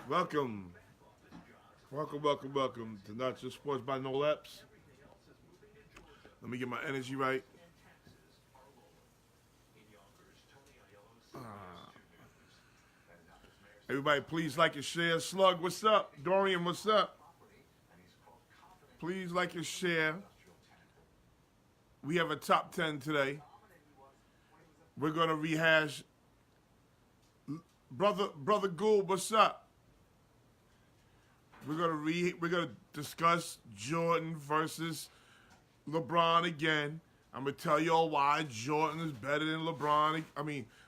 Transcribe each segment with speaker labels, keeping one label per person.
Speaker 1: Welcome. Welcome to Not Just Sports by No Laps. Let me get my energy right. Uh, Everybody, please like and share. Slug, what's up? Dorian, what's up? Please like and share. We have a top 10 today. We're going to rehash. Brother Gould, what's up? We're gonna discuss Jordan versus LeBron again. I'm gonna tell y'all why Jordan is better than LeBron.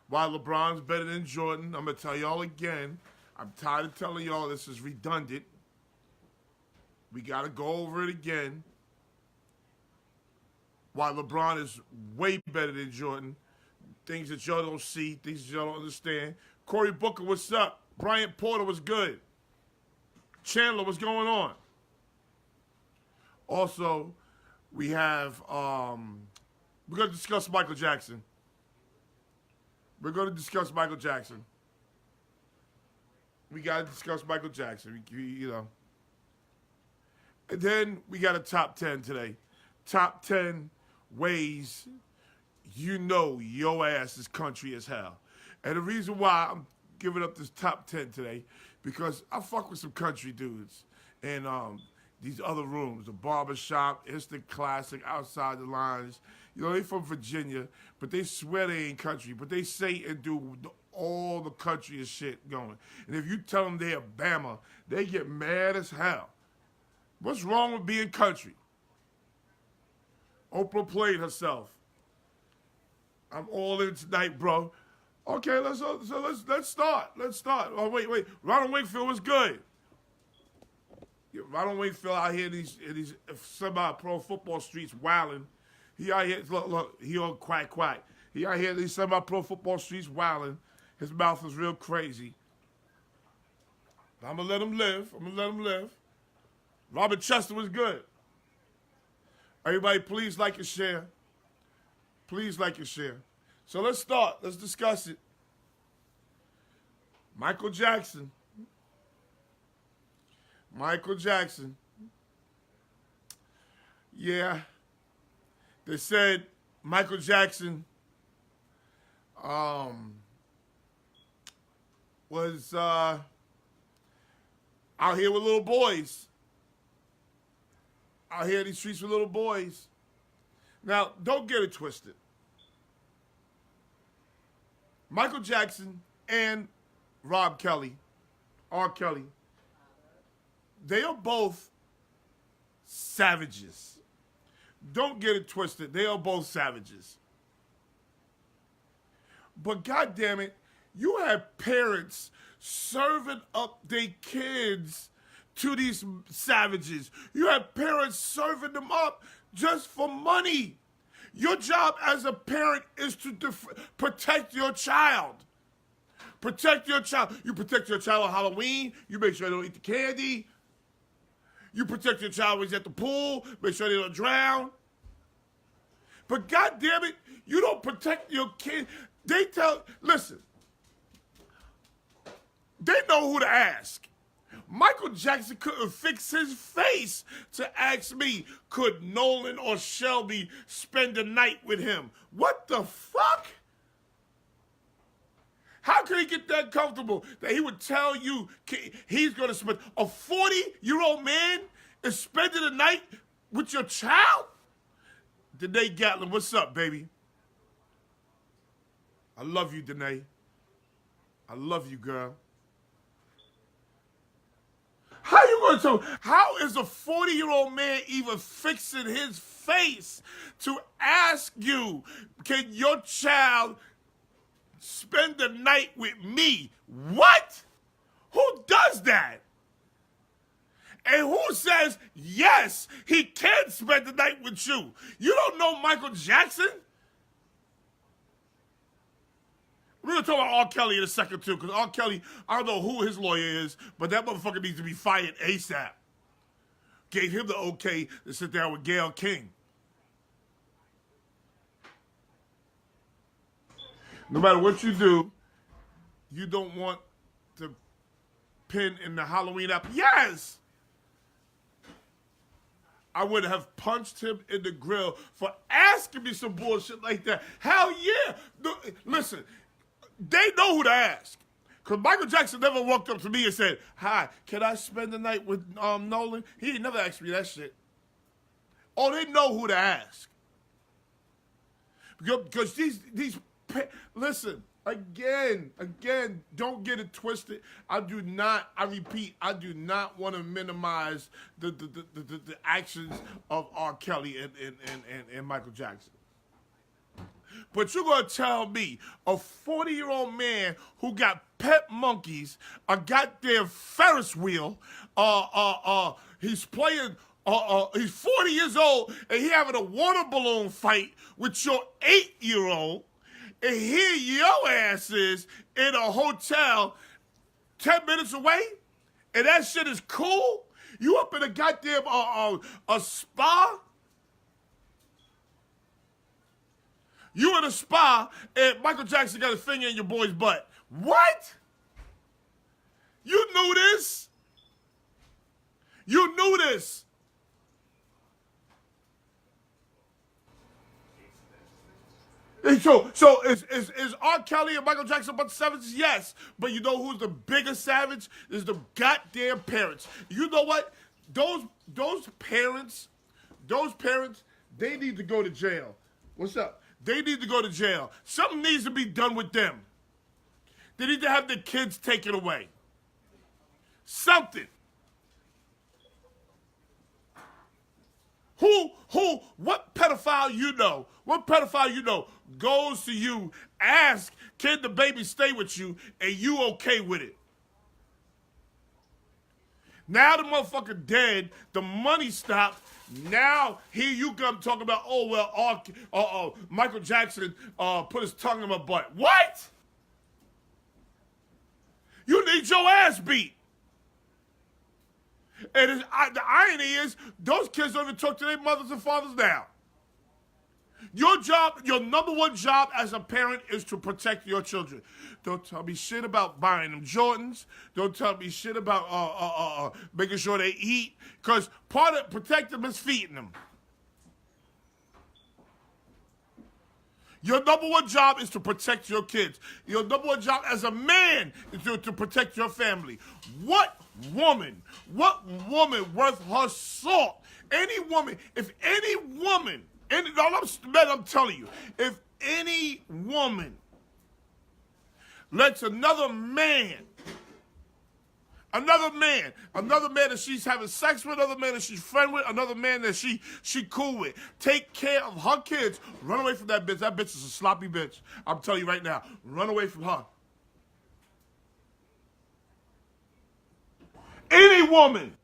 Speaker 1: Why LeBron's better than Jordan. I'm gonna tell y'all again. I'm tired of telling y'all this is redundant. We gotta go over it again. Why LeBron is way better than Jordan. Things that y'all don't see, things that y'all don't understand. Cory Booker, what's up? Bryant Porter was good. Chandler, what's going on? Also, we have, we're going to discuss Michael Jackson. We got to discuss Michael Jackson. And then we got a top 10 today. Top 10 ways you know your ass is country as hell. And the reason why I'm giving up this top 10 today, because I fuck with some country dudes in these other rooms, the barbershop, instant classic, outside the lines. You know, they from Virginia, but they swear they ain't country, but they say and do all the countryest shit going. And if you tell them they're Bama, they get mad as hell. What's wrong with being country? Oprah played herself. I'm all in tonight, bro. Okay, let's start. Let's start. Oh wait. Ronald Wakefield was good. Yeah, Ronald Wakefield out here in these semi-pro football streets wilding. He out here look. He on quack. He out here in these semi-pro football streets wilding. His mouth is real crazy. I'm gonna let him live. Robert Chester was good. Everybody, please like and share. So let's start. Let's discuss it. Michael Jackson. Yeah. They said Michael Jackson was out here with little boys. Out here in these streets with little boys. Now, don't get it twisted. Michael Jackson and R. Kelly, they are both savages. Don't get it twisted. They are both savages. But goddamn it, you have parents serving up their kids to these savages. You have parents serving them up just for money. Your job as a parent is to protect your child. Protect your child. You protect your child on Halloween. You make sure they don't eat the candy. You protect your child when he's at the pool. Make sure they don't drown. But goddamn it, you don't protect your kid. Listen, they know who to ask. Michael Jackson couldn't fix his face to ask me, could Nolan or Shelby spend the night with him? What the fuck? How could he get that comfortable that he would tell you he's going to spend a 40-year-old man is spending the night with your child? Danae Gatlin, what's up, baby? I love you, Danae. I love you, girl. How is a 40-year-old man even fixing his face to ask you, can your child spend the night with me? What? Who does that? And who says, yes, he can spend the night with you? You don't know Michael Jackson? We're going to talk about R. Kelly in a second, too, because R. Kelly, I don't know who his lawyer is, but that motherfucker needs to be fired ASAP. Gave him the okay to sit down with Gayle King. No matter what you do, you don't want to pin in the Halloween app? Yes. I would have punched him in the grill for asking me some bullshit like that. Hell yeah. Listen, they know who to ask. Because Michael Jackson never walked up to me and said, hi, can I spend the night with Nolan? He never asked me that shit. Oh, they know who to ask. Because listen, again, don't get it twisted. I repeat, I do not want to minimize the actions of R. Kelly and Michael Jackson. But you're going to tell me a 40-year-old man who got pet monkeys, a goddamn Ferris wheel, he's playing, he's 40 years old, and he having a water balloon fight with your 8-year-old, and here your ass is in a hotel 10 minutes away, and that shit is cool? You up in a goddamn a spa? You in a spa, and Michael Jackson got a finger in your boy's butt. What? You knew this? You knew this? And so is R. Kelly and Michael Jackson a bunch of savages? Yes. But you know who's the biggest savage? Is the goddamn parents. You know what? Those parents, they need to go to jail. What's up? They need to go to jail. Something needs to be done with them. They need to have their kids taken away. Something. What pedophile you know? What pedophile you know goes to you, ask, can the baby stay with you, and you okay with it? Now the motherfucker dead, the money stopped. Now here you come talking about, oh well, Michael Jackson put his tongue in my butt. What? You need your ass beat. And the irony is, those kids don't even talk to their mothers and fathers now. Your job, your number one job as a parent is to protect your children. Don't tell me shit about buying them Jordans. Don't tell me shit about making sure they eat. Because part of protecting them is feeding them. Your number one job is to protect your kids. Your number one job as a man is to protect your family. What woman worth her salt? Any woman, I'm telling you, if any woman lets another man that she's having sex with, another man that she's friend with, another man that she cool with, take care of her kids, run away from that bitch. That bitch is a sloppy bitch. I'm telling you right now, run away from her. Any woman.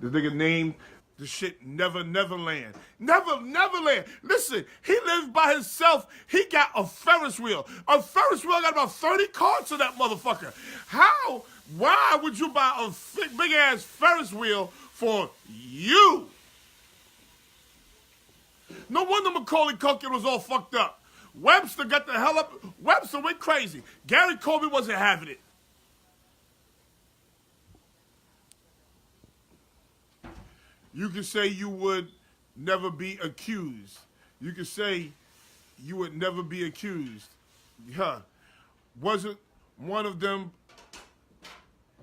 Speaker 1: The nigga named the shit Neverland. Neverland. Listen, he lives by himself. He got a Ferris wheel. A Ferris wheel got about 30 cars to that motherfucker. Why would you buy a big ass Ferris wheel for you? No wonder Macaulay Culkin was all fucked up. Webster got the hell up. Webster went crazy. Gary Coleman wasn't having it. You can say you would never be accused. You can say you would never be accused. Yeah. Wasn't one of them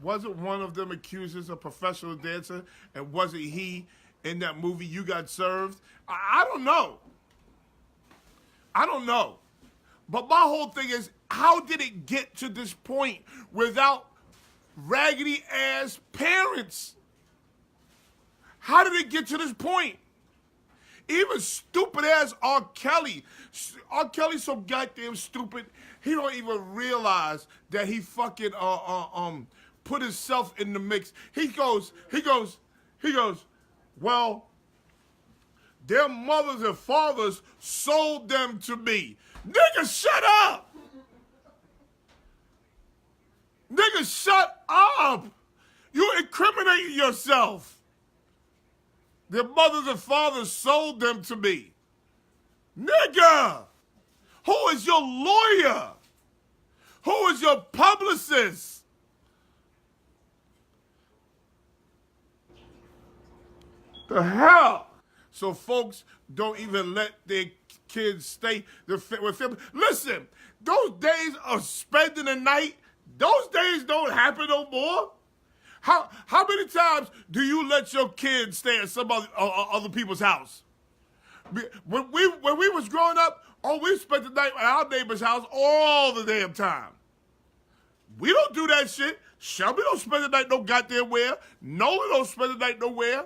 Speaker 1: accused as a professional dancer, and wasn't he in that movie You Got Served? I don't know. But my whole thing is, how did it get to this point without raggedy ass parents? How did it get to this point? Even stupid ass R. Kelly. R. Kelly's so goddamn stupid, he don't even realize that he fucking put himself in the mix. He goes, well, their mothers and fathers sold them to me. Nigga, shut up! Nigga, shut up! You're incriminating yourself. Their mothers and fathers sold them to me. Nigga! Who is your lawyer? Who is your publicist? The hell? So folks don't even let their kids stay with family. Listen, those days of spending the night, those days don't happen no more. How many times do you let your kids stay at some other people's house? When we was growing up, oh, we spent the night at our neighbor's house all the damn time. We don't do that shit. Shelby don't spend the night no goddamn where. Nolan don't spend the night nowhere.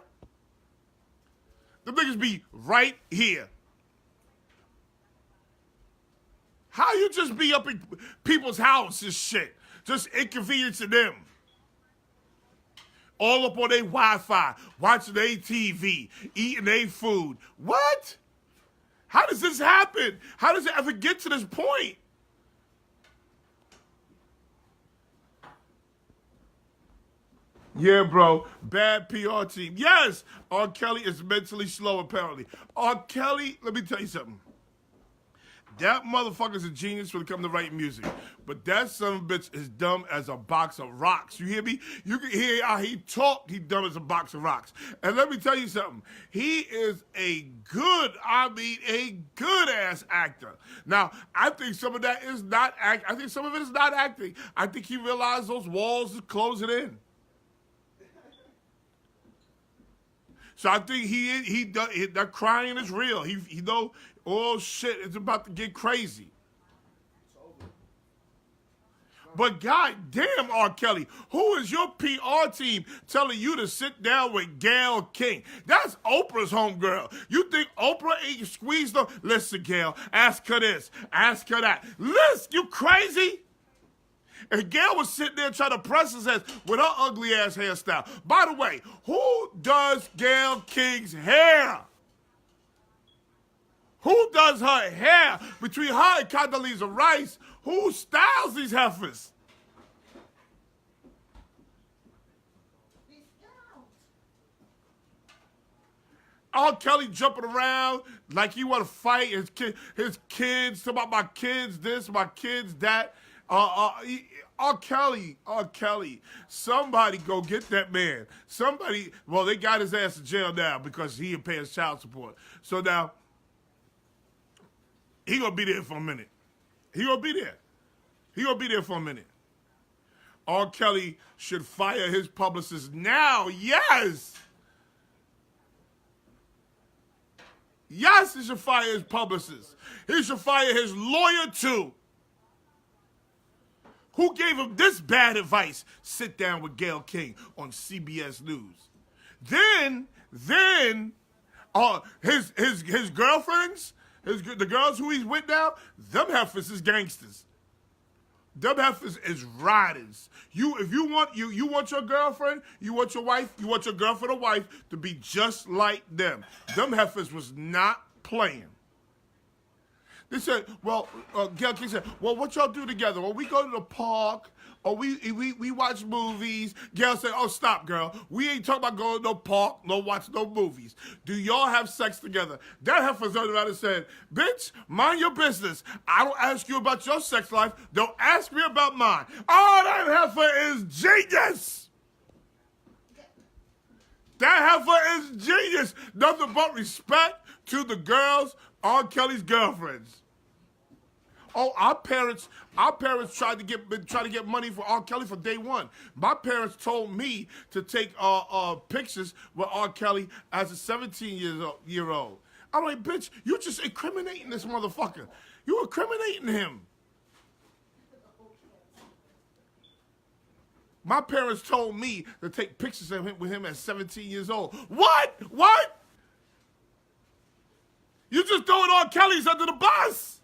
Speaker 1: The niggas be right here. How you just be up in people's house and shit? Just inconveniencing them. All up on their Wi-Fi, watching their TV, eating their food. What? How does this happen? How does it ever get to this point? Yeah, bro. Bad PR team. Yes, R. Kelly is mentally slow, apparently. R. Kelly, let me tell you something. That motherfucker's a genius when it comes to writing music. But that son of a bitch is dumb as a box of rocks. You hear me? You can hear how he talked, he dumb as a box of rocks. And let me tell you something. He is a good ass actor. Now, I think some of that is not I think some of it is not acting. I think he realized those walls are closing in. So I think that crying is real. He know, oh shit, it's about to get crazy. But goddamn, R. Kelly, who is your PR team telling you to sit down with Gayle King? That's Oprah's homegirl. You think Oprah ain't squeezed her? Listen, Gayle, ask her this, ask her that. Listen, you crazy? And Gayle was sitting there trying to press his head with her ugly ass hairstyle. By the way, who does Gayle King's hair? Who does her hair? Between her and Condoleezza Rice, who styles these heifers? R. Kelly jumping around like he want to fight his kids, talking about my kids this, my kids that. R. Kelly, somebody go get that man. Somebody, well, they got his ass in jail now because he ain't paying child support. So now, he gonna be there for a minute. He gonna be there. He gonna be there for a minute. R. Kelly should fire his publicist now. Yes! Yes, he should fire his publicist. He should fire his lawyer too. Who gave him this bad advice? Sit down with Gayle King on CBS News. Then, his girlfriends, the girls who he's with now, them heifers is gangsters. Them heifers is riders. If you want your girlfriend, you want your wife, you want your girlfriend or wife to be just like them. Them heifers was not playing. They said, well, Gayle King said, well, what y'all do together? Well, we go to the park, or we watch movies. Gayle said, oh, stop, girl. We ain't talking about going to no park, no watch no movies. Do y'all have sex together? That heifer turned around and said, bitch, mind your business. I don't ask you about your sex life. Don't ask me about mine. Oh, that heifer is genius. That heifer is genius. Nothing but respect to the girls, R. Kelly's girlfriends. Oh, our parents tried to get money for R. Kelly for day one. My parents told me to take pictures with R. Kelly as a 17-year-old. I'm like, bitch, you just incriminating this motherfucker. You incriminating him. My parents told me to take pictures of him with him at 17 years old. What? What? You just throwing R. Kelly's under the bus.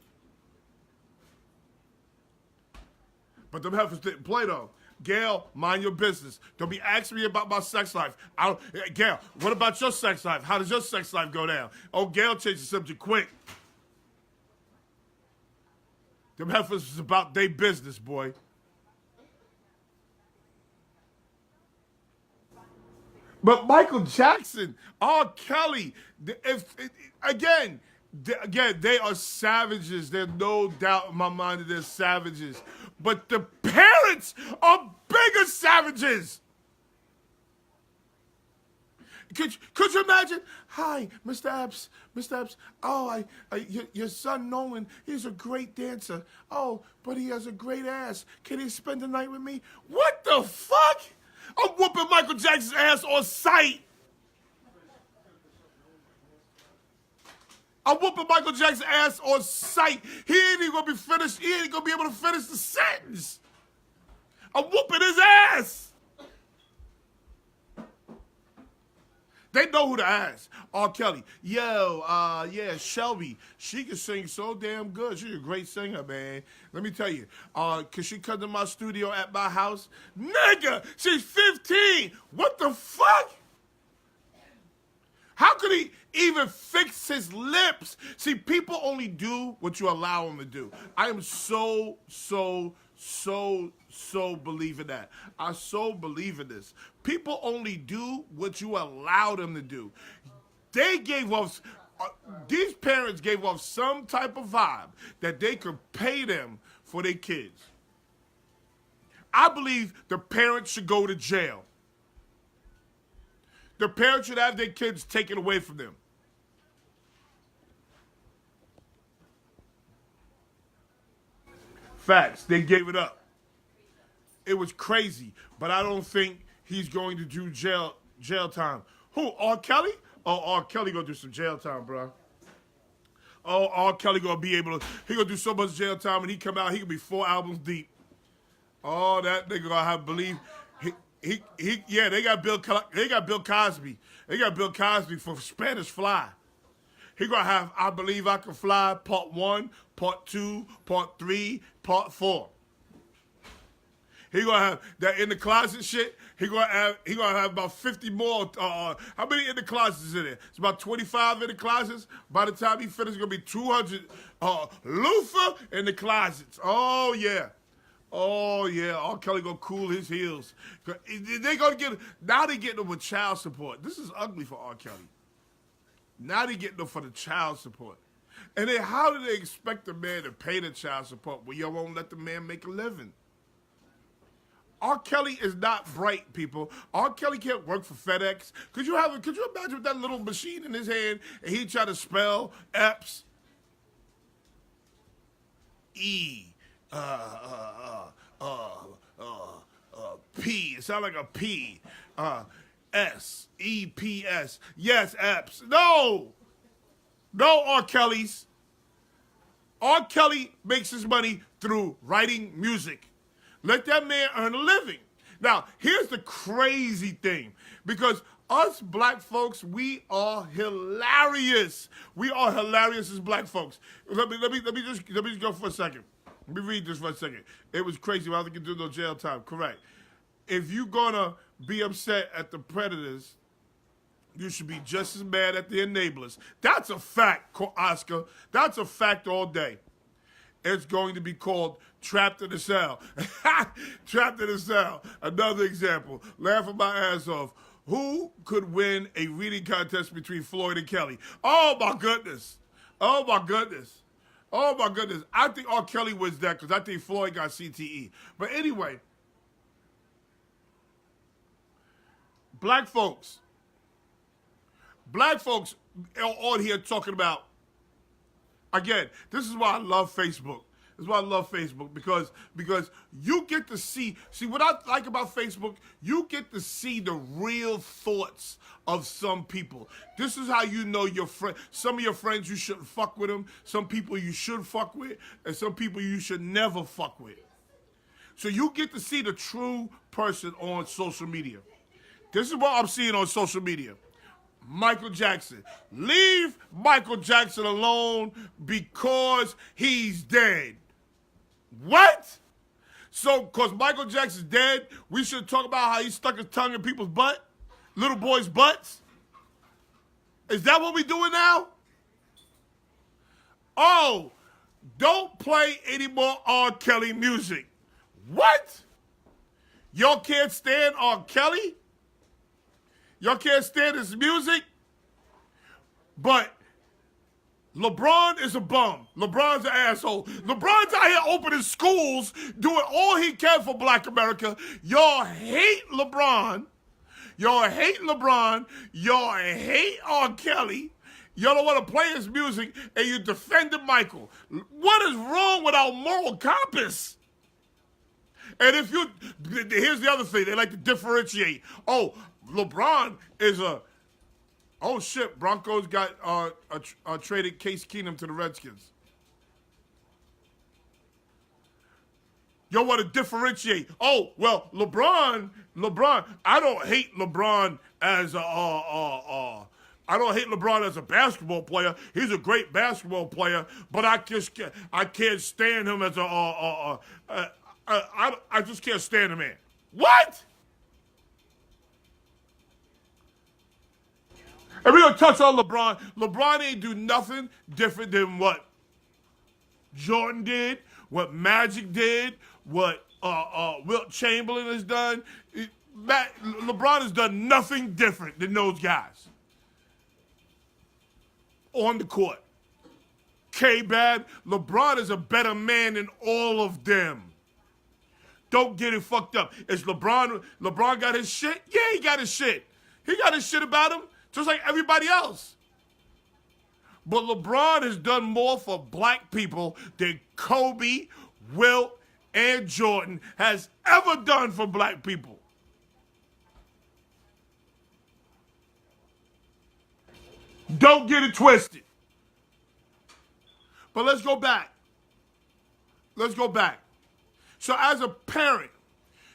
Speaker 1: But them heifers didn't play though. Gayle, mind your business. Don't be asking me about my sex life. Gayle, what about your sex life? How does your sex life go down? Oh, Gayle changed the subject quick. Them heifers is about their business, boy. But Michael Jackson, R. Kelly, again, Again, they are savages. There's no doubt in my mind that they're savages. But the parents are bigger savages. Could you imagine? Hi, Mr. Epps. Mr. Epps. Oh, your son Nolan, he's a great dancer. Oh, but he has a great ass. Can he spend the night with me? What the fuck? I'm whooping Michael Jackson's ass on sight. I'm whooping Michael Jackson's ass on sight. He ain't even gonna be finished. He ain't gonna be able to finish the sentence. I'm whooping his ass. They know who to ask. R. Kelly. Yo, yeah, Shelby. She can sing so damn good. She's a great singer, man. Let me tell you. Can she come to my studio at my house? Nigga, she's 15. What the fuck? How could he even fix his lips? See, people only do what you allow them to do. I am so believe in that. I so believe in this. People only do what you allow them to do. They gave off, these parents gave off some type of vibe that they could pay them for their kids. I believe the parents should go to jail. The parents should have their kids taken away from them. Facts. They gave it up. It was crazy, but I don't think he's going to do jail time. Who? R. Kelly? Oh, R. Kelly gonna do some jail time, bro. Oh, R. Kelly gonna be able to. He gonna do so much jail time, and he come out. He could be 4 albums deep. Oh, that nigga gonna have believe. Yeah. They got Bill Cosby. They got Bill Cosby for Spanish Fly. He gonna have I Believe I Can Fly Part 1, Part 2, Part 3, Part 4. He gonna have that in the closet shit. He gonna have about 50 more. How many in the closets is in there? It's about 25 in the closets. By the time he finishes, it's gonna be 200 loofah in the closets. Oh yeah. Oh yeah. R. Kelly gonna cool his heels. They gonna get now. They getting them with child support. This is ugly for R. Kelly. Now they getting them for the child support. And then how do they expect the man to pay the child support when y'all won't let the man make a living? R. Kelly is not bright, people. R. Kelly can't work for FedEx. Could you imagine with that little machine in his hand and he try to spell Epps? E, P. It sounds like a P. S, E, P, S. Yes, Epps. No, R. Kelly's. R. Kelly makes his money through writing music. Let that man earn a living. Now, here's the crazy thing. Because us black folks, we are hilarious. We are hilarious as black folks. Let me just go for a second. Let me read this for a second. It was crazy. I don't think you do no jail time. Correct. If you're gonna be upset at the predators, you should be just as mad at the enablers. That's a fact, Oscar. That's a fact all day. It's going to be called Trapped in the Cell. Trapped in the Cell. Another example. Laughing my ass off. Who could win a reading contest between Floyd and Kelly? Oh, my goodness. Oh, my goodness. Oh, my goodness. I think R. Kelly wins that because I think Floyd got CTE. But anyway, black folks on here talking about, again, this is why I love Facebook. This is why I love Facebook because you get to see what I like about Facebook, you get to see the real thoughts of some people. This is how you know your friend. Some of your friends you shouldn't fuck with them. Some people you should fuck with, and some people you should never fuck with. So you get to see the true person on social media. This is what I'm seeing on social media. Michael Jackson. Leave Michael Jackson alone because he's dead. What? So, because Michael Jackson's dead, we should talk about how he stuck his tongue in people's butt? Little boys' butts? Is that what we doing now? Oh, don't play any more R. Kelly music. What? Y'all can't stand R. Kelly? Y'all can't stand his music? But LeBron is a bum. LeBron's an asshole. LeBron's out here opening schools, doing all he can for black America. Y'all hate LeBron. Y'all hate LeBron. Y'all hate R. Kelly. Y'all don't want to play his music, and you defended Michael. What is wrong with our moral compass? And if you, here's the other thing, they like to differentiate. Oh, LeBron is a, oh shit, Broncos got traded Case Keenum to the Redskins. You want to differentiate. Oh, well, LeBron, I don't hate LeBron as I don't hate LeBron as a basketball player. He's a great basketball player, but I can't stand him as I just can't stand him, man. What? And we're going to touch on LeBron. LeBron ain't do nothing different than what Jordan did, what Magic did, what Wilt Chamberlain has done. LeBron has done nothing different than those guys on the court. K-Bad, LeBron is a better man than all of them. Don't get it fucked up. Is LeBron got his shit? Yeah, he got his shit. He got his shit about him, just like everybody else. But LeBron has done more for black people than Kobe, Wilt, and Jordan has ever done for black people. Don't get it twisted. But let's go back. Let's go back. So as a parent,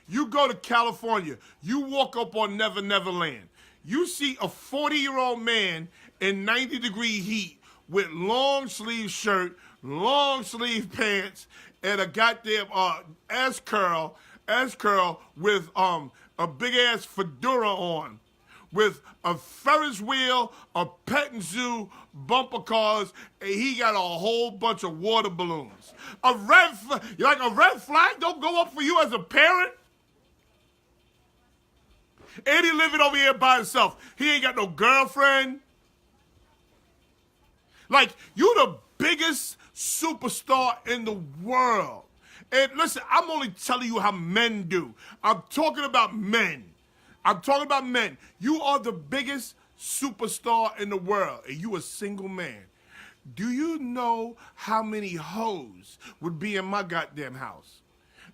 Speaker 1: you go to California, you walk up on Never Never Land. You see a 40-year-old man in 90-degree heat with long sleeve shirt, long sleeve pants, and a goddamn S curl with a big ass fedora on, with a Ferris wheel, a petting zoo, bumper cars, and he got a whole bunch of water balloons. A red flag don't go up for you as a parent? And he living over here by himself. He ain't got no girlfriend. Like, you the biggest superstar in the world. And listen, I'm only telling you how men do. I'm talking about men. You are the biggest superstar in the world, and you a single man. Do you know how many hoes would be in my goddamn house?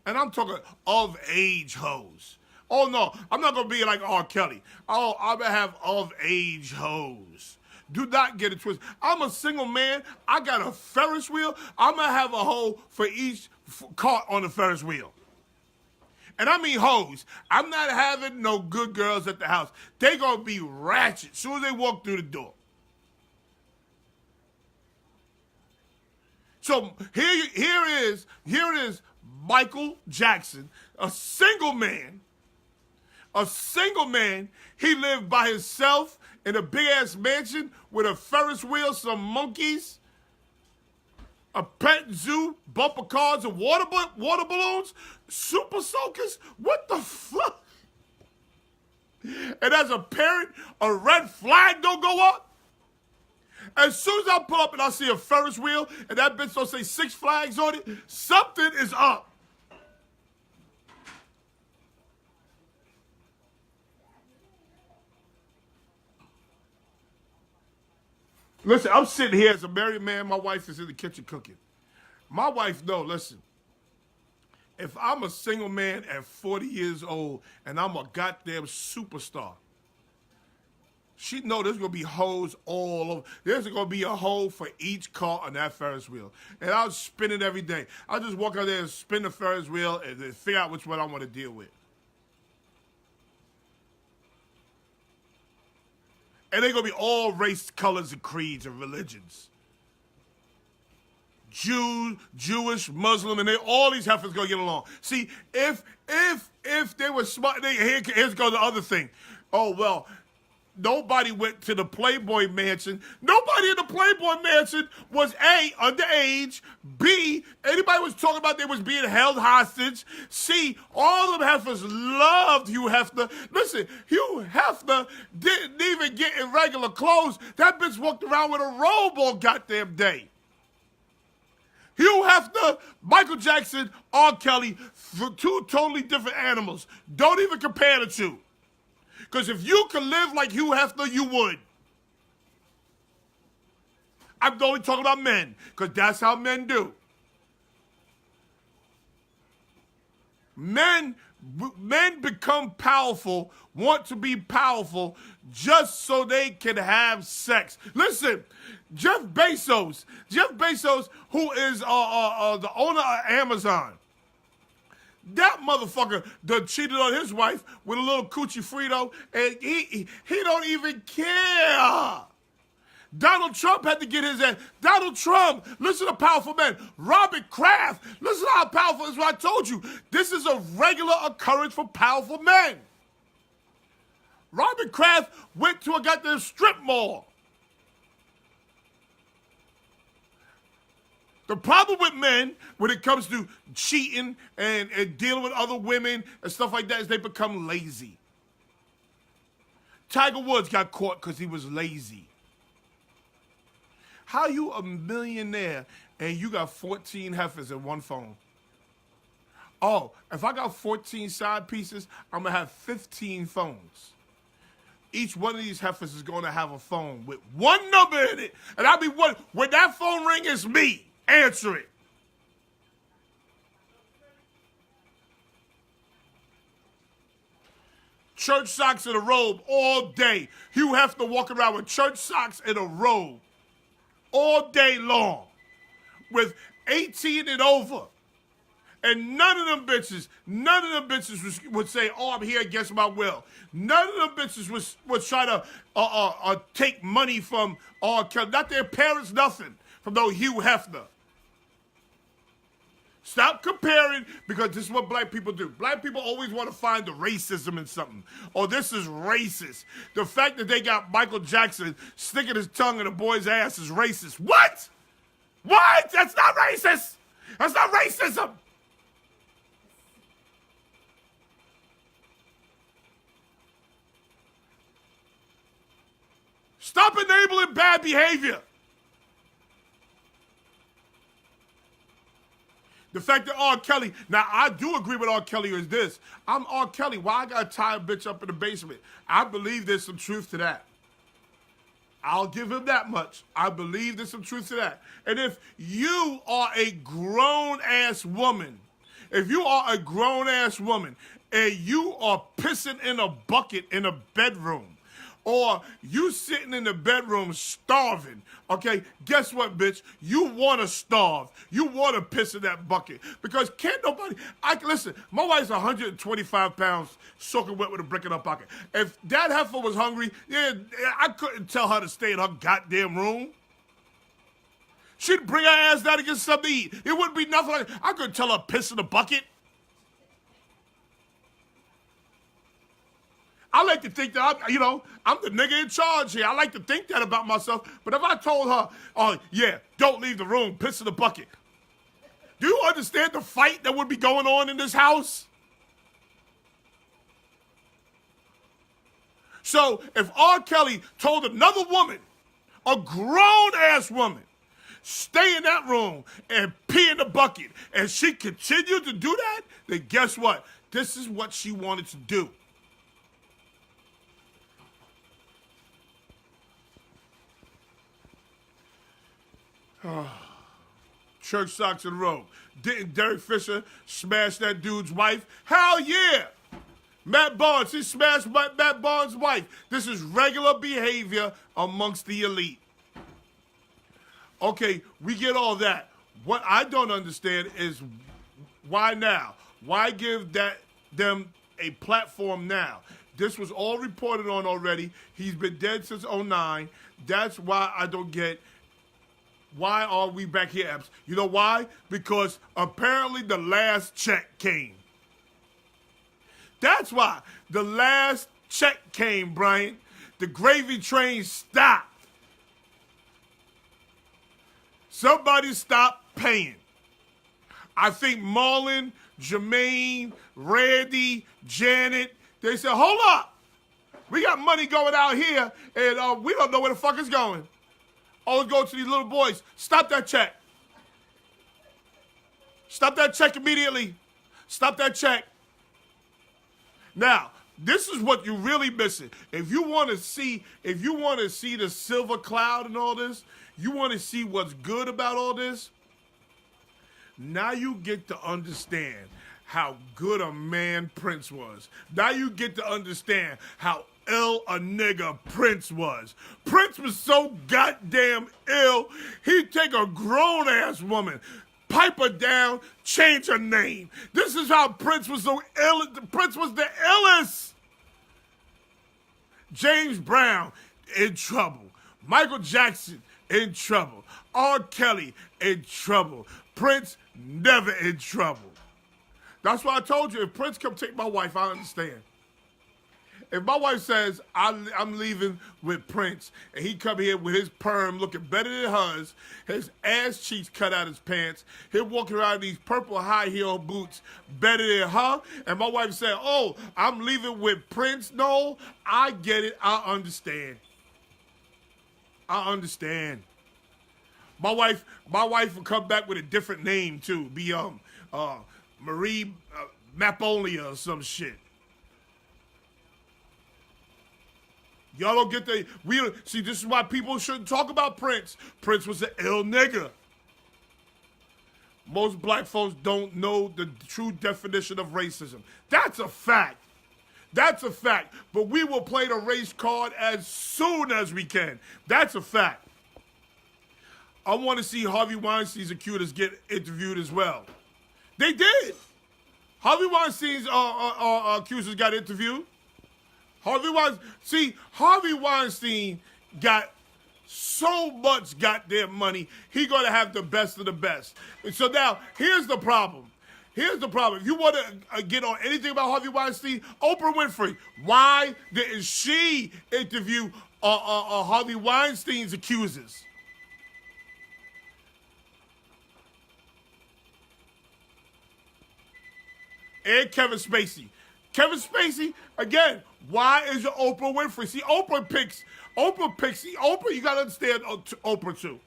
Speaker 1: And I'm talking of age hoes. Oh no, I'm not gonna be like R. Kelly. Oh, I'm gonna have of age hoes. Do not get it twisted. I'm a single man. I got a Ferris wheel. I'm gonna have a hoe for each cart on the Ferris wheel. And I mean hoes. I'm not having no good girls at the house. They gonna be ratchet as soon as they walk through the door. So here it is Michael Jackson, a single man. He lived by himself in a big ass mansion with a Ferris wheel, some monkeys, a pet zoo, bumper cars, and water balloons, super soakers. What the fuck? And as a parent, a red flag don't go up. As soon as I pull up and I see a Ferris wheel and that bitch don't say Six Flags on it, something is up. Listen, I'm sitting here as a married man. My wife is in the kitchen cooking. My wife know, listen, if I'm a single man at 40 years old and I'm a goddamn superstar, she know there's going to be hoes all over. There's going to be a hole for each car on that Ferris wheel. And I'll spin it every day. I'll just walk out there and spin the Ferris wheel and then figure out which one I want to deal with. And they're going to be all race, colors, and creeds and religions. Jewish, Muslim, and all these heifers going to get along. See, if they were smart, here's goes the other thing. Oh, well, Nobody went to the Playboy Mansion. Nobody in the Playboy Mansion was A, underage, B, anybody was talking about they was being held hostage, C, all of them heifers loved Hugh Hefner. Listen, Hugh Hefner didn't even get in regular clothes. That bitch walked around with a robe all goddamn day. Hugh Hefner, Michael Jackson, R. Kelly, two totally different animals. Don't even compare the two. Because if you could live like Hugh Hefner, you would. I'm only talking about men, because that's how men do. Men become powerful, want to be powerful, just so they can have sex. Listen, Jeff Bezos, who is the owner of Amazon, that motherfucker done cheated on his wife with a little coochie Frito, and he don't even care. Donald Trump had to get his ass. Donald Trump, listen to powerful men. Robert Kraft, listen to how powerful is what I told you. This is a regular occurrence for powerful men. Robert Kraft went to a goddamn strip mall. The problem with men, when it comes to cheating and dealing with other women and stuff like that, is they become lazy. Tiger Woods got caught because he was lazy. How you a millionaire and you got 14 heifers in one phone? Oh, if I got 14 side pieces, I'm going to have 15 phones. Each one of these heifers is going to have a phone with one number in it. And I'll be one. When that phone ring, it's me. Answer it. Church socks and a robe all day. Hugh Hefner walking around with church socks and a robe all day long with 18 and over. And none of them bitches would say, oh, I'm here against my will. None of them bitches was trying to take money from R. Kelly. Not their parents, nothing from no Hugh Hefner. Stop comparing, because this is what black people do. Black people always want to find the racism in something. Oh, this is racist. The fact that they got Michael Jackson sticking his tongue in a boy's ass is racist. What? What? That's not racist. That's not racism. Stop enabling bad behavior. The fact that R. Kelly, now I do agree with R. Kelly is this. I'm R. Kelly. Why I gotta tie a bitch up in the basement? I believe there's some truth to that. I'll give him that much. I believe there's some truth to that. And if you are a grown-ass woman, and you are pissing in a bucket in a bedroom, or you sitting in the bedroom starving, okay, guess what, bitch? You want to starve. You want to piss in that bucket. Because can't nobody, listen, my wife's 125 pounds soaking wet with a brick in her pocket. If that heifer was hungry, yeah, I couldn't tell her to stay in her goddamn room. She'd bring her ass down to get something to eat. It wouldn't be nothing like, I couldn't tell her piss in the bucket. I like to think that I'm the nigga in charge here. I like to think that about myself. But if I told her, oh, yeah, don't leave the room, piss in the bucket. Do you understand the fight that would be going on in this house? So if R. Kelly told another woman, a grown-ass woman, stay in that room and pee in the bucket, and she continued to do that, then guess what? This is what she wanted to do. Church socks and robe. Didn't Derek Fisher smash that dude's wife? Hell yeah! Matt Barnes, he smashed Matt Barnes' wife. This is regular behavior amongst the elite. Okay, we get all that. What I don't understand is why now? Why give them a platform now? This was all reported on already. He's been dead since 2009. That's why I don't get. Why are we back here, Epps? You know why? Because apparently the last check came. That's why. The last check came, Brian. The gravy train stopped. Somebody stopped paying. I think Marlon, Jermaine, Randy, Janet, they said, hold up. We got money going out here, and we don't know where the fuck it's going. Oh, it's going to these little boys. Stop that check. Stop that check immediately. Stop that check. Now, this is what you're really missing. If you want to see the silver cloud and all this, you want to see what's good about all this, now you get to understand how good a man Prince was. Now you get to understand how ill a nigga Prince was. Prince was so goddamn ill, he'd take a grown-ass woman, pipe her down, change her name. This is how Prince was so ill. Prince was the illest. James Brown, in trouble. Michael Jackson, in trouble. R. Kelly, in trouble. Prince, never in trouble. That's why I told you, if Prince come take my wife, I understand. If my wife says, I'm leaving with Prince, and he come here with his perm looking better than hers, his ass cheeks cut out his pants, he'll walk around in these purple high heel boots better than her, and my wife said, oh, I'm leaving with Prince, no, I get it, I understand. I understand. My wife will come back with a different name, too, be Marie Mapolia or some shit. Y'all don't get see, this is why people shouldn't talk about Prince. Prince was an ill nigga. Most black folks don't know the true definition of racism. That's a fact. That's a fact. But we will play the race card as soon as we can. That's a fact. I want to see Harvey Weinstein's accusers get interviewed as well. They did. Harvey Weinstein's accusers got interviewed. Harvey Weinstein got so much goddamn money, he gonna have the best of the best. And so now, here's the problem. If you want to get on anything about Harvey Weinstein, Oprah Winfrey, why didn't she interview Harvey Weinstein's accusers? And Kevin Spacey. Kevin Spacey, again, why is your Oprah Winfrey? See, Oprah, you gotta understand Oprah too.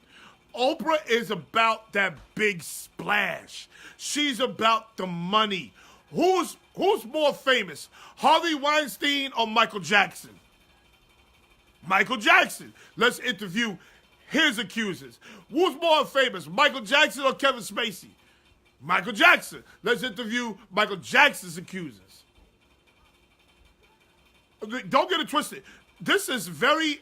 Speaker 1: Oprah is about that big splash. She's about the money. Who's more famous, Harvey Weinstein or Michael Jackson? Michael Jackson. Let's interview his accusers. Who's more famous, Michael Jackson or Kevin Spacey? Michael Jackson. Let's interview Michael Jackson's accusers. Don't get it twisted. This is very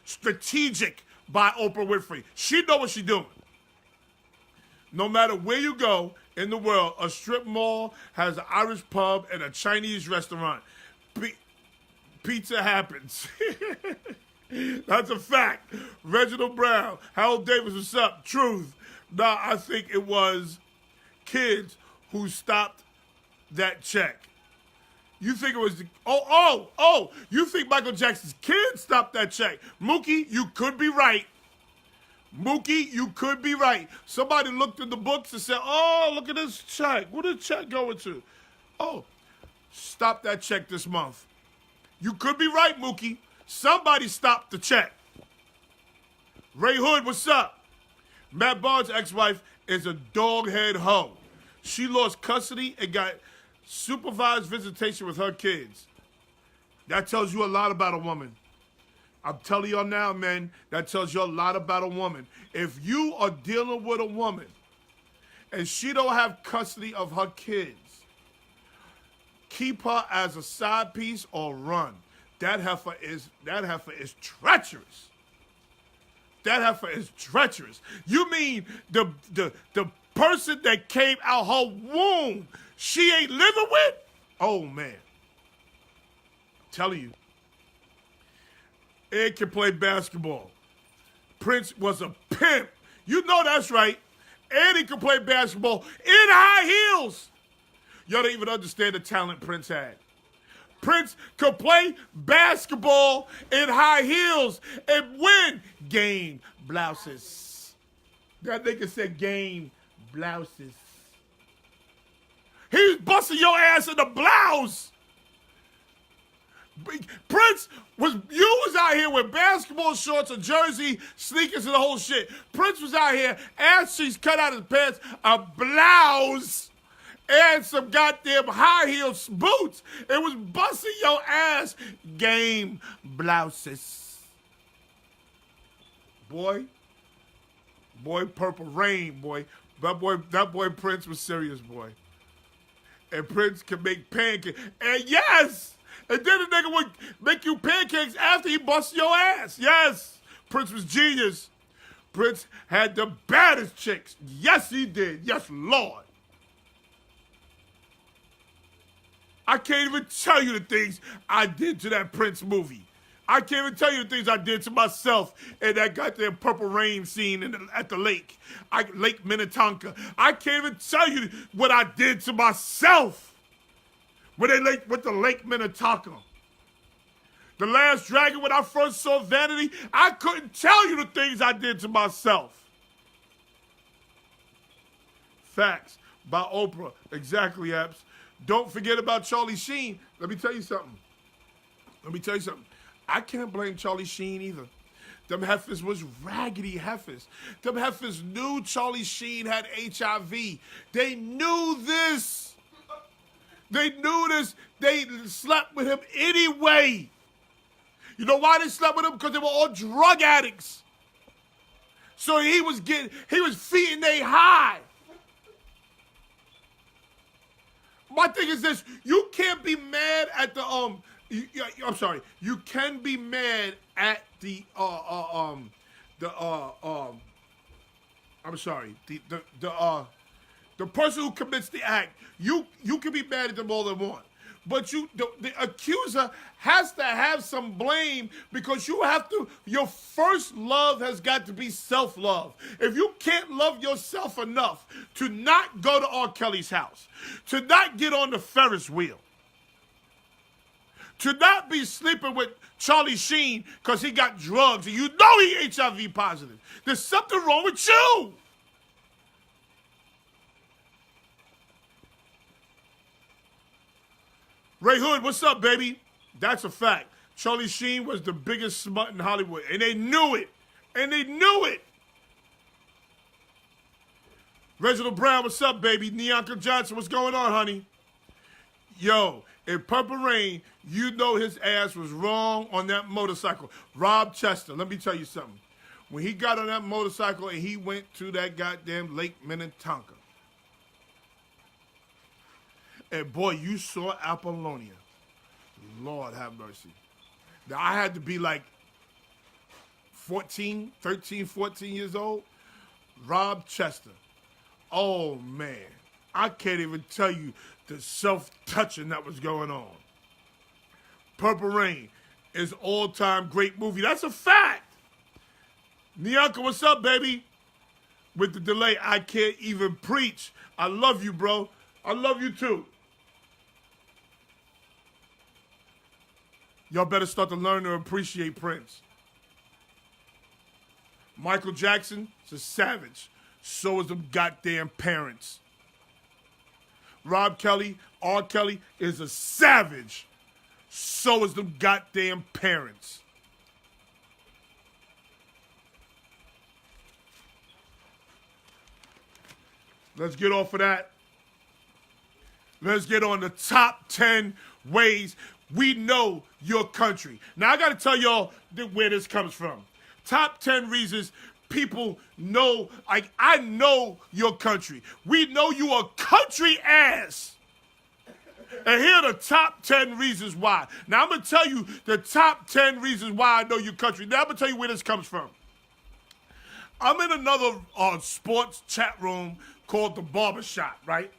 Speaker 1: strategic by Oprah Winfrey. She know what she's doing. No matter where you go in the world, a strip mall has an Irish pub and a Chinese restaurant. Pizza happens. That's a fact. Reginald Brown, Harold Davis, what's up? Truth. Nah, I think it was kids who stopped that check. You think it was, you think Michael Jackson's kids stopped that check. Mookie, you could be right. Somebody looked in the books and said, oh, look at this check. What is the check going to? Oh, stop that check this month. You could be right, Mookie. Somebody stopped the check. Ray Hood, what's up? Matt Barnes' ex-wife is a dog-head hoe. She lost custody and got supervised visitation with her kids. That tells you a lot about a woman. I'm telling y'all now, man, that tells you a lot about a woman. If you are dealing with a woman and she don't have custody of her kids, keep her as a side piece or run. That heifer is treacherous. That heifer is treacherous. You mean the person that came out her womb, she ain't living with? Oh, man. I'm telling you. Ed can play basketball. Prince was a pimp. You know that's right. Eddie can play basketball in high heels. Y'all don't even understand the talent Prince had. Prince could play basketball in high heels and win game blouses. That nigga said game blouses. He was busting your ass in the blouse. Prince you was out here with basketball shorts, a jersey, sneakers, and the whole shit. Prince was out here, ass cheeks cut out his pants, a blouse, and some goddamn high heels boots. It was busting your ass. Game blouses. Boy, Purple Rain, boy. That boy Prince was serious, boy. And Prince can make pancakes. And yes! And then the nigga would make you pancakes after he busted your ass. Yes! Prince was genius. Prince had the baddest chicks. Yes, he did. Yes, Lord. I can't even tell you the things I did to that Prince movie. I can't even tell you the things I did to myself in that goddamn Purple Rain scene at the lake. Lake Minnetonka. I can't even tell you what I did to myself when they went to Lake Minnetonka. The Last Dragon, when I first saw Vanity, I couldn't tell you the things I did to myself. Facts by Oprah. Exactly, Apps. Don't forget about Charlie Sheen. Let me tell you something. I can't blame Charlie Sheen either. Them heifers was raggedy heifers. Them heifers knew Charlie Sheen had HIV. They knew this. They slept with him anyway. You know why they slept with him? Because they were all drug addicts. So he was feeding they high. My thing is this: you can't be mad at the I'm sorry. You can be mad at the I'm sorry. The person who commits the act. You can be mad at them all they want, but the accuser has to have some blame because your first love has got to be self-love. If you can't love yourself enough to not go to R. Kelly's house, to not get on the Ferris wheel, to not be sleeping with Charlie Sheen because he got drugs and you know he HIV positive, there's something wrong with you. Ray Hood, what's up, baby? That's a fact. Charlie Sheen was the biggest smut in Hollywood, and they knew it. Reginald Brown, what's up, baby? Neonka Johnson, what's going on, honey? Yo, in Purple Rain, you know his ass was wrong on that motorcycle. Rob Chester, let me tell you something. When he got on that motorcycle and he went to that goddamn Lake Minnetonka, and boy, you saw Apollonia. Lord have mercy. Now, I had to be like 13, 14 years old. Rob Chester. Oh, man. I can't even tell you the self-touching that was going on. Purple Rain is all-time great movie. That's a fact. Neonka, what's up, baby? With the delay, I can't even preach. I love you, bro. I love you, too. Y'all better start to learn to appreciate Prince. Michael Jackson is a savage. So is them goddamn parents. Rob Kelly, R. Kelly is a savage. So is them goddamn parents. Let's get off of that. Let's get on the top 10 ways we know your country. Now, I got to tell y'all where this comes from. Top 10 reasons people know, like, I know your country. We know you a country ass. And here are the top 10 reasons why. Now, I'm going to tell you the top 10 reasons why I know your country. Now, I'm going to tell you where this comes from. I'm in another sports chat room called The Barbershop, right?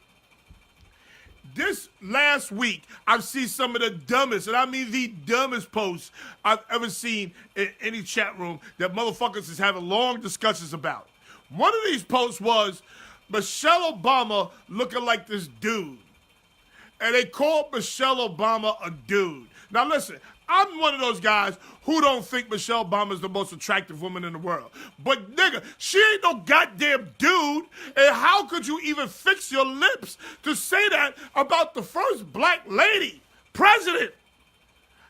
Speaker 1: This last week, I've seen some of the dumbest, and I mean the dumbest posts I've ever seen in any chat room that motherfuckers is having long discussions about. One of these posts was Michelle Obama looking like this dude. and they called Michelle Obama a dude. Now listen, I'm one of those guys who don't think Michelle Obama is the most attractive woman in the world. But nigga, she ain't no goddamn dude. And how could you even fix your lips to say that about the first black lady president?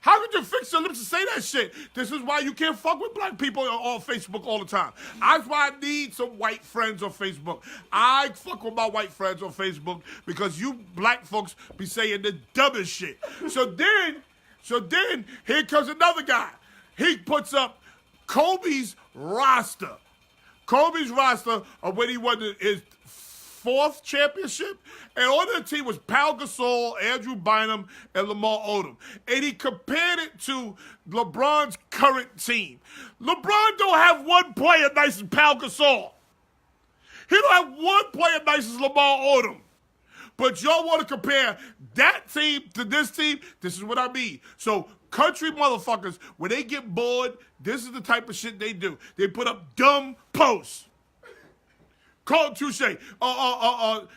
Speaker 1: How could you fix your lips to say that shit? This is why you can't fuck with black people on Facebook all the time. That's why I need some white friends on Facebook. I fuck with my white friends on Facebook because you black folks be saying the dumbest shit. So then, here comes another guy. He puts up Kobe's roster. Kobe's roster of when he won his fourth championship, and on the team was Pau Gasol, Andrew Bynum, and Lamar Odom. And he compared it to LeBron's current team. LeBron don't have one player nice as Pau Gasol. He don't have one player nice as Lamar Odom. But y'all want to compare that team to this team? This is what I mean. So country motherfuckers, when they get bored, this is the type of shit they do. They put up dumb posts. Call Touche. What's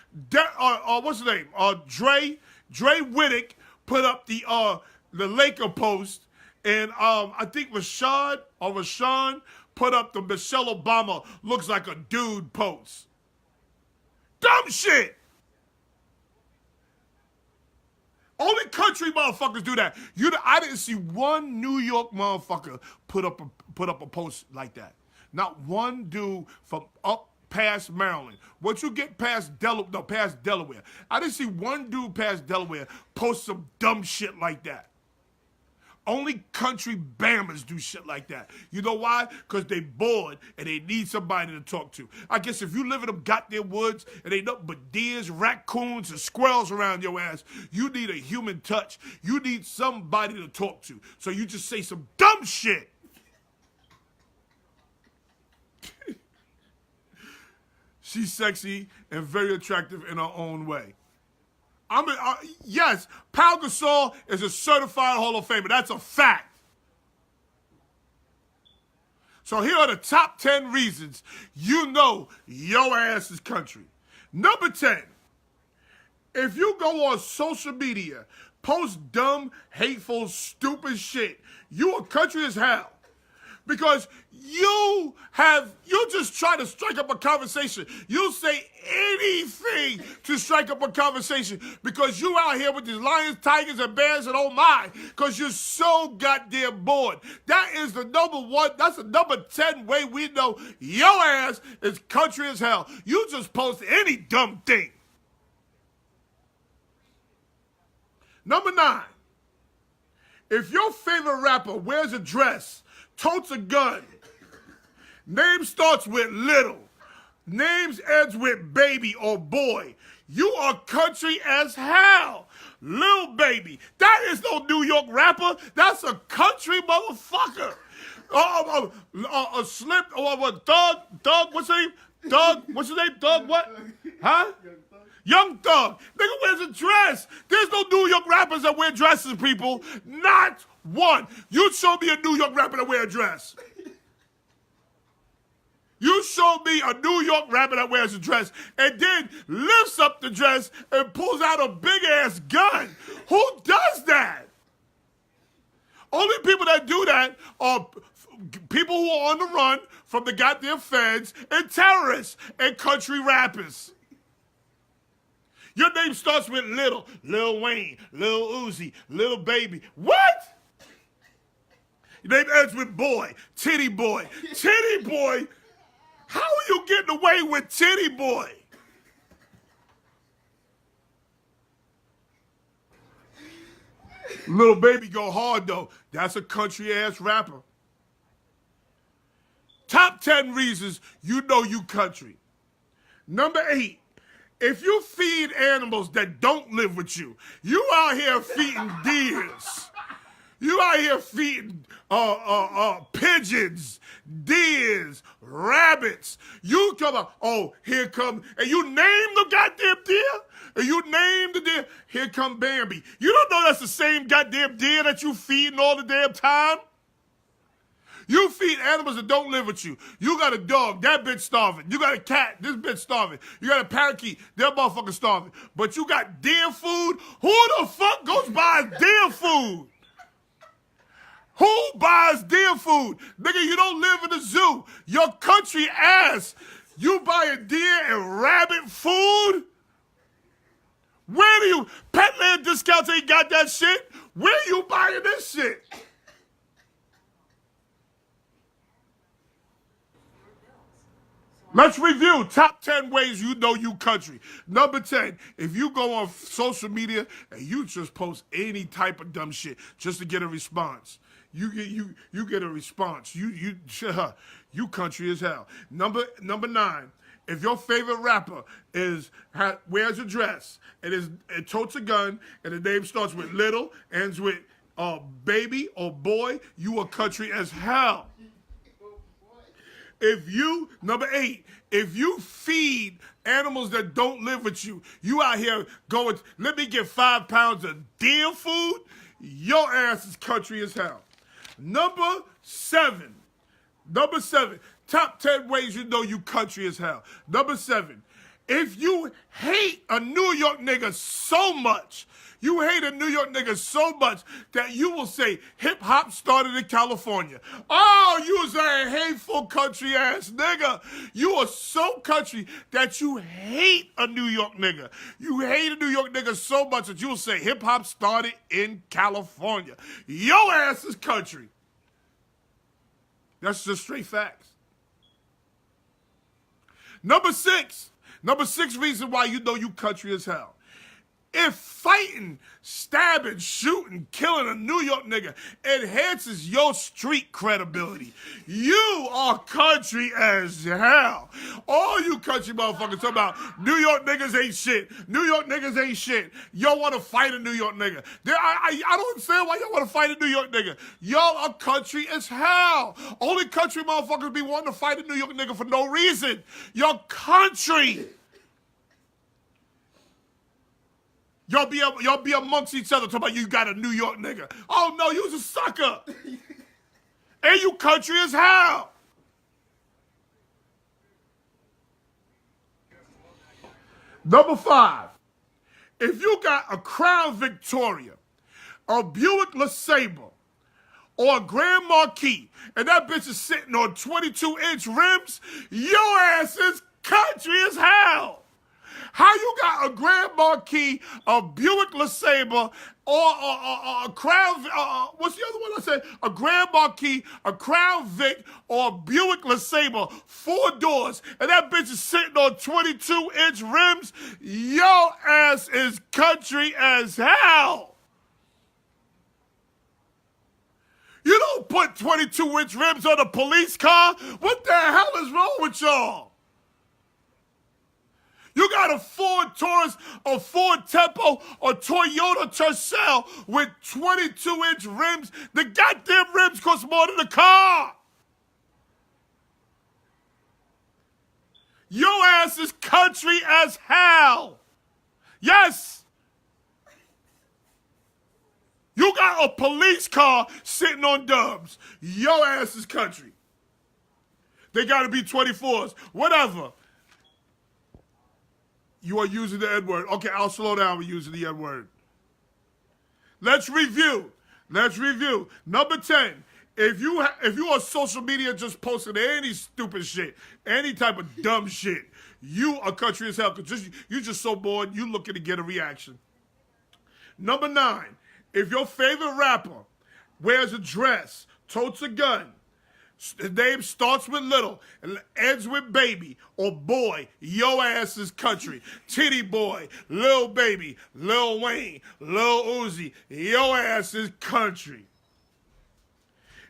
Speaker 1: his name? Dre Whittick put up the Laker post, and I think Rashawn put up the Michelle Obama looks like a dude post. Dumb shit. Only country motherfuckers do that. I didn't see one New York motherfucker put up a post like that. Not one dude from up past Maryland. Once you get past Delaware. I didn't see one dude past Delaware post some dumb shit like that. Only country bammers do shit like that. You know why? Because they bored and they need somebody to talk to. I guess if you live in them goddamn woods and ain't nothing but deers, raccoons, and squirrels around your ass, you need a human touch. You need somebody to talk to. So you just say some dumb shit. She's sexy and very attractive in her own way. Yes, Pau Gasol is a certified Hall of Famer. That's a fact. So here are the top 10 reasons you know your ass is country. Number 10, if you go on social media, post dumb, hateful, stupid shit, you are country as hell. Because you just try to strike up a conversation. You'll say anything to strike up a conversation because you out here with these lions, tigers, and bears, and oh my, because you're so goddamn bored. That is the number one, that's the number 10 way we know your ass is country as hell. You just post any dumb thing. Number 9, if your favorite rapper wears a dress, totes a gun, name starts with little, names ends with baby or boy, you are country as hell. Lil Baby, that is no New York rapper, that's a country motherfucker. Thug, what's his name? Thug, what? Huh? Young Thug. Nigga wears a dress. There's no New York rappers that wear dresses, people. Not one. You show me a New York rapper that wear a dress. You show me a New York rapper that wears a dress and then lifts up the dress and pulls out a big-ass gun. Who does that? Only people that do that are people who are on the run from the goddamn feds and terrorists and country rappers. Your name starts with Little, Lil Wayne, Lil Uzi, Lil Baby. What? Your name ends with Boy, Titty Boy. Titty Boy? How are you getting away with Titty Boy? Lil Baby go hard though. That's a country ass rapper. Top 10 reasons you know you country. Number 8. If you feed animals that don't live with you, you out here feeding deers. You out here feeding pigeons, deers, rabbits. You come out, oh, here come, and you name the goddamn deer? And you name the deer, here come Bambi. You don't know that's the same goddamn deer that you feeding all the damn time? You feed animals that don't live with you. You got a dog, that bitch starving. You got a cat, this bitch starving. You got a parakeet, that motherfucker starving. But you got deer food? Who the fuck goes buys deer food? Who buys deer food? Nigga, you don't live in the zoo. Your country ass. You buy a deer and rabbit food? Where do you, Petland Discounts ain't got that shit? Where you buying this shit? Let's review top 10 ways you know you country. Number 10, if you go on social media and you just post any type of dumb shit just to get a response. You get a response. You country as hell. Number 9, if your favorite rapper wears a dress and totes a gun and the name starts with little, ends with baby or boy, you a country as hell. Number 8, if you feed animals that don't live with you, you out here going, let me get 5 pounds of deer food, your ass is country as hell. Number 7, top 10 ways you know you country as hell. Number 7, if you hate a New York nigga so much, that you will say hip hop started in California. Oh, you was a hateful country ass nigga. You are so country that you hate a New York nigga. You hate a New York nigga so much that you will say hip hop started in California. Your ass is country. That's just straight facts. Number 6 reason why you know you country as hell. If fighting, stabbing, shooting, killing a New York nigga enhances your street credibility, you are country as hell. All you country motherfuckers talking about New York niggas ain't shit. New York niggas ain't shit. Y'all want to fight a New York nigga. I don't understand why y'all want to fight a New York nigga. Y'all are country as hell. Only country motherfuckers be wanting to fight a New York nigga for no reason. Y'all country. Y'all be amongst each other talking about you got a New York nigga. Oh no, you was a sucker. And you country as hell. Number 5, if you got a Crown Victoria, a Buick LeSabre, or a Grand Marquis, and that bitch is sitting on 22-inch rims, your ass is country as hell. How you got a Grand Marquis, a Buick LeSabre, or a Crown, what's the other one I said? A Grand Marquis, a Crown Vic, or a Buick LeSabre, 4 doors, and that bitch is sitting on 22-inch rims, your ass is country as hell. You don't put 22-inch rims on a police car? What the hell is wrong with y'all? You got a Ford Taurus, a Ford Tempo, or Toyota Tercel with 22-inch rims. The goddamn rims cost more than the car. Your ass is country as hell. Yes. You got a police car sitting on dubs. Your ass is country. They got to be 24s. Whatever. You are using the N-word. Okay, I'll slow down with using the N-word. Let's review. Number 10. If you on social media just posting any stupid shit, any type of dumb shit, you are country as hell because you just so bored, you looking to get a reaction. Number 9. If your favorite rapper wears a dress, totes a gun, the name starts with little and ends with baby or boy, your ass is country. Titty boy, Lil Baby, Lil Wayne, Lil Uzi, your ass is country.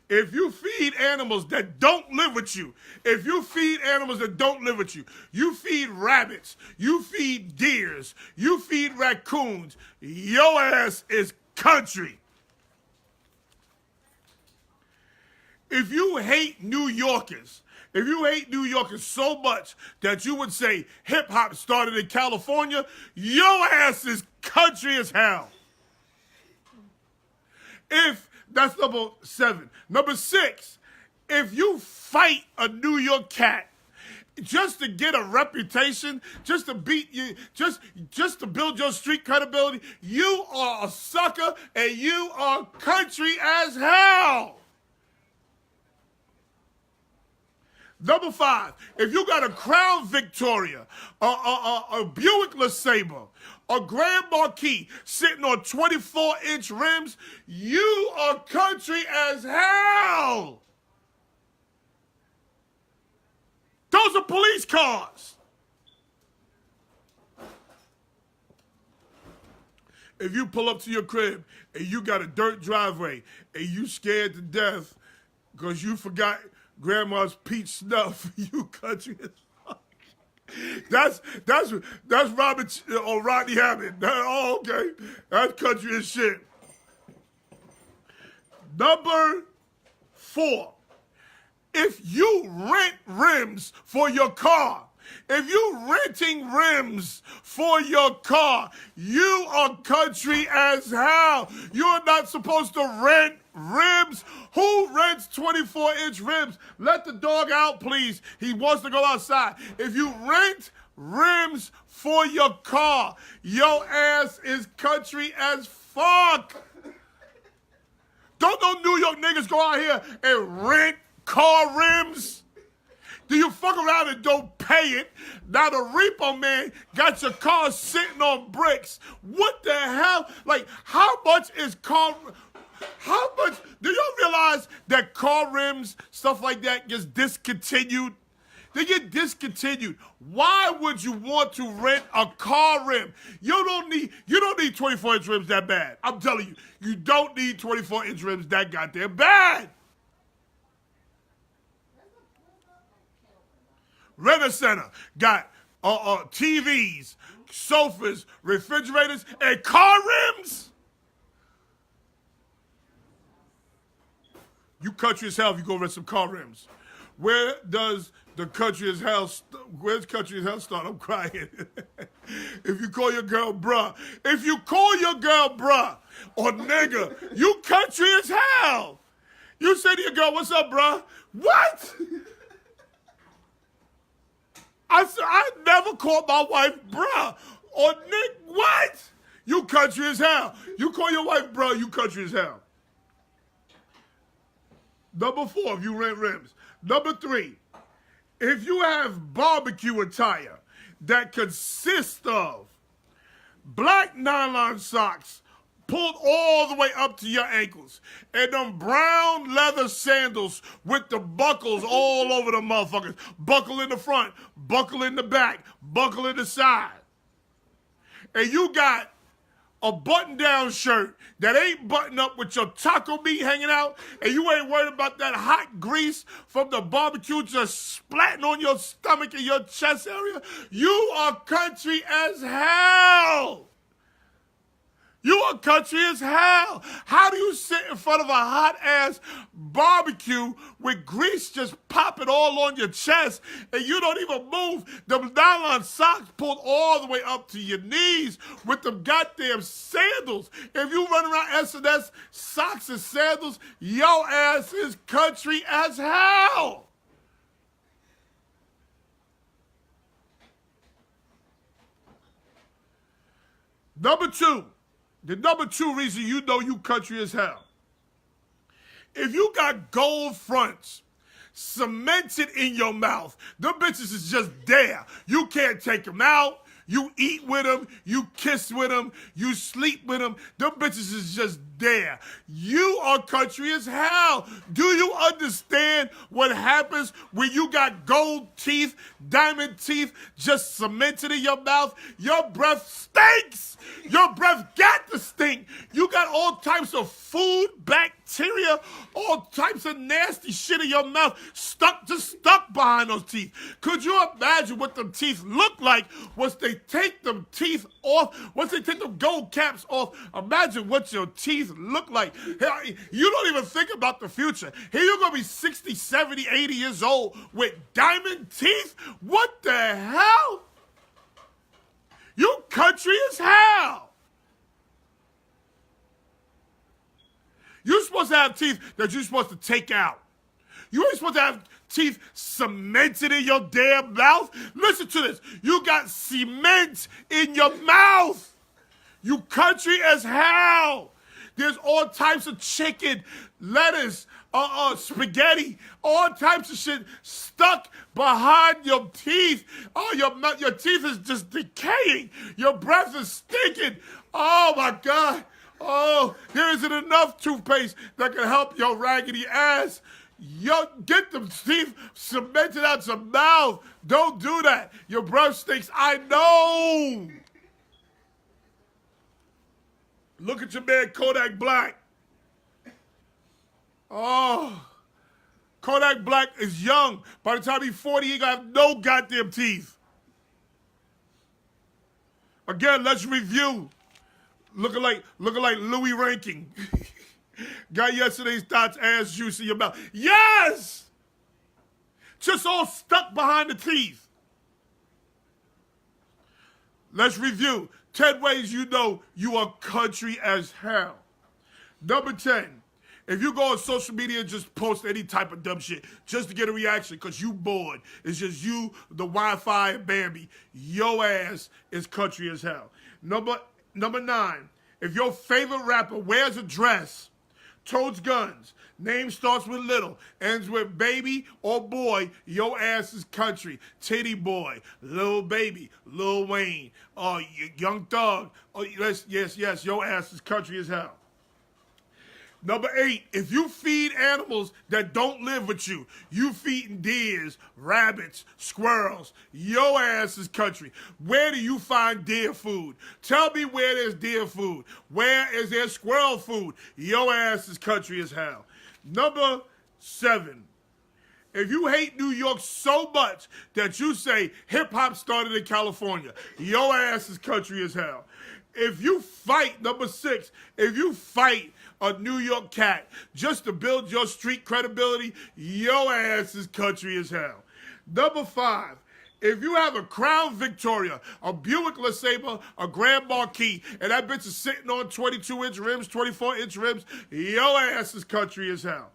Speaker 1: If you feed animals that don't live with you, you feed rabbits, you feed deers, you feed raccoons, your ass is country. If you hate New Yorkers so much that you would say hip hop started in California, your ass is country as hell. That's number 7. Number 6, If you fight a New York cat just to get a reputation, just to beat you, just to build your street credibility, you are a sucker and you are country as hell. Number 5, if you got a Crown Victoria, a Buick LeSabre, a Grand Marquis sitting on 24-inch rims, you are country as hell. Those are police cars. If you pull up to your crib and you got a dirt driveway and you scared to death because you forgot grandma's peach snuff, you country as fuck. That's Robert or Rodney Hammond. Oh, okay. That's country as shit. Number 4. If you rent rims for your car, if you renting rims for your car, you are country as hell. You're not supposed to rent rims. Who rents 24-inch rims? Let the dog out, please. He wants to go outside. If you rent rims for your car, your ass is country as fuck. Don't no New York niggas go out here and rent car rims? Do you fuck around and don't pay it? Now the repo man got your car sitting on bricks. What the hell? Like, how much is car... How much... Do you realize that car rims, stuff like that, gets discontinued? They get discontinued. Why would you want to rent a car rim? You don't need 24-inch rims that bad. I'm telling you, you don't need 24-inch rims that goddamn bad. Rent-A-Center got TVs, sofas, refrigerators, and car rims. You country as hell if you go rent some car rims. Where does the country as hell, where's country as hell start? I'm crying. If you call your girl bruh, or nigga, you country as hell. You say to your girl, what's up, bruh? What? I never called my wife bruh or Nick. What? You country as hell. You call your wife bruh, you country as hell. Number 4, if you rent rims. Number 3, if you have barbecue attire that consists of black nylon socks pulled all the way up to your ankles, and them brown leather sandals with the buckles all over the motherfuckers. Buckle in the front, buckle in the back, buckle in the side. And you got a button-down shirt that ain't buttoned up with your taco meat hanging out, and you ain't worried about that hot grease from the barbecue just splatting on your stomach and your chest area. You are country as hell. You are country as hell. How do you sit in front of a hot-ass barbecue with grease just popping all on your chest and you don't even move? The nylon socks pulled all the way up to your knees with them goddamn sandals. If you run around S&S socks and sandals, your ass is country as hell. Number 2. The number 2 reason you know you country as hell. If you got gold fronts cemented in your mouth, them bitches is just there. You can't take them out. You eat with them. You kiss with them. You sleep with them. Them bitches is just there. You are country as hell. Do you understand what happens when you got gold teeth, diamond teeth just cemented in your mouth? Your breath stinks. Your breath got to stink. You got all types of food, bacteria, all types of nasty shit in your mouth stuck behind those teeth. Could you imagine what them teeth look like once they take them teeth off, once they take them gold caps off? Imagine what your teeth look like. You don't even think about the future. Here you're going to be 60, 70, 80 years old with diamond teeth? What the hell? You country as hell. You're supposed to have teeth that you're supposed to take out. You ain't supposed to have teeth cemented in your damn mouth. Listen to this. You got cement in your mouth. You country as hell. There's all types of chicken, lettuce, spaghetti, all types of shit stuck behind your teeth. Oh, your teeth is just decaying. Your breath is stinking. Oh my God. Oh, there isn't enough toothpaste that can help your raggedy ass. Yo, get them teeth cemented out your mouth. Don't do that. Your breath stinks. I know. Look at your man Kodak Black. Oh, Kodak Black is young. By the time he's 40, he gonna have no goddamn teeth. Again, let's review. Looking like Louis Ranking. Got yesterday's thoughts, ass juice in your mouth. Yes! Just all stuck behind the teeth. Let's review. 10 ways you know you are country as hell. Number 10. If you go on social media and just post any type of dumb shit just to get a reaction because you bored, it's just you, the Wi-Fi, and Bambi, your ass is country as hell. Number 9. If your favorite rapper wears a dress, totes guns, name starts with little, ends with baby or boy, your ass is country. Titty Boy, Lil Baby, Lil Wayne, Young Thug. Oh, yes, your ass is country as hell. Number 8, if you feed animals that don't live with you, you feeding deers, rabbits, squirrels, your ass is country. Where do you find deer food? Tell me where there's deer food. Where is there squirrel food? Your ass is country as hell. Number 7, if you hate New York so much that you say hip-hop started in California, your ass is country as hell. If you fight, number 6, if you fight a New York cat just to build your street credibility, your ass is country as hell. Number 5, if you have a Crown Victoria, a Buick LeSabre, a Grand Marquis, and that bitch is sitting on 22-inch rims, 24-inch rims, your ass is country as hell.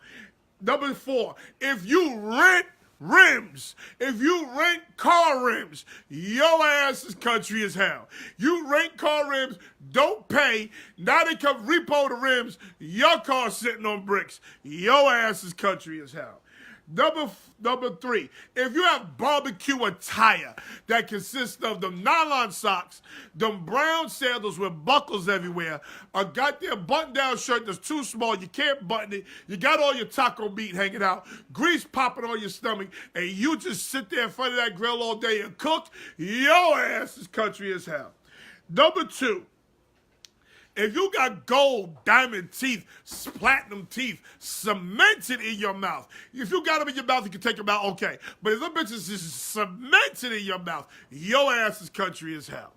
Speaker 1: Number 4, if you rent rims, if you rent car rims, your ass is country as hell. You rent car rims, don't pay, now they come repo the rims, your car's sitting on bricks, your ass is country as hell. Number 3, if you have barbecue attire that consists of them nylon socks, them brown sandals with buckles everywhere, a goddamn button-down shirt that's too small, you can't button it, you got all your taco meat hanging out, grease popping on your stomach, and you just sit there in front of that grill all day and cook, your ass is country as hell. Number 2, if you got gold, diamond teeth, platinum teeth, cemented in your mouth, if you got them in your mouth, you can take them out, okay. But if them bitches is cemented in your mouth, your ass is country as hell.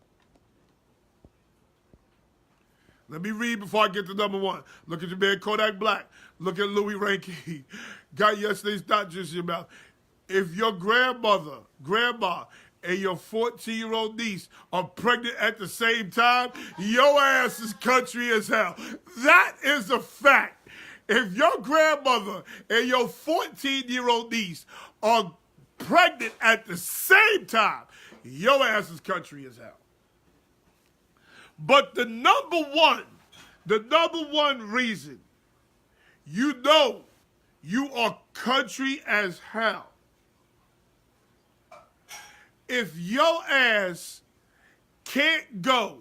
Speaker 1: Let me read before I get to number 1. Look at your man Kodak Black. Look at Louis Rankin. Got yesterday's thought juice in your mouth. If your grandma, and your 14-year-old niece are pregnant at the same time, your ass is country as hell. That is a fact. If your grandmother and your 14-year-old niece are pregnant at the same time, your ass is country as hell. But the number one reason you know you are country as hell, if your ass can't go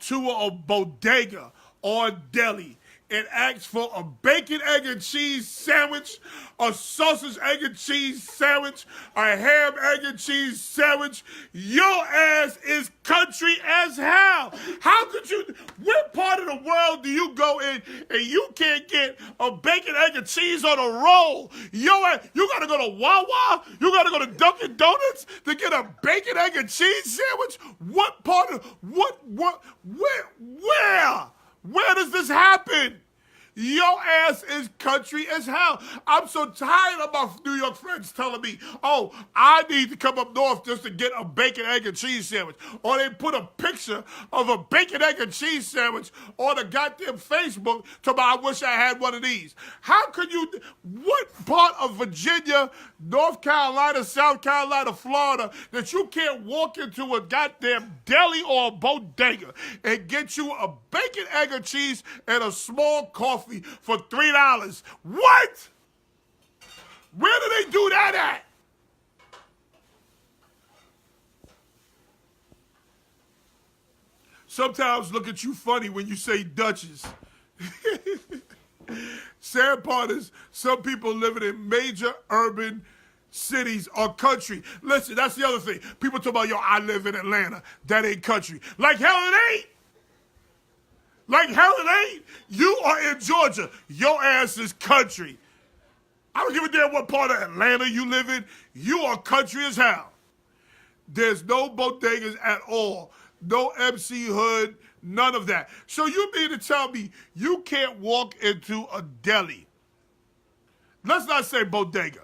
Speaker 1: to a bodega or a deli and ask for a bacon, egg, and cheese sandwich, a sausage, egg, and cheese sandwich, a ham, egg, and cheese sandwich, your ass is country as hell. How could you, what part of the world do you go in and you can't get a bacon, egg, and cheese on a roll? Your ass, you gotta go to Wawa? You gotta go to Dunkin' Donuts to get a bacon, egg, and cheese sandwich? What part of, where? Where does this happen? Your ass is country as hell. I'm so tired of my New York friends telling me, oh, I need to come up north just to get a bacon, egg, and cheese sandwich. Or they put a picture of a bacon, egg, and cheese sandwich on a goddamn Facebook to me, I wish I had one of these. How could you, what part of Virginia, North Carolina, South Carolina, Florida, that you can't walk into a goddamn deli or a bodega and get you a bacon, egg, and cheese and a small coffee for $3? What? Where do they do that at? Sometimes look at you funny when you say Duchess. Sad part is some people living in major urban cities or country. Listen, that's the other thing. People talk about, yo, I live in Atlanta. That ain't country. Like hell it ain't. Like hell it ain't. You are in Georgia. Your ass is country. I don't give a damn what part of Atlanta you live in. You are country as hell. There's no bodegas at all. No MC Hood, none of that. So you mean to tell me you can't walk into a deli? Let's not say bodega.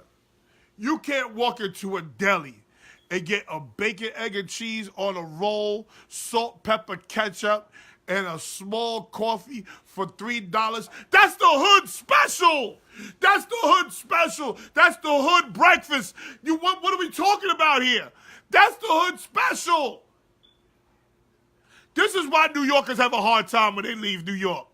Speaker 1: You can't walk into a deli and get a bacon, egg, and cheese on a roll, salt, pepper, ketchup, and a small coffee for $3. That's the hood special. That's the hood special. That's the hood breakfast. What are we talking about here? That's the hood special. This is why New Yorkers have a hard time when they leave New York.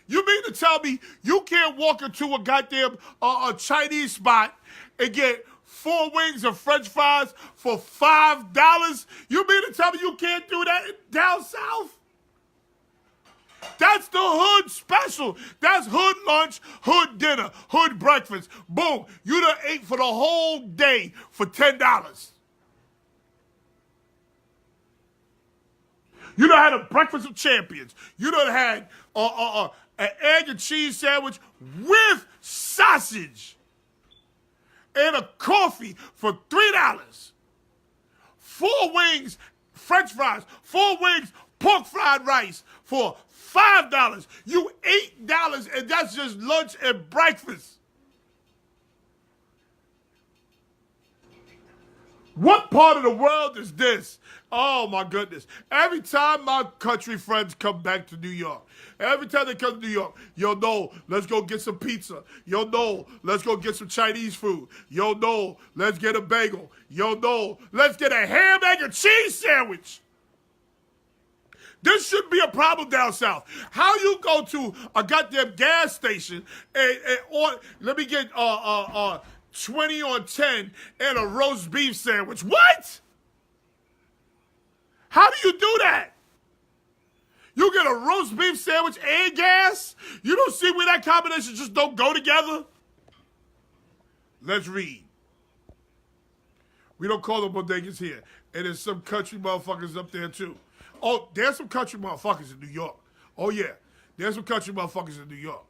Speaker 1: You mean to tell me you can't walk into a goddamn a Chinese spot and get 4 wings of French fries for $5? You mean to tell me you can't do that down south? That's the hood special. That's hood lunch, hood dinner, hood breakfast. Boom. You done ate for the whole day for $10. You done had a breakfast of champions. You done had an egg and cheese sandwich with sausage and a coffee for $3. 4 wings, French fries, 4 wings, pork fried rice for $5. You $8, and that's just lunch and breakfast. What part of the world is this? Oh my goodness. Every time my country friends come back to New York, every time they come to New York, yo, no, let's go get some pizza. Yo, no, let's go get some Chinese food. Yo, no, let's get a bagel. Yo, no, let's get a ham, egg, and cheese sandwich. This shouldn't be a problem down south. How you go to a goddamn gas station or let me get 20 on 10 and a roast beef sandwich. What? How do you do that? You get a roast beef sandwich and gas? You don't see where that combination just don't go together? Let's read. We don't call them bodegas here. And there's some country motherfuckers up there too. Oh, there's some country motherfuckers in New York. Oh yeah, there's some country motherfuckers in New York.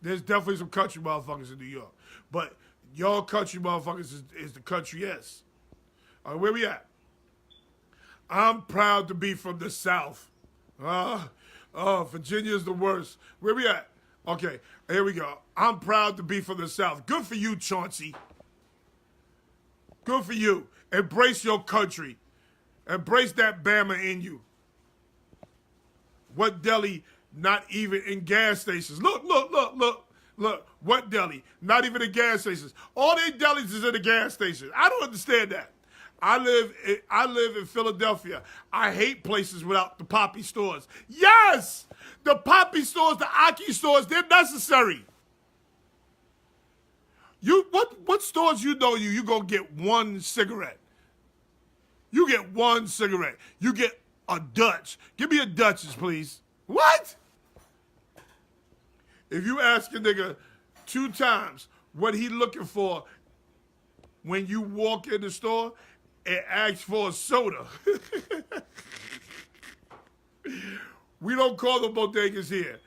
Speaker 1: There's definitely some country motherfuckers in New York. But y'all country motherfuckers is the country S. All right, where we at? I'm proud to be from the South. Virginia's the worst. Where we at? Okay, here we go. I'm proud to be from the South. Good for you, Chauncey. Good for you. Embrace your country. Embrace that Bama in you. What deli? Not even in gas stations. Look. What deli? Not even in gas stations. All their delis is in the gas station. I don't understand that. I live in Philadelphia. I hate places without the Poppy stores. Yes! The Poppy stores, the Aki stores, they're necessary. What stores you gonna get 1 cigarette? You get 1 cigarette. You get a Dutch. Give me a Dutchess, please. What? If you ask a nigga 2 times what he looking for when you walk in the store and ask for a soda. We don't call them bodegas here.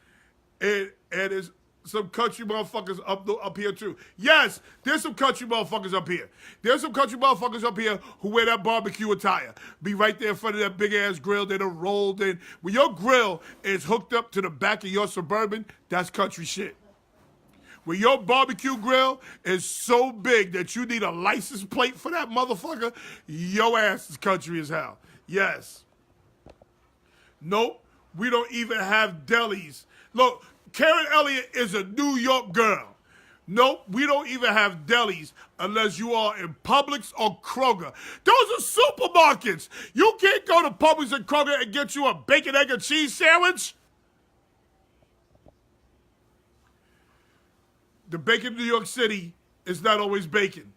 Speaker 1: And it's some country motherfuckers up here too. Yes, there's some country motherfuckers up here. There's some country motherfuckers up here who wear that barbecue attire. Be right there in front of that big ass grill. They done rolled in. When your grill is hooked up to the back of your Suburban, that's country shit. When your barbecue grill is so big that you need a license plate for that motherfucker, your ass is country as hell. Yes. Nope. We don't even have delis. Look, Karen Elliott is a New York girl. Nope, we don't even have delis unless you are in Publix or Kroger. Those are supermarkets. You can't go to Publix and Kroger and get you a bacon, egg, and cheese sandwich. The bacon in New York City is not always bacon.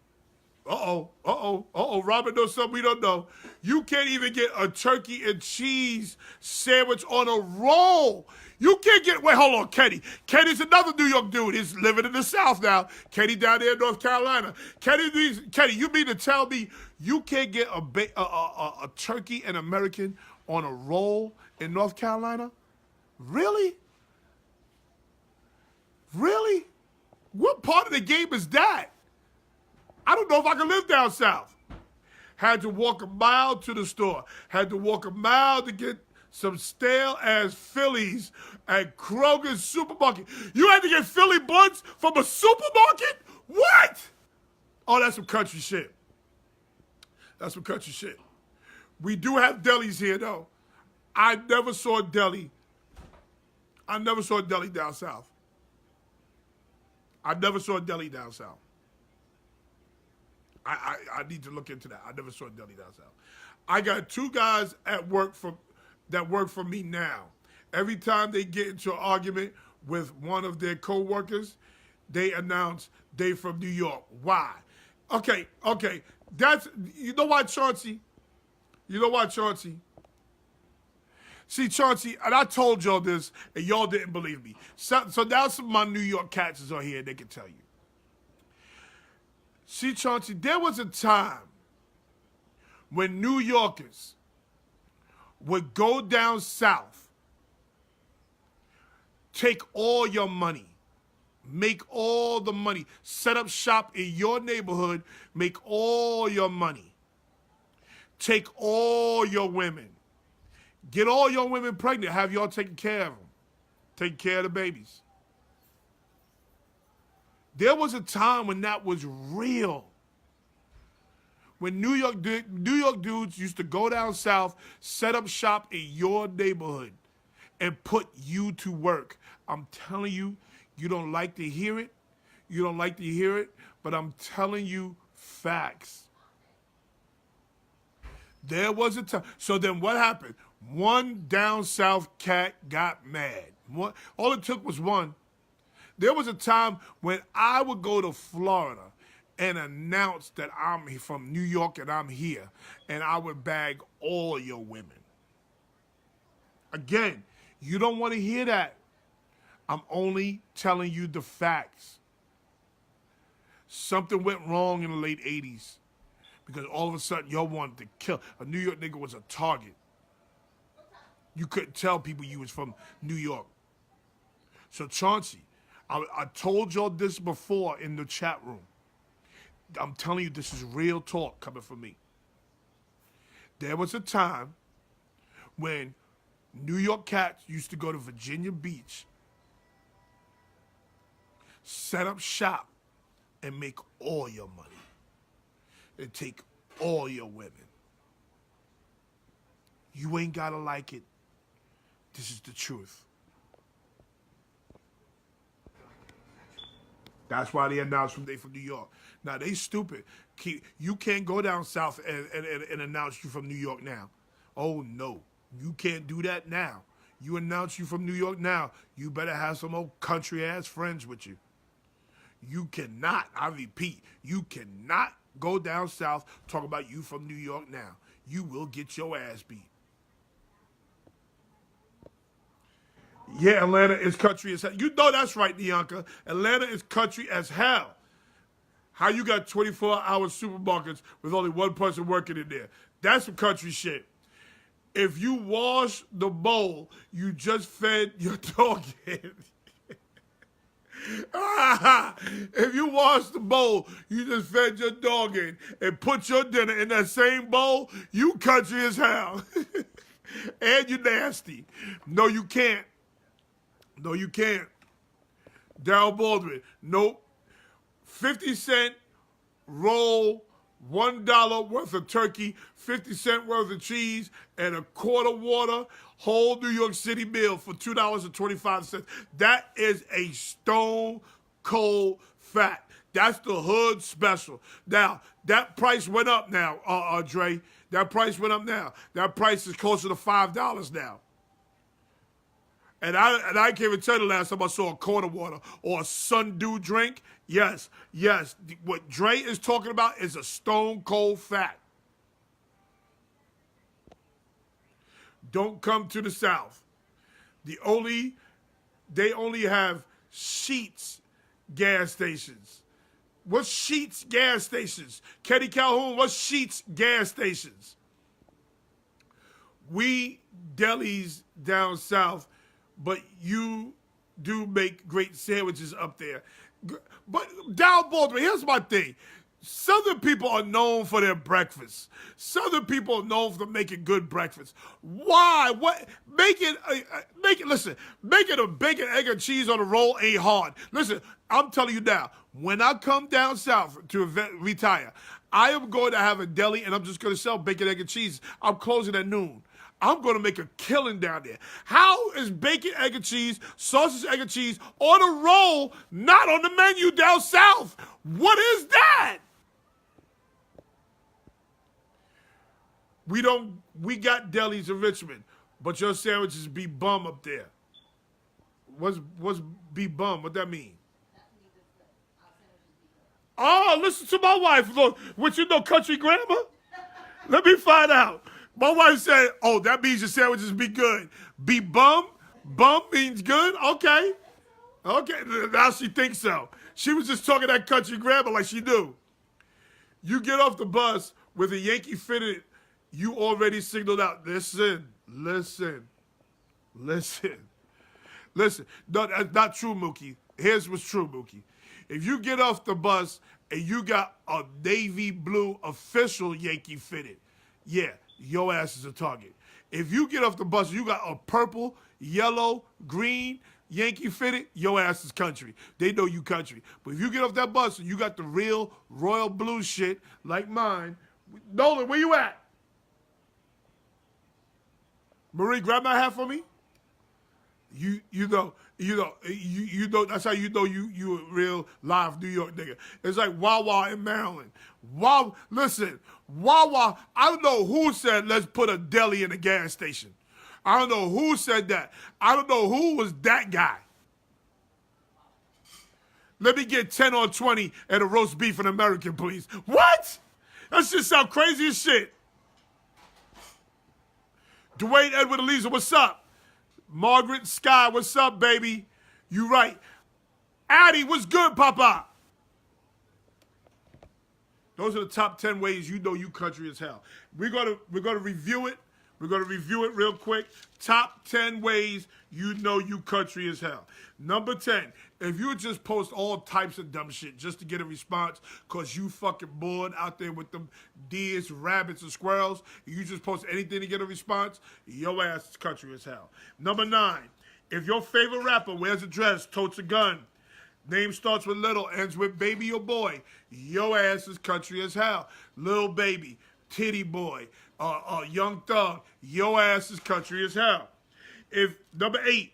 Speaker 1: Robert knows something we don't know. You can't even get a turkey and cheese sandwich on a roll. You can't get, wait, hold on, Kenny. Kenny's another New York dude. He's living in the South now. Kenny down there in North Carolina. Kenny, you mean to tell me you can't get a turkey and American on a roll in North Carolina? Really? Really? What part of the game is that? I don't know if I can live down south. Had to walk a mile to the store. Had to walk a mile to get some stale-ass Phillies at Kroger's supermarket. You had to get Philly buns from a supermarket? What? Oh, that's some country shit. That's some country shit. We do have delis here, though. I never saw a deli. I never saw a deli down south. I never saw a deli down south. I need to look into that. I never saw a deli down south. I got two guys at work that work for me now. Every time they get into an argument with one of their co-workers, they announce they from New York. Why? Okay. That's, you know why, Chauncey? You know why, Chauncey? See, Chauncey, and I told y'all this, and y'all didn't believe me. So now some of my New York cats is on here, and they can tell you. See, Chauncey, there was a time when New Yorkers would go down south, take all your money, make all the money, set up shop in your neighborhood, make all your money, take all your women, get all your women pregnant, have y'all taking care of them, take care of the babies. There was a time when that was real. When New York dudes used to go down south, set up shop in your neighborhood, and put you to work. I'm telling you, you don't like to hear it. You don't like to hear it, but I'm telling you facts. There was a time. So then what happened? One down south cat got mad. All it took was one. There was a time when I would go to Florida and announce that I'm from New York and I'm here, and I would bag all your women. Again, you don't want to hear that. I'm only telling you the facts. Something went wrong in the late 80s because all of a sudden y'all wanted to kill. A New York nigga was a target. You couldn't tell people you was from New York. So Chauncey, I told y'all this before in the chat room. I'm telling you, this is real talk coming from me. There was a time when New York cats used to go to Virginia Beach, set up shop, and make all your money. And take all your women. You ain't gotta like it. This is the truth. That's why they announced they from New York. Now, they stupid. You can't go down south and announce you from New York now. Oh, no. You can't do that now. You announce you from New York now, you better have some old country-ass friends with you. You cannot, I repeat, you cannot go down south talk about you from New York now. You will get your ass beat. Yeah, Atlanta is country as hell. You know that's right, Bianca. Atlanta is country as hell. How you got 24-hour supermarkets with only one person working in there? That's some country shit. If you wash the bowl you just fed your dog in, If you wash the bowl you just fed your dog in and put your dinner in that same bowl, you country as hell. And you nasty. No, you can't. No, you can't. Darryl Baldwin. Nope. 50 cent roll, $1 worth of turkey, 50 cent worth of cheese, and a quart of water. Whole New York City meal for $2.25. That is a stone cold fact. That's the hood special. Now, that price went up now, Dre. That price went up now. That price is closer to $5 now. And I can't even tell you the last time I saw a quart of water or a Sundew drink. Yes. What Dre is talking about is a stone cold fact. Don't come to the South. They only have Sheetz gas stations. What's Sheetz gas stations? Kenny Calhoun, what's Sheetz gas stations? We delis down south, but you do make great sandwiches up there. But Darryl Baldwin, here's my thing. Southern people are known for their breakfast. Southern people are known for making good breakfast. Why? What? Making a bacon, egg, and cheese on a roll ain't hard. Listen, I'm telling you now, when I come down south to retire, I am going to have a deli and I'm just going to sell bacon, egg, and cheese. I'm closing at noon. I'm going to make a killing down there. How is bacon, egg, and cheese, sausage, egg, and cheese on a roll not on the menu down south? What is that? We got delis in Richmond, but your sandwiches be bum up there. What's be bum? What that mean? Oh, listen to my wife. Look, what you know, country grammar? Let me find out. My wife said, oh, that means your sandwiches be good. Be bum? Bum means good? Okay. Now she thinks so. She was just talking that country grammar like she knew. You get off the bus with a Yankee fitted, you already signaled out. Listen. No, that's not true, Mookie. Here's what's true, Mookie. If you get off the bus and you got a navy blue official Yankee fitted, yeah, your ass is a target. If you get off the bus and you got a purple, yellow, green Yankee fitted, your ass is country. They know you country. But if you get off that bus and you got the real royal blue shit like mine, Nolan, where you at? Marie, grab my hat for me. You know. That's how you know you a real live New York nigga. It's like Wawa in Maryland. Listen, Wawa. I don't know who said let's put a deli in a gas station. I don't know who said that. I don't know who was that guy. Let me get 10 or 20 and a roast beef and American, please. What? That shit sound crazy as shit. Dwayne Edward Eliza, what's up? Margaret Sky, what's up, baby? You right. Addie, what's good, Papa? Those are the top 10 ways you know you country as hell. We're gonna review it. We're gonna review it real quick. Top 10 ways you know you country as hell. Number 10, if you just post all types of dumb shit just to get a response because you fucking bored out there with them deers, rabbits, and squirrels, you just post anything to get a response, your ass is country as hell. Number 9, if your favorite rapper wears a dress, totes a gun, name starts with little, ends with baby or boy, your ass is country as hell. Lil Baby, Titty Boy, Young Thug, your ass is country as hell. Number 8,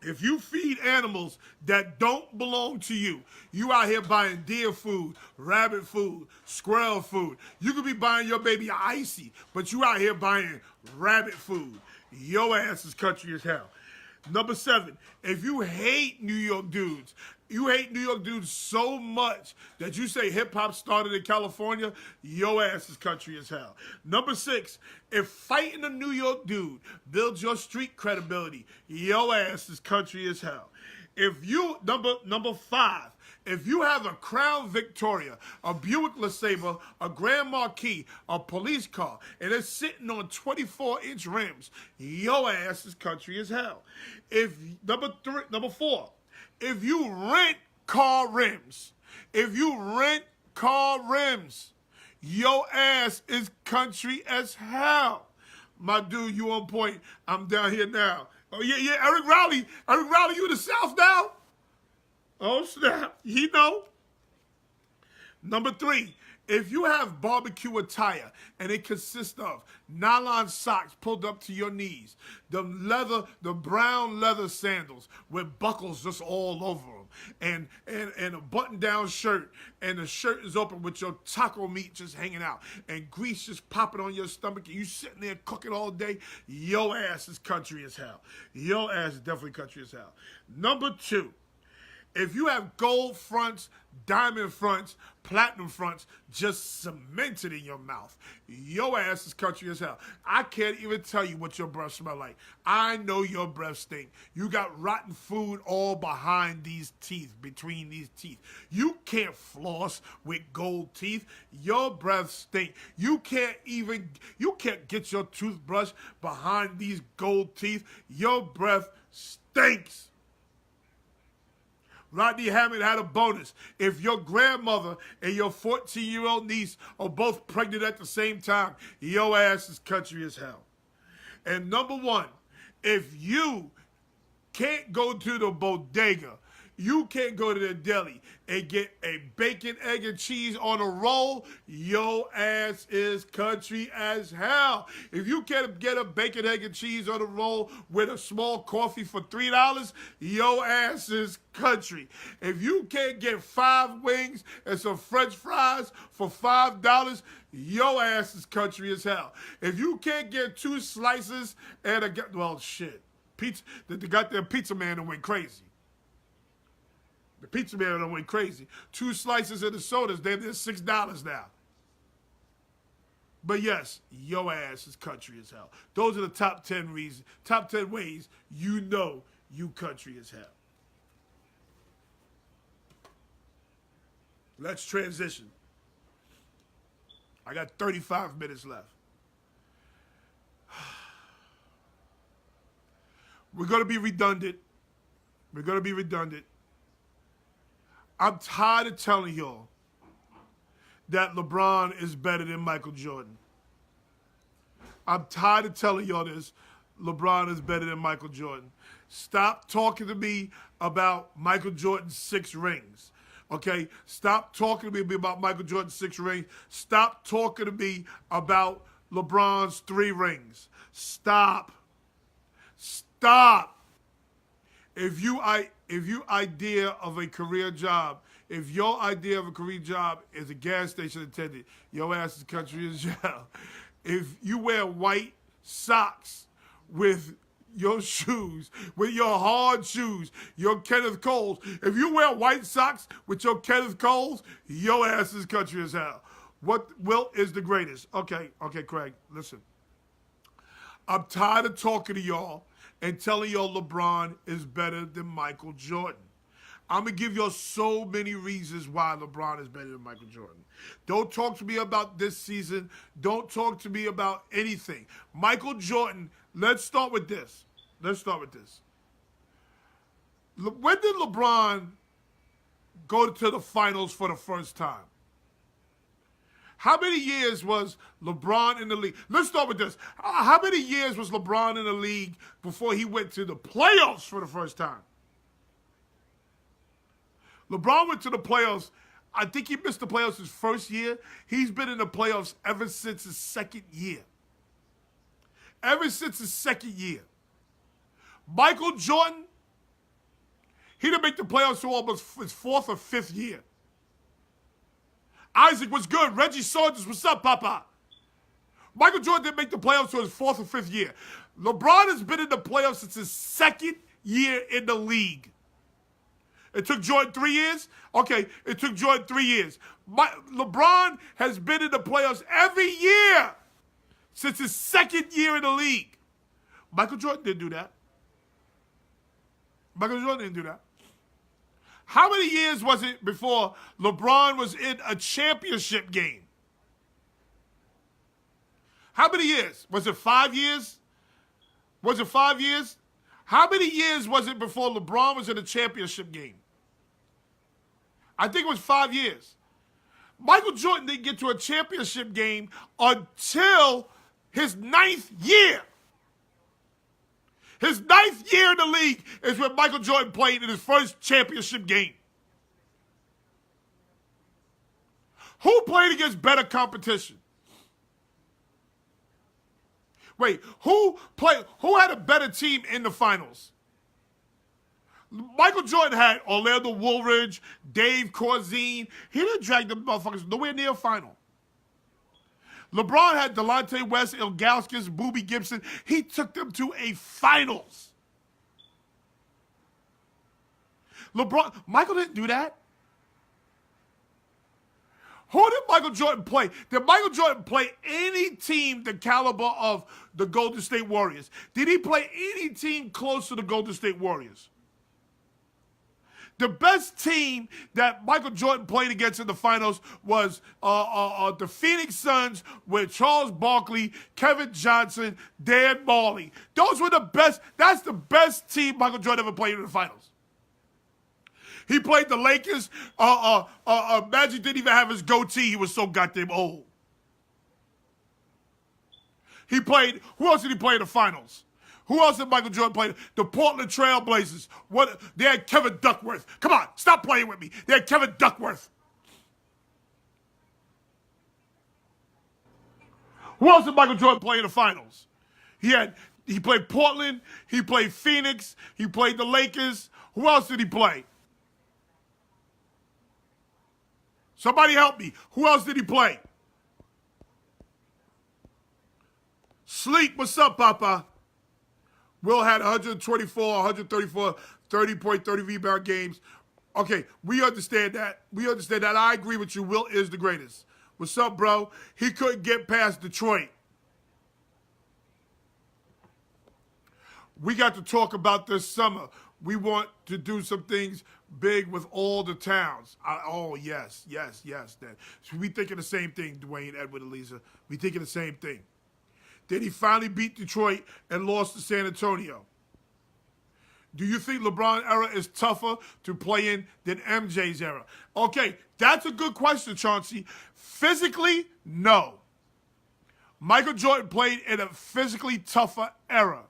Speaker 1: if you feed animals that don't belong to you, you out here buying deer food, rabbit food, squirrel food. You could be buying your baby icy, but you out here buying rabbit food. Your ass is country as hell. Number 7, if you hate New York dudes, you hate New York dudes so much that you say hip-hop started in California, your ass is country as hell. Number 6, if fighting a New York dude builds your street credibility, your ass is country as hell. Number 5, if you have a Crown Victoria, a Buick LeSabre, a Grand Marquis, a police car, and it's sitting on 24-inch rims, your ass is country as hell. Number 4, If you rent car rims, if you rent car rims, your ass is country as hell. My dude, you on point. I'm down here now. Oh, yeah, yeah, Eric Rowley. Eric Rowley, you in the South now? Oh, snap. He know. Number 3, if you have barbecue attire and it consists of nylon socks pulled up to your knees, the brown leather sandals with buckles just all over them, and a button-down shirt, and the shirt is open with your taco meat just hanging out, and grease just popping on your stomach, and you sitting there cooking all day, your ass is country as hell. Your ass is definitely country as hell. Number 2, if you have gold fronts, diamond fronts, platinum fronts just cemented in your mouth, your ass is country as hell. I can't even tell you what your breath smell like. I know your breath stink. You got rotten food all behind these teeth, between these teeth. You can't floss with gold teeth. Your breath stink. You can't get your toothbrush behind these gold teeth. Your breath stinks. Rodney Hammond had a bonus. If your grandmother and your 14-year-old niece are both pregnant at the same time, your ass is country as hell. And number 1, if you can't go to the bodega, you can't go to the deli and get a bacon, egg, and cheese on a roll, your ass is country as hell. If you can't get a bacon, egg, and cheese on a roll with a small coffee for $3, your ass is country. If you can't get 5 wings and some french fries for $5, your ass is country as hell. If you can't get 2 slices and pizza, the goddamn pizza man done went crazy. The pizza man done went crazy. 2 slices of the sodas, they're $6 now. But yes, your ass is country as hell. Those are the top 10 ways you know you country as hell. Let's transition. I got 35 minutes left. We're going to be redundant. I'm tired of telling y'all that LeBron is better than Michael Jordan. I'm tired of telling y'all this. LeBron is better than Michael Jordan. Stop talking to me about Michael Jordan's 6 rings. Okay? Stop talking to me about Michael Jordan's 6 rings. Stop talking to me about LeBron's 3 rings. Stop. If your idea of a career job is a gas station attendant, your ass is country as hell. If you wear white socks with your shoes, with your hard shoes, your Kenneth Coles, if you wear white socks with your Kenneth Coles, your ass is country as hell. What Wilt is the greatest? Okay, Craig, listen. I'm tired of talking to y'all and telling y'all LeBron is better than Michael Jordan. I'm going to give y'all so many reasons why LeBron is better than Michael Jordan. Don't talk to me about this season. Don't talk to me about anything. Michael Jordan, let's start with this. When did LeBron go to the finals for the first time? How many years was LeBron in the league? Let's start with this. How many years was LeBron in the league before he went to the playoffs for the first time? LeBron went to the playoffs. I think he missed the playoffs his first year. He's been in the playoffs ever since his second year. Michael Jordan, he didn't make the playoffs for almost his 4th or 5th year. Isaac, what's good? Reggie Saunders, what's up, Papa? Michael Jordan didn't make the playoffs for his 4th or 5th year. LeBron has been in the playoffs since his 2nd year in the league. It took Jordan 3 years? Okay, it took Jordan 3 years. LeBron has been in the playoffs every year since his 2nd year in the league. Michael Jordan didn't do that. How many years was it before LeBron was in a championship game? How many years? Was it 5 years? How many years was it before LeBron was in a championship game? I think it was 5 years. Michael Jordan didn't get to a championship game until his ninth year. His ninth year in the league is when Michael Jordan played in his first championship game. Who played against better competition? Wait, who had a better team in the finals? Michael Jordan had Orlando Woolridge, Dave Corzine. He didn't drag them motherfuckers nowhere near a final. LeBron had Delonte West, Ilgauskas, Boobie Gibson. He took them to a finals. Michael didn't do that. Who did Michael Jordan play? Did Michael Jordan play any team the caliber of the Golden State Warriors? Did he play any team close to the Golden State Warriors? The best team that Michael Jordan played against in the finals was the Phoenix Suns with Charles Barkley, Kevin Johnson, Dan Marley. Those were the best. That's the best team Michael Jordan ever played in the finals. He played the Lakers. Magic didn't even have his goatee. He was so goddamn old. He played. Who else did he play in the finals? Who else did Michael Jordan play? The Portland Trail Blazers. What? They had Kevin Duckworth. Come on, stop playing with me. They had Kevin Duckworth. Who else did Michael Jordan play in the finals? He played Portland. He played Phoenix. He played the Lakers. Who else did he play? Somebody help me. Who else did he play? Sleep. What's up, Papa? Will had 124, 134, 30-point, 30 rebound games. Okay, we understand that. We understand that. I agree with you. Will is the greatest. What's up, bro? He couldn't get past Detroit. We got to talk about this summer. We want to do some things big with all the towns. Yes. Then so we thinking the same thing, Dwayne, Edward, Elisa. We thinking the same thing. Then he finally beat Detroit and lost to San Antonio. Do you think LeBron era is tougher to play in than MJ's era? Okay, that's a good question, Chauncey. Physically, no. Michael Jordan played in a physically tougher era.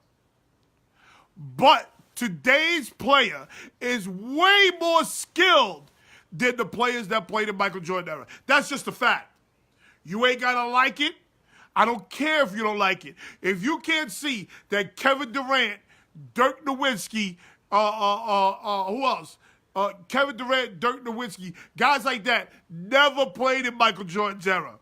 Speaker 1: But today's player is way more skilled than the players that played in Michael Jordan era. That's just a fact. You ain't got to like it. I don't care if you don't like it. If you can't see that Kevin Durant, Dirk Nowitzki, who else? Kevin Durant, Dirk Nowitzki, guys like that never played in Michael Jordan's era.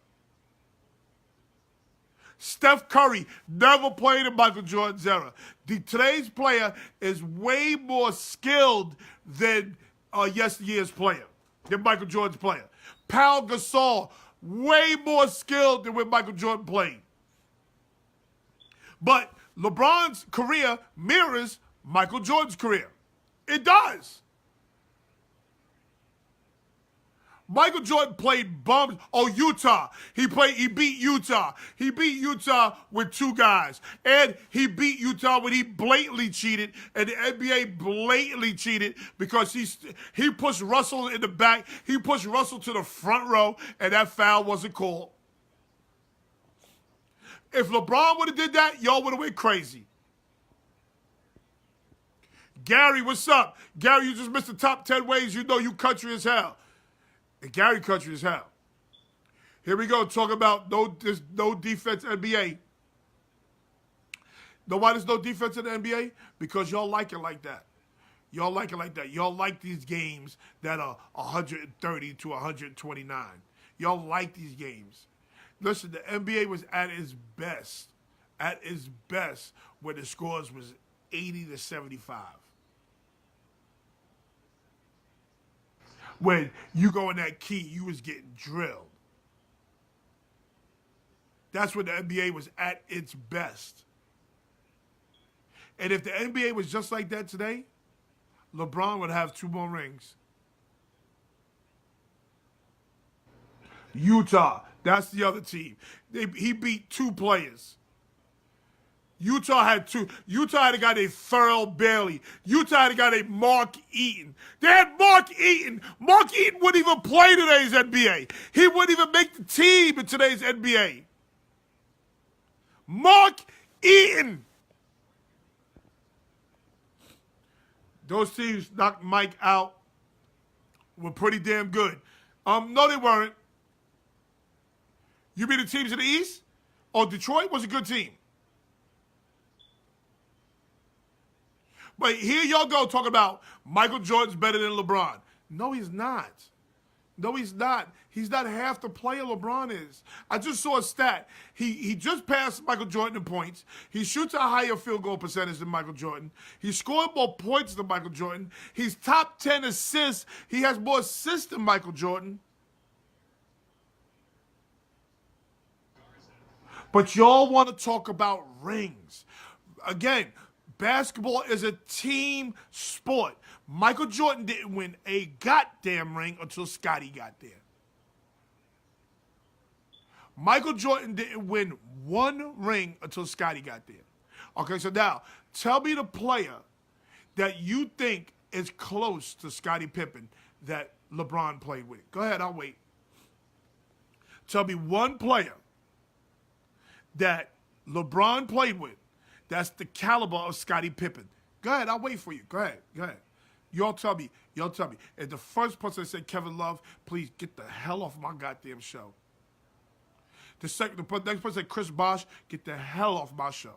Speaker 1: Steph Curry never played in Michael Jordan's era. Today's player is way more skilled than yesteryear's player, than Michael Jordan's player. Pau Gasol, way more skilled than when Michael Jordan played. But LeBron's career mirrors Michael Jordan's career. It does. Michael Jordan played bums. Oh, Utah. He beat Utah. He beat Utah with two guys. And he beat Utah when he blatantly cheated. And the NBA blatantly cheated because he pushed Russell in the back. He pushed Russell to the front row, and that foul wasn't called. If LeBron would have did that, y'all would have went crazy. Gary, what's up? Gary, you just missed the top 10 ways you know you country as hell. And Gary country as hell. Here we go, talking about no defense NBA. Know why there's no defense in the NBA? Because y'all like it like that. Y'all like it like that. Y'all like these games that are 130 to 129. Y'all like these games. Listen, the NBA was at its best when the scores was 80 to 75. When you go in that key, you was getting drilled. That's when the NBA was at its best. And if the NBA was just like that today, LeBron would have 2 more rings. Utah, that's the other team. He beat 2 players. Utah had two. Utah had a guy named Thurl Bailey. Utah had a guy named Mark Eaton. They had Mark Eaton. Mark Eaton wouldn't even play today's NBA. He wouldn't even make the team in today's NBA. Mark Eaton. Those teams knocked Mike out. Were pretty damn good. No, they weren't. You mean the teams in the East? Oh, Detroit was a good team. But here y'all go talking about Michael Jordan's better than LeBron. No, he's not. No, he's not. He's not half the player LeBron is. I just saw a stat. He just passed Michael Jordan in points. He shoots a higher field goal percentage than Michael Jordan. He scored more points than Michael Jordan. He's top 10 assists. He has more assists than Michael Jordan. But y'all want to talk about rings. Again, basketball is a team sport. Michael Jordan didn't win a goddamn ring until Scottie got there. Michael Jordan didn't win one ring until Scottie got there. Okay, so now, tell me the player that you think is close to Scottie Pippen that LeBron played with. Go ahead, I'll wait. Tell me one player that LeBron played with that's the caliber of Scottie Pippen. Go ahead, I'll wait for you. Go ahead. Y'all tell me. And the first person that said Kevin Love, please get the hell off my goddamn show. The next person said Chris Bosh, get the hell off my show.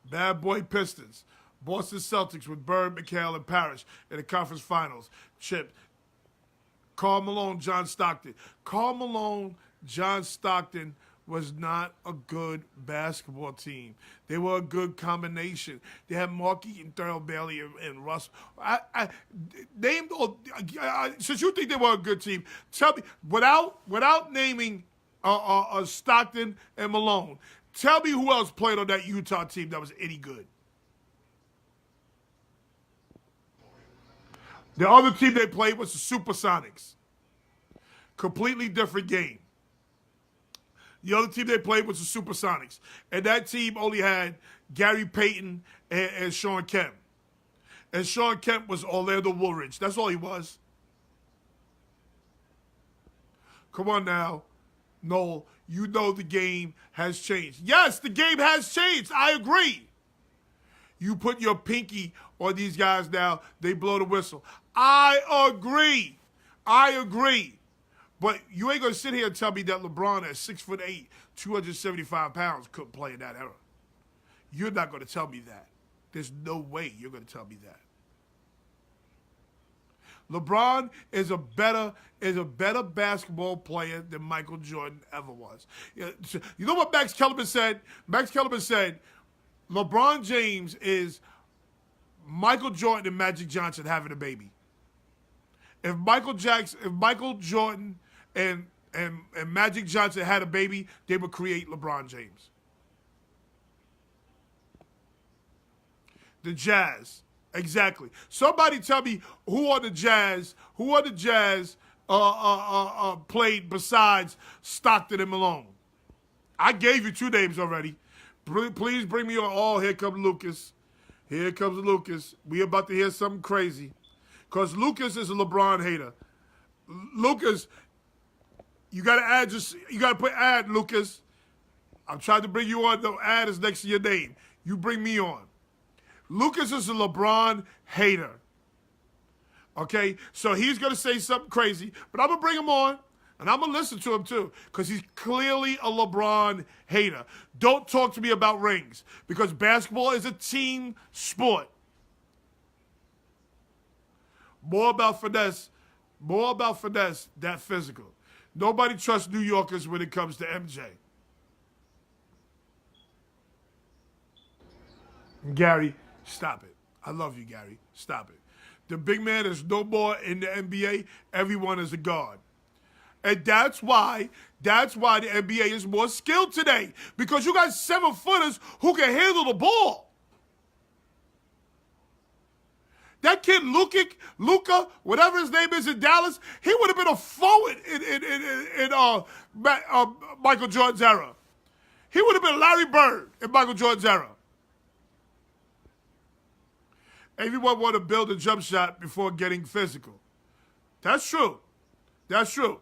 Speaker 1: Bad Boy Pistons. Boston Celtics with Bird, McHale, and Parrish in the conference finals. Chip. Karl Malone, John Stockton. Karl Malone, John Stockton was not a good basketball team. They were a good combination. They had Mark Eaton, Thurl Bailey, and Russ. Since you think they were a good team, tell me, without naming Stockton and Malone, tell me who else played on that Utah team that was any good. The other team they played was the Supersonics. Completely different game. The other team they played was the Supersonics. And that team only had Gary Payton and Sean Kemp. And Sean Kemp was Orlando Woolridge. That's all he was. Come on now. Noel, you know the game has changed. Yes, the game has changed. I agree. You put your pinky on these guys now, they blow the whistle. I agree. But you ain't going to sit here and tell me that LeBron at 6'8", 275 pounds couldn't play in that era. You're not going to tell me that. There's no way you're going to tell me that. LeBron is a better basketball player than Michael Jordan ever was. You know what Max Kellerman said? Max Kellerman said, LeBron James is Michael Jordan and Magic Johnson having a baby. If Michael Jordan and Magic Johnson had a baby, they would create LeBron James. The Jazz, exactly. Somebody tell me who on the Jazz played besides Stockton and Malone. I gave you two names already. Please bring me on. Oh, here comes Lucas. Here comes Lucas. We about to hear something crazy. Because Lucas is a LeBron hater. Lucas, you got to put ad, Lucas. I'm trying to bring you on. The ad is next to your name. You bring me on. Lucas is a LeBron hater. Okay? So he's going to say something crazy, but I'm going to bring him on, and I'm going to listen to him too, because he's clearly a LeBron hater. Don't talk to me about rings, because basketball is a team sport. More about finesse, that physical. Nobody trusts New Yorkers when it comes to MJ. Gary, stop it. I love you, Gary. Stop it. The big man is no more in the NBA. Everyone is a guard. And that's why the NBA is more skilled today. Because you got 7-footers who can handle the ball. That kid, Luka, whatever his name is in Dallas, he would have been a forward in Michael Jordan's era. He would have been Larry Bird in Michael Jordan's era. Everyone want to build a jump shot before getting physical. That's true. That's true.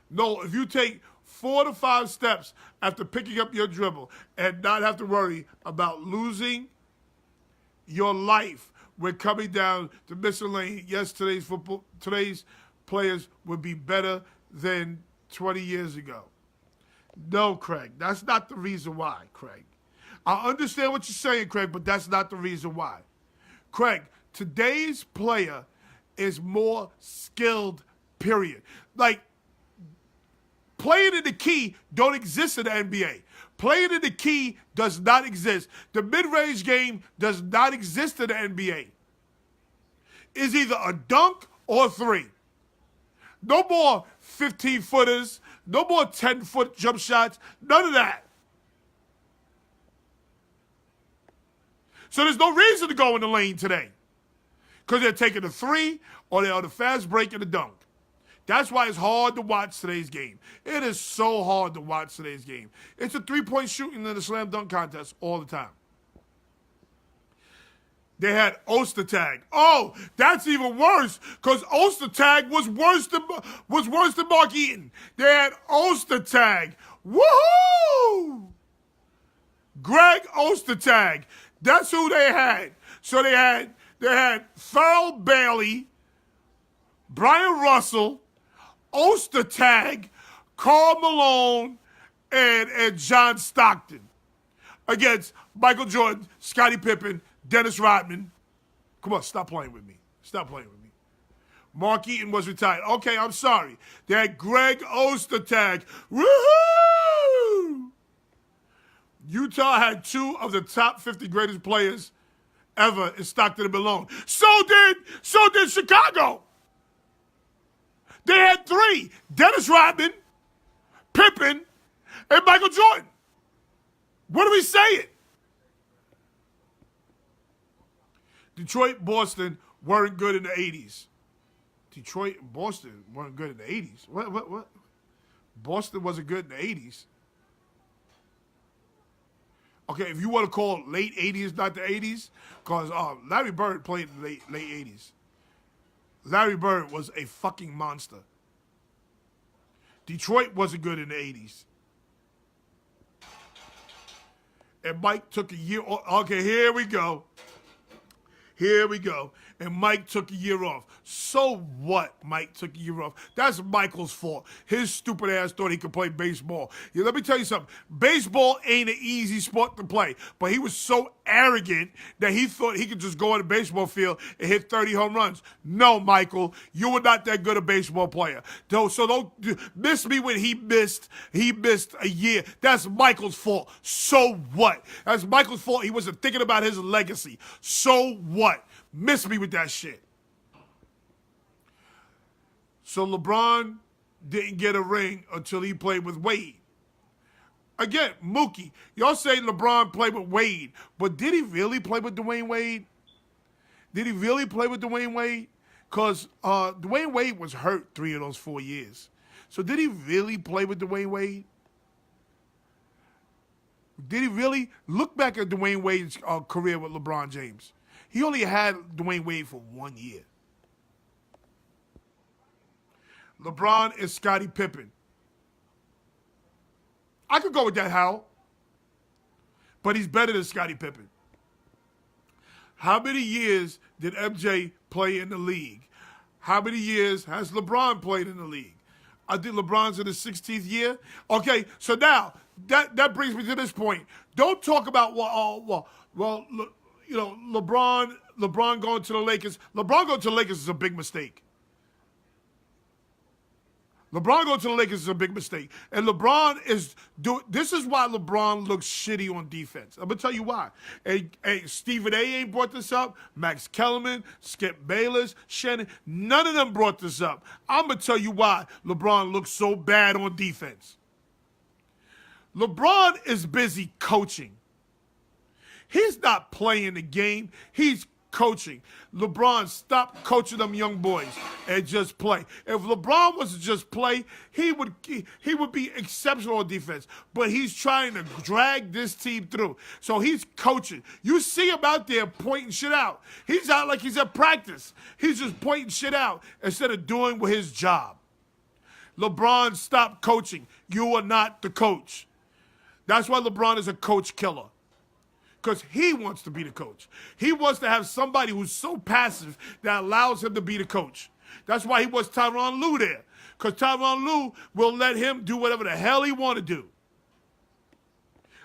Speaker 1: No, if you take 4 to 5 steps after picking up your dribble and not have to worry about losing your life when coming down to missing lane, yes, today's players would be better than 20 years ago. No, Craig, that's not the reason why, Craig. I understand what you're saying, Craig, but that's not the reason why. Craig, today's player is more skilled, period. Like, playing in the key don't exist in the NBA. Playing in the key does not exist. The mid-range game does not exist in the NBA. It's either a dunk or a three. No more 15-footers, no more 10-foot jump shots, none of that. So there's no reason to go in the lane today because they're taking the three or they're on the fast break and the dunk. That's why it's hard to watch today's game. It is so hard to watch today's game. It's a three-point shooting in the slam dunk contest all the time. They had Ostertag. Oh, that's even worse because Ostertag was worse than Mark Eaton. They had Ostertag. Woohoo! Greg Ostertag. That's who they had. So they had Farrell Bailey, Brian Russell, Ostertag, Karl Malone, and John Stockton against Michael Jordan, Scottie Pippen, Dennis Rodman. Come on, stop playing with me. Stop playing with me. Mark Eaton was retired. Okay, I'm sorry. They had Greg Ostertag. Woohoo! Utah had 2 of the top 50 greatest players ever in Stockton and Malone. So did Chicago. They had 3. Dennis Rodman, Pippen, and Michael Jordan. What are we saying? Detroit, Boston weren't good in the 80s. Detroit and Boston weren't good in the 80s. What? Boston wasn't good in the 80s. Okay, if you want to call late 80s not the 80s, because Larry Bird played in the late 80s. Larry Bird was a fucking monster. Detroit wasn't good in the 80s. And Mike took a year off. Okay, here we go. Here we go. And Mike took a year off. So what? Mike took a year off. That's Michael's fault. His stupid ass thought he could play baseball. Yeah, let me tell you something. Baseball ain't an easy sport to play. But he was so arrogant that he thought he could just go on the baseball field and hit 30 home runs. No, Michael, you were not that good a baseball player. So don't miss me when he missed a year. That's Michael's fault. So what? That's Michael's fault. He wasn't thinking about his legacy. So what? Miss me with that shit. So LeBron didn't get a ring until he played with Wade. Again, Mookie, y'all say LeBron played with Wade, but did he really play with Dwayne Wade? Did he really play with Dwayne Wade? Because Dwayne Wade was hurt 3 of those 4 years. So did he really play with Dwayne Wade? Did he really? Look back at Dwayne Wade's career with LeBron James. He only had Dwayne Wade for 1 year. LeBron is Scottie Pippen. I could go with that, Hal. But he's better than Scottie Pippen. How many years did MJ play in the league? How many years has LeBron played in the league? I think LeBron's in his 16th year. Okay, so now that brings me to this point. Don't talk about LeBron going to the Lakers. LeBron going to the Lakers is a big mistake. LeBron going to the Lakers is a big mistake. And this is why LeBron looks shitty on defense. I'm going to tell you why. Hey, Stephen A. ain't brought this up. Max Kellerman, Skip Bayless, Shannon, none of them brought this up. I'm going to tell you why LeBron looks so bad on defense. LeBron is busy coaching. He's not playing the game. He's coaching. LeBron, stop coaching them young boys and just play. If LeBron was to just play, he would be exceptional on defense. But he's trying to drag this team through. So he's coaching. You see him out there pointing shit out. He's out like he's at practice. He's just pointing shit out instead of doing his job. LeBron, stop coaching. You are not the coach. That's why LeBron is a coach killer. Because he wants to be the coach. He wants to have somebody who's so passive that allows him to be the coach. That's why he wants Tyronn Lue there. Because Tyronn Lue will let him do whatever the hell he want to do.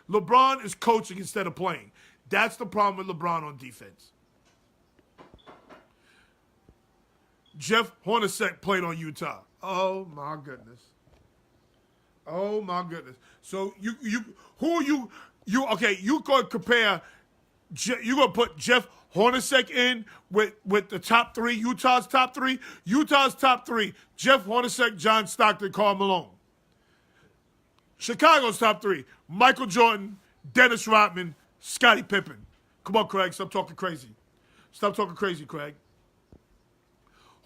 Speaker 1: LeBron is coaching instead of playing. That's the problem with LeBron on defense. Jeff Hornacek played on Utah. Oh, my goodness. Oh, my goodness. So, okay, you going to compare, you're going to put Jeff Hornacek in with the top three, Utah's top three. Utah's top three, Jeff Hornacek, John Stockton, Karl Malone. Chicago's top three, Michael Jordan, Dennis Rodman, Scottie Pippen. Come on, Craig, stop talking crazy. Stop talking crazy, Craig.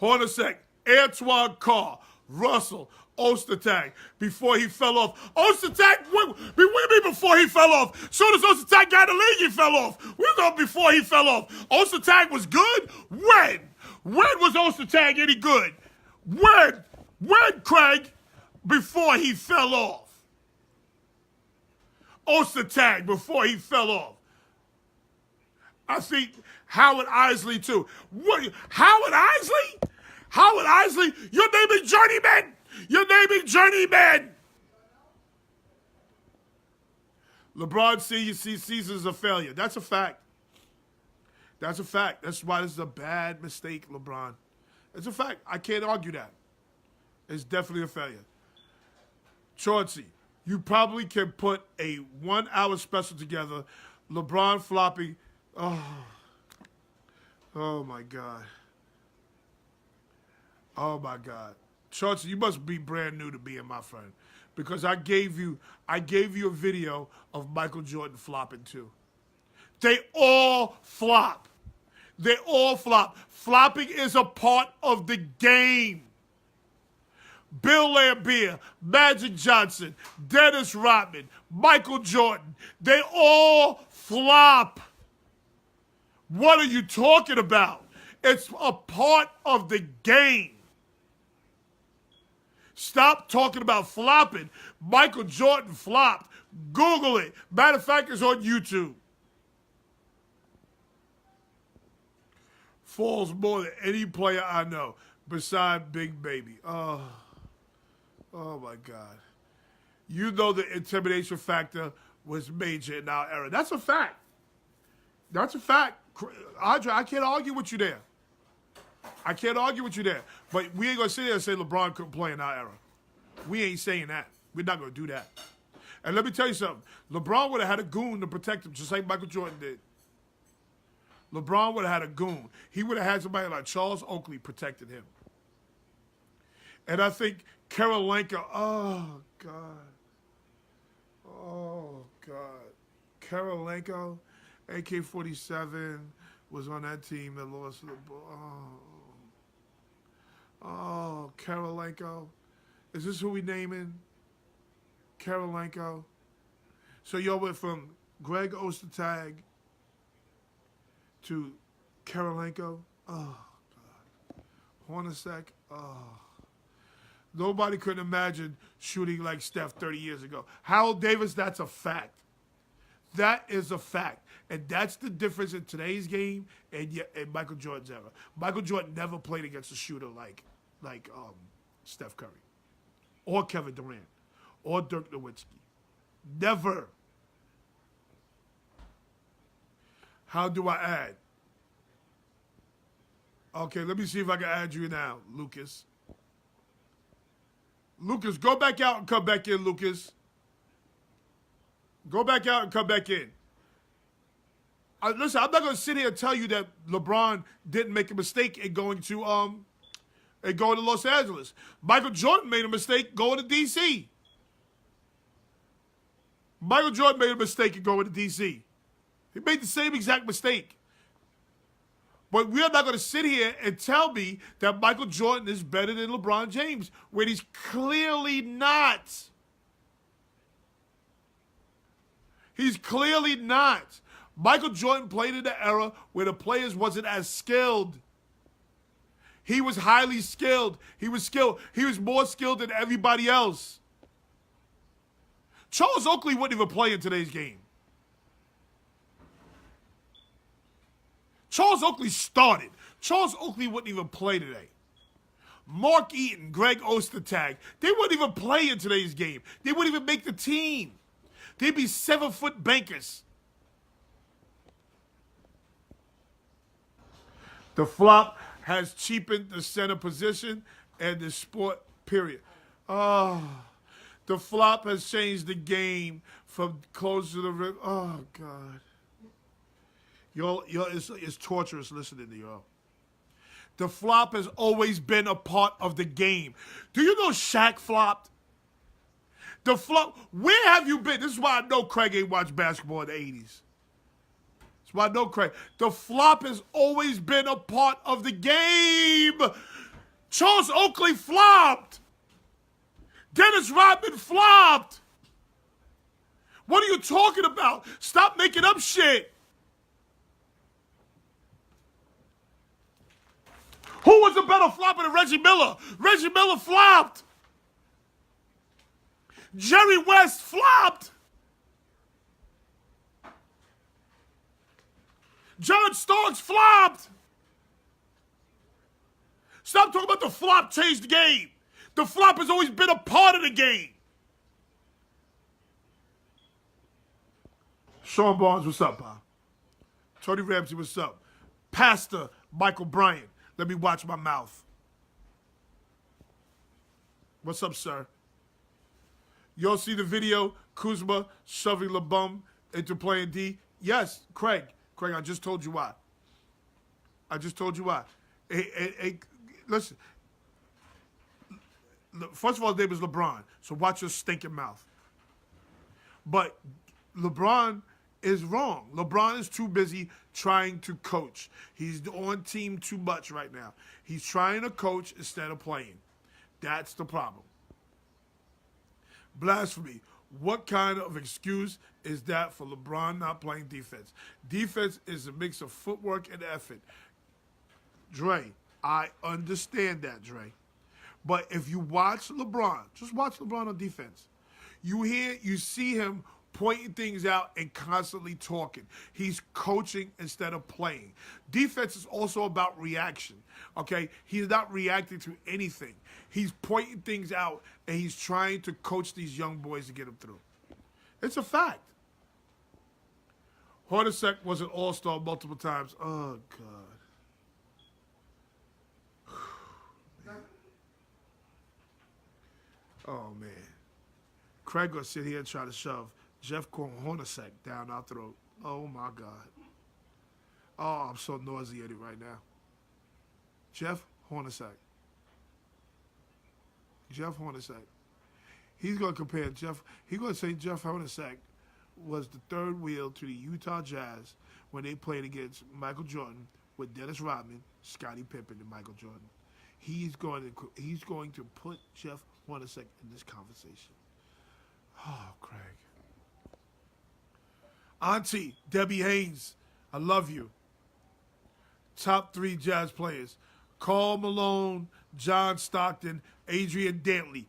Speaker 1: Hornacek, Antoine Carr, Russell, Ostertag, before he fell off. Ostertag, what do you mean before he fell off? Soon as Ostertag got in the league, he fell off. We know before he fell off. Ostertag was good? When? When was Ostertag any good? When? When, Craig? Before he fell off. Ostertag, before he fell off. I think Howard Isley, too. What? Howard Isley? Howard Isley? You're naming journeyman? You're naming journeyman! LeBron sees seasons a failure. That's a fact. That's a fact. That's why this is a bad mistake, LeBron. It's a fact. I can't argue that. It's definitely a failure. Chauncey, you probably can put a 1 hour special together. LeBron flopping. Oh my God. Oh my God. Chauncey, you must be brand new to being my friend. Because I gave you a video of Michael Jordan flopping too. They all flop. They all flop. Flopping is a part of the game. Bill Laimbeer, Magic Johnson, Dennis Rodman, Michael Jordan, they all flop. What are you talking about? It's a part of the game. Stop talking about flopping. Michael Jordan flopped. Google it. Matter of fact, it's on YouTube. Falls more than any player I know, besides Big Baby. Oh my God. You know the intimidation factor was major in our era. That's a fact. That's a fact. Andre, I can't argue with you there. I can't argue with you there. But we ain't going to sit there and say LeBron couldn't play in our era. We ain't saying that. We're not going to do that. And let me tell you something. LeBron would have had a goon to protect him, just like Michael Jordan did. LeBron would have had a goon. He would have had somebody like Charles Oakley protecting him. And I think Karolinka, oh, God. Oh, God. Karolinka, AK-47, was on that team that lost the ball. Oh, Karolinko. Is this who we naming? Karolinko. So y'all went from Greg Ostertag to Karolinko. Oh, God. Hornacek. Oh. Nobody could imagine shooting like Steph 30 years ago. Harold Davis, that's a fact. That is a fact. And that's the difference in today's game and Michael Jordan's era. Michael Jordan never played against a shooter like Steph Curry or Kevin Durant or Dirk Nowitzki. Never. How do I add? Okay, let me see if I can add you now, Lucas. Lucas, go back out and come back in, Lucas. Go back out and come back in. Listen, I'm not going to sit here and tell you that LeBron didn't make a mistake in going to Los Angeles. Michael Jordan made a mistake going to D.C. Michael Jordan made a mistake in going to D.C. He made the same exact mistake. But we're not going to sit here and tell me that Michael Jordan is better than LeBron James when he's clearly not. He's clearly not. Michael Jordan played in an era where the players wasn't as skilled. He was highly skilled. He was skilled. He was more skilled than everybody else. Charles Oakley wouldn't even play in today's game. Charles Oakley started. Charles Oakley wouldn't even play today. Mark Eaton, Greg Ostertag, they wouldn't even play in today's game. They wouldn't even make the team. They'd be 7-foot bankers. The flop has cheapened the center position and the sport, period. Oh, the flop has changed the game from close to the rim. Oh, God. It's torturous listening to y'all. The flop has always been a part of the game. Do you know Shaq flopped? The flop, where have you been? This is why I know Craig ain't watched basketball in the 80s. That's why I know Craig. The flop has always been a part of the game. Charles Oakley flopped. Dennis Rodman flopped. What are you talking about? Stop making up shit. Who was a better flopper than Reggie Miller? Reggie Miller flopped. Jerry West flopped. John Starks flopped. Stop talking about the flop changed the game. The flop has always been a part of the game. Sean Barnes, what's up, pal? Tony Ramsey, what's up? Pastor Michael Bryant, let me watch my mouth. What's up, sir? Y'all see the video? Kuzma shoving LeBum into playing D? Yes, Craig. Craig, I just told you why. I just told you why. Hey, listen. First of all, his name is LeBron, so watch your stinking mouth. But LeBron is wrong. LeBron is too busy trying to coach. He's on team too much right now. He's trying to coach instead of playing. That's the problem. Blasphemy. What kind of excuse is that for LeBron not playing defense? Defense is a mix of footwork and effort. Dre, I understand that, Dre. But if you watch LeBron, just watch LeBron on defense. You see him pointing things out and constantly talking. He's coaching instead of playing. Defense is also about reaction, okay? He's not reacting to anything. He's pointing things out, and he's trying to coach these young boys to get them through. It's a fact. Hornacek was an all-star multiple times. Oh, God. Oh, man. Craig gonna sit here and try to shove Jeff Hornacek down our throat. Oh, my God. Oh, I'm so nauseated right now. Jeff Hornacek. Jeff Hornacek. He's going to compare Jeff. He's going to say Jeff Hornacek was the third wheel to the Utah Jazz when they played against Michael Jordan with Dennis Rodman, Scottie Pippen, and Michael Jordan. He's going to put Jeff Hornacek in this conversation. Oh, Craig. Auntie, Debbie Haynes, I love you. Top 3 Jazz players. Karl Malone, John Stockton, Adrian Dantley.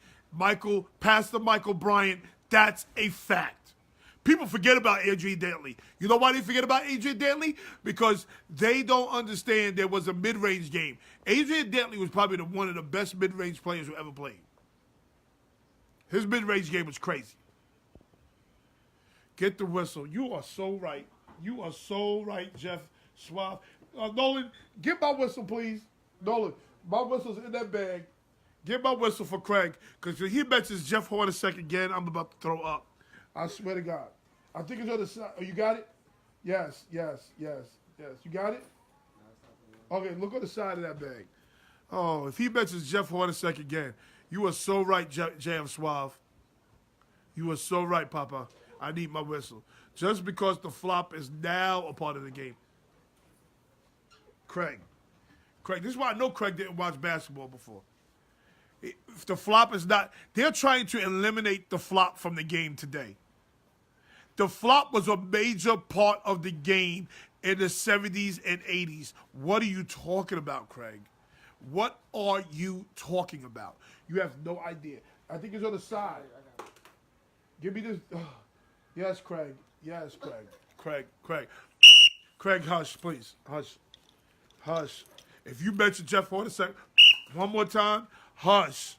Speaker 1: Pastor Michael Bryant, that's a fact. People forget about Adrian Dantley. You know why they forget about Adrian Dantley? Because they don't understand there was a mid-range game. Adrian Dantley was probably one of the best mid-range players who ever played. His mid-range game was crazy. Get the whistle. You are so right. You are so right, Jeff Suave. Nolan, get my whistle, please. Nolan, my whistle's in that bag. Get my whistle for Craig, because if he mentions Jeff Hornacek again, I'm about to throw up. I swear to God. I think it's on the side. Oh, you got it? Yes. You got it? Okay, look on the side of that bag. Oh, if he mentions Jeff Hornacek again, you are so right, J.M. Suave. You are so right, Papa. I need my whistle. Just because the flop is now a part of the game. Craig. Craig, this is why I know Craig didn't watch basketball before. If the flop is not, they're trying to eliminate the flop from the game today. The flop was a major part of the game in the 70s and 80s. What are you talking about, Craig? What are you talking about? You have no idea. I think it's on the side. Give me this. Yes, Craig. Yes, Craig. Craig. Craig, hush, please. Hush. Hush. If you mention Jeff Hornacek one more time, hush.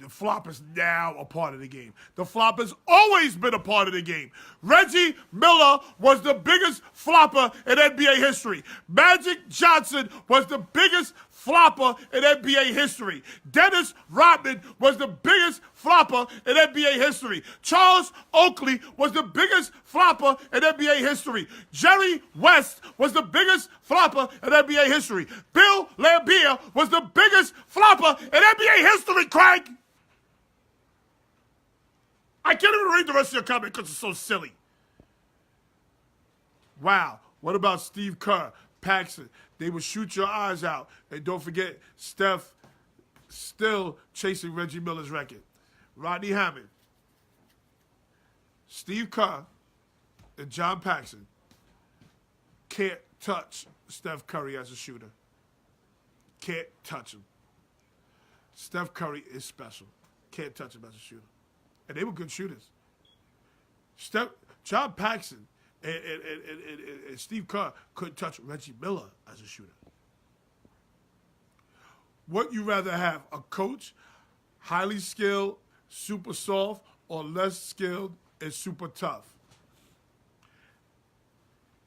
Speaker 1: The flop is now a part of the game. The flop has always been a part of the game. Reggie Miller was the biggest flopper in NBA history. Magic Johnson was the biggest flopper in NBA history. Dennis Rodman was the biggest flopper in NBA history. Charles Oakley was the biggest flopper in NBA history. Jerry West was the biggest flopper in NBA history. Bill Laimbeer was the biggest flopper in NBA history, Craig. I can't even read the rest of your comment because it's so silly. Wow. What about Steve Kerr, Paxson? They would shoot your eyes out. And don't forget, Steph still chasing Reggie Miller's record. Rodney Hammond, Steve Kerr, and John Paxson can't touch Steph Curry as a shooter. Can't touch him. Steph Curry is special. Can't touch him as a shooter. And they were good shooters. John Paxson and Steve Kerr couldn't touch Reggie Miller as a shooter. What you rather have, a coach, highly skilled, super soft, or less skilled and super tough?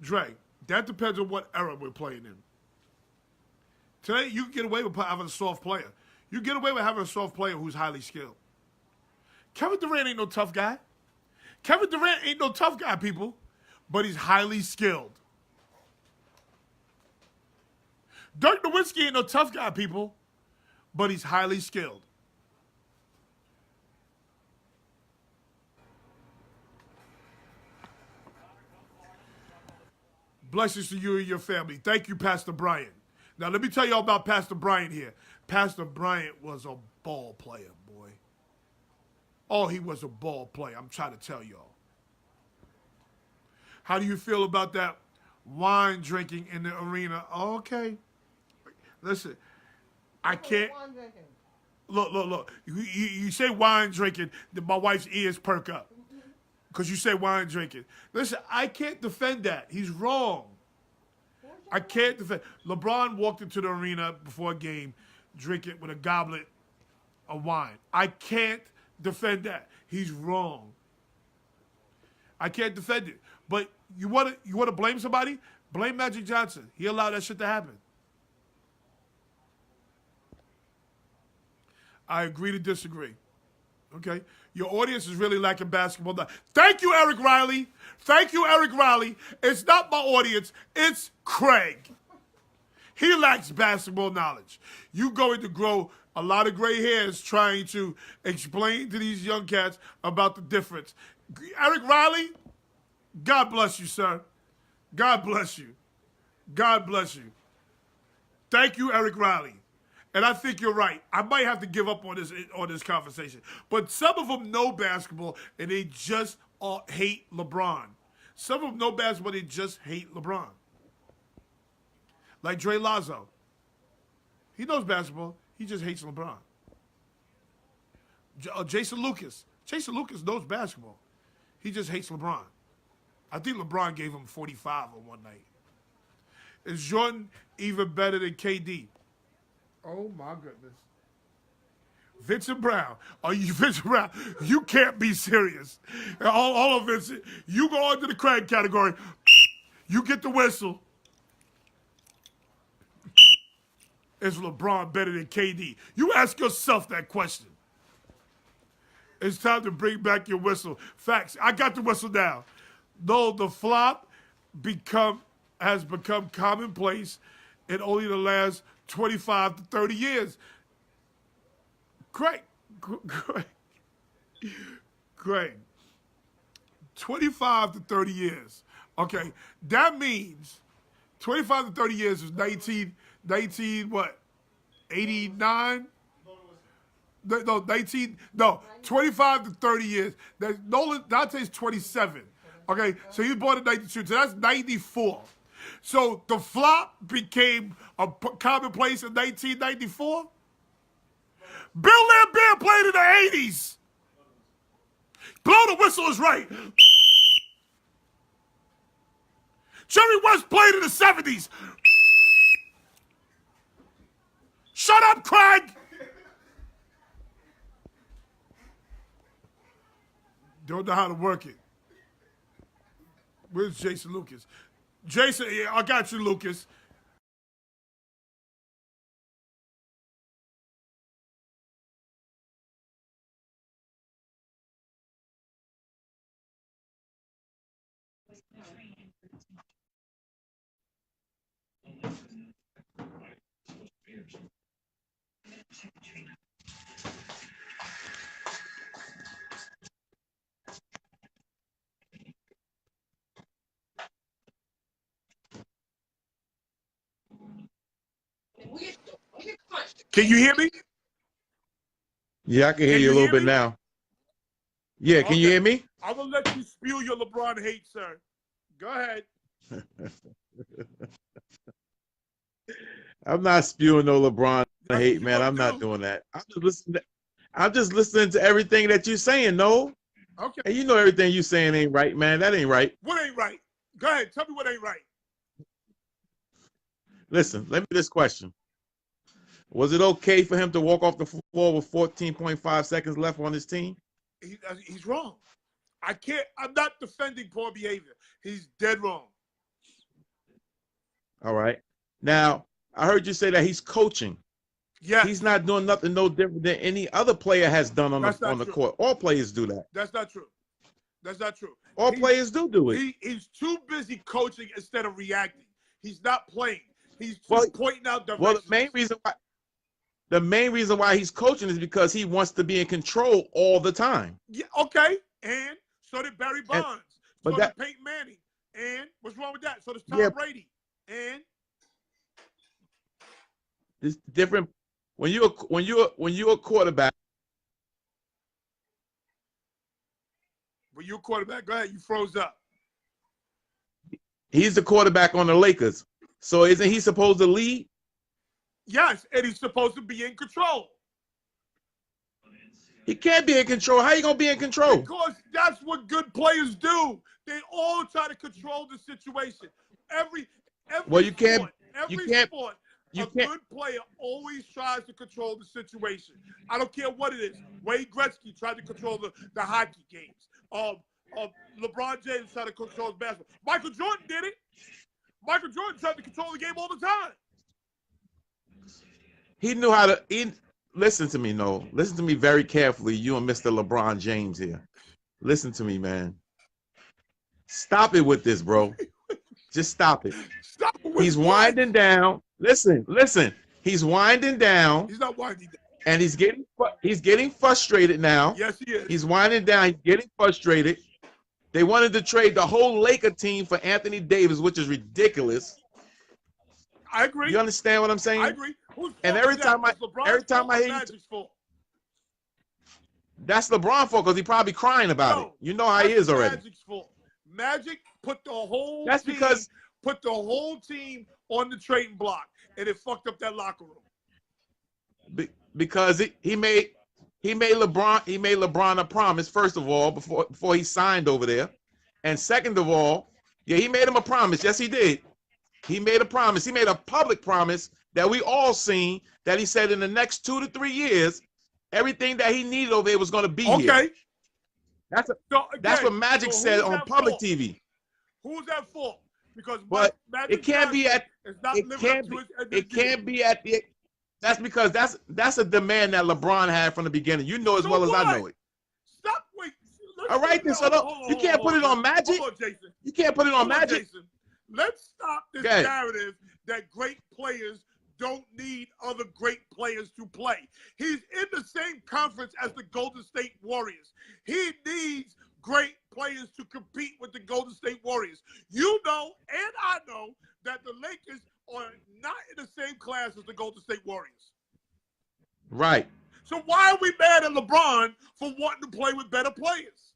Speaker 1: Dre, that depends on what era we're playing in. Today, you can get away with having a soft player. You get away with having a soft player who's highly skilled. Kevin Durant ain't no tough guy. Kevin Durant ain't no tough guy, people, but he's highly skilled. Dirk Nowitzki ain't no tough guy, people, but he's highly skilled. Blessings to you and your family. Thank you, Pastor Bryant. Now, let me tell you all about Pastor Bryant here. Pastor Bryant was a ball player, boy. Oh, he was a ball player. I'm trying to tell y'all. How do you feel about that wine drinking in the arena? Okay. Listen, I can't. Look. You say wine drinking, then my wife's ears perk up. Because you say wine drinking. Listen, I can't defend that. He's wrong. I can't defend. LeBron walked into the arena before a game drinking with a goblet of wine. I can't defend that. He's wrong. I can't defend it. But you want to blame somebody? Blame Magic Johnson. He allowed that shit to happen. I agree to disagree. Okay? Your audience is really lacking basketball knowledge. Thank you, Eric Riley. Thank you, Eric Riley. It's not my audience. It's Craig. He lacks basketball knowledge. You going to grow a lot of gray hairs trying to explain to these young cats about the difference. Eric Riley, God bless you, sir. God bless you. God bless you. Thank you, Eric Riley. And I think you're right. I might have to give up on this conversation. But some of them know basketball and they just hate LeBron. Some of them know basketball, they just hate LeBron. Like Dre Lazo. He knows basketball. He just hates LeBron. Jason Lucas. Jason Lucas knows basketball. He just hates LeBron. I think LeBron gave him 45 on one night. Is Jordan even better than KD? Oh, my goodness. Vincent Brown. Are you Vincent Brown? You can't be serious. All of Vincent. You go on to the Craig category. You get the whistle. Is LeBron better than KD? You ask yourself that question. It's time to bring back your whistle. Facts. I got the whistle now. Though the flop has become commonplace in only the last 25 to 30 years. Craig. 25 to 30 years. Okay, that means 25 to 30 years was 19 what? 89? No, 19, no, 25 to 30 years. Dante's 27. Okay, so he was born in 92, so that's 94. So the flop became a commonplace in 1994. Bill Lambert played in the 80s. Blow the whistle is right. Jerry West played in the 70s. Shut up, Craig. Don't know how to work it. Where's Jason Lucas? Jason, yeah, I got you, Lucas. Can you hear me?
Speaker 2: Yeah, I can hear
Speaker 1: Can
Speaker 2: you
Speaker 1: you
Speaker 2: a little
Speaker 1: hear
Speaker 2: bit
Speaker 1: me?
Speaker 2: now. Yeah, can you hear me?
Speaker 1: I'm going to let you spew your LeBron hate, sir. Go ahead.
Speaker 2: I'm not spewing no LeBron
Speaker 1: That's what
Speaker 2: hate,
Speaker 1: you're
Speaker 2: man.
Speaker 1: going
Speaker 2: I'm
Speaker 1: to
Speaker 2: not
Speaker 1: do.
Speaker 2: doing that. I'm just listening to everything that you're saying, no.
Speaker 1: Okay.
Speaker 2: And you know everything you're saying ain't right, man. That ain't right.
Speaker 1: What ain't right? Go ahead. Tell me what ain't right.
Speaker 2: Listen, let me this question. Was it okay for him to walk off the floor with 14.5 seconds left on his team?
Speaker 1: He's wrong. I'm not defending poor behavior. He's dead wrong.
Speaker 2: All right. Now, I heard you say that he's coaching.
Speaker 1: Yes.
Speaker 2: He's not doing nothing no different than any other player has done on the court. All players do that.
Speaker 1: That's not true. That's not true.
Speaker 2: All players do it.
Speaker 1: He's too busy coaching instead of reacting. He's not playing. He's just pointing out directions.
Speaker 2: Well, the main reason why he's coaching is because he wants to be in control all the time.
Speaker 1: Yeah, okay. And so did Barry Bonds. So did Peyton Manning. And what's wrong with that? So does Tom Brady. And
Speaker 2: it's different when you're a quarterback.
Speaker 1: When you're a quarterback, go ahead. You froze up.
Speaker 2: He's the quarterback on the Lakers. So isn't he supposed to lead?
Speaker 1: Yes, and he's supposed to be in control.
Speaker 2: He can't be in control. How are you gonna be in control?
Speaker 1: Because that's what good players do. They all try to control the situation. Every sport, a good player always tries to control the situation. I don't care what it is. Wayne Gretzky tried to control the hockey games. LeBron James tried to control his basketball. Michael Jordan did it. Michael Jordan tried to control the game all the time.
Speaker 2: He knew how to. Listen to me, no. Listen to me very carefully. You and Mr. LeBron James here. Listen to me, man. Stop it with this, bro. Just stop it.
Speaker 1: Stop it with
Speaker 2: He's winding down. Listen. He's winding down.
Speaker 1: He's not winding down.
Speaker 2: And he's getting frustrated now.
Speaker 1: Yes, he is.
Speaker 2: He's winding down. He's getting frustrated. They wanted to trade the whole Laker team for Anthony Davis, which is ridiculous.
Speaker 1: I agree.
Speaker 2: You understand what I'm saying?
Speaker 1: I agree.
Speaker 2: And every time I hear you, that's LeBron's fault because he probably crying about it. You know how he is already.
Speaker 1: Magic's fault. Magic put the whole team on the trading block, and it fucked up that locker room.
Speaker 2: Because he made LeBron a promise, first of all, before he signed over there. And second of all, yeah, he made him a promise. Yes, he did. He made a promise. He made a public promise that we all seen, that he said in the next 2 to 3 years, everything that he needed over there was going to be here. That's what Magic said on public TV.
Speaker 1: Who's that for? Because
Speaker 2: it can't be at the. That's because that's a demand that LeBron had from the beginning. You know as well as I know it.
Speaker 1: Stop. Wait.
Speaker 2: All right, then. So you can't put it on Magic.
Speaker 1: Hold on, Jason.
Speaker 2: You can't put it on Magic.
Speaker 1: Jason. Let's stop this narrative that great players don't need other great players to play. He's in the same conference as the Golden State Warriors. He needs great players to compete with the Golden State Warriors. You know, and I know, that the Lakers as the Golden State Warriors.
Speaker 2: Right.
Speaker 1: So why are we mad at LeBron for wanting to play with better players?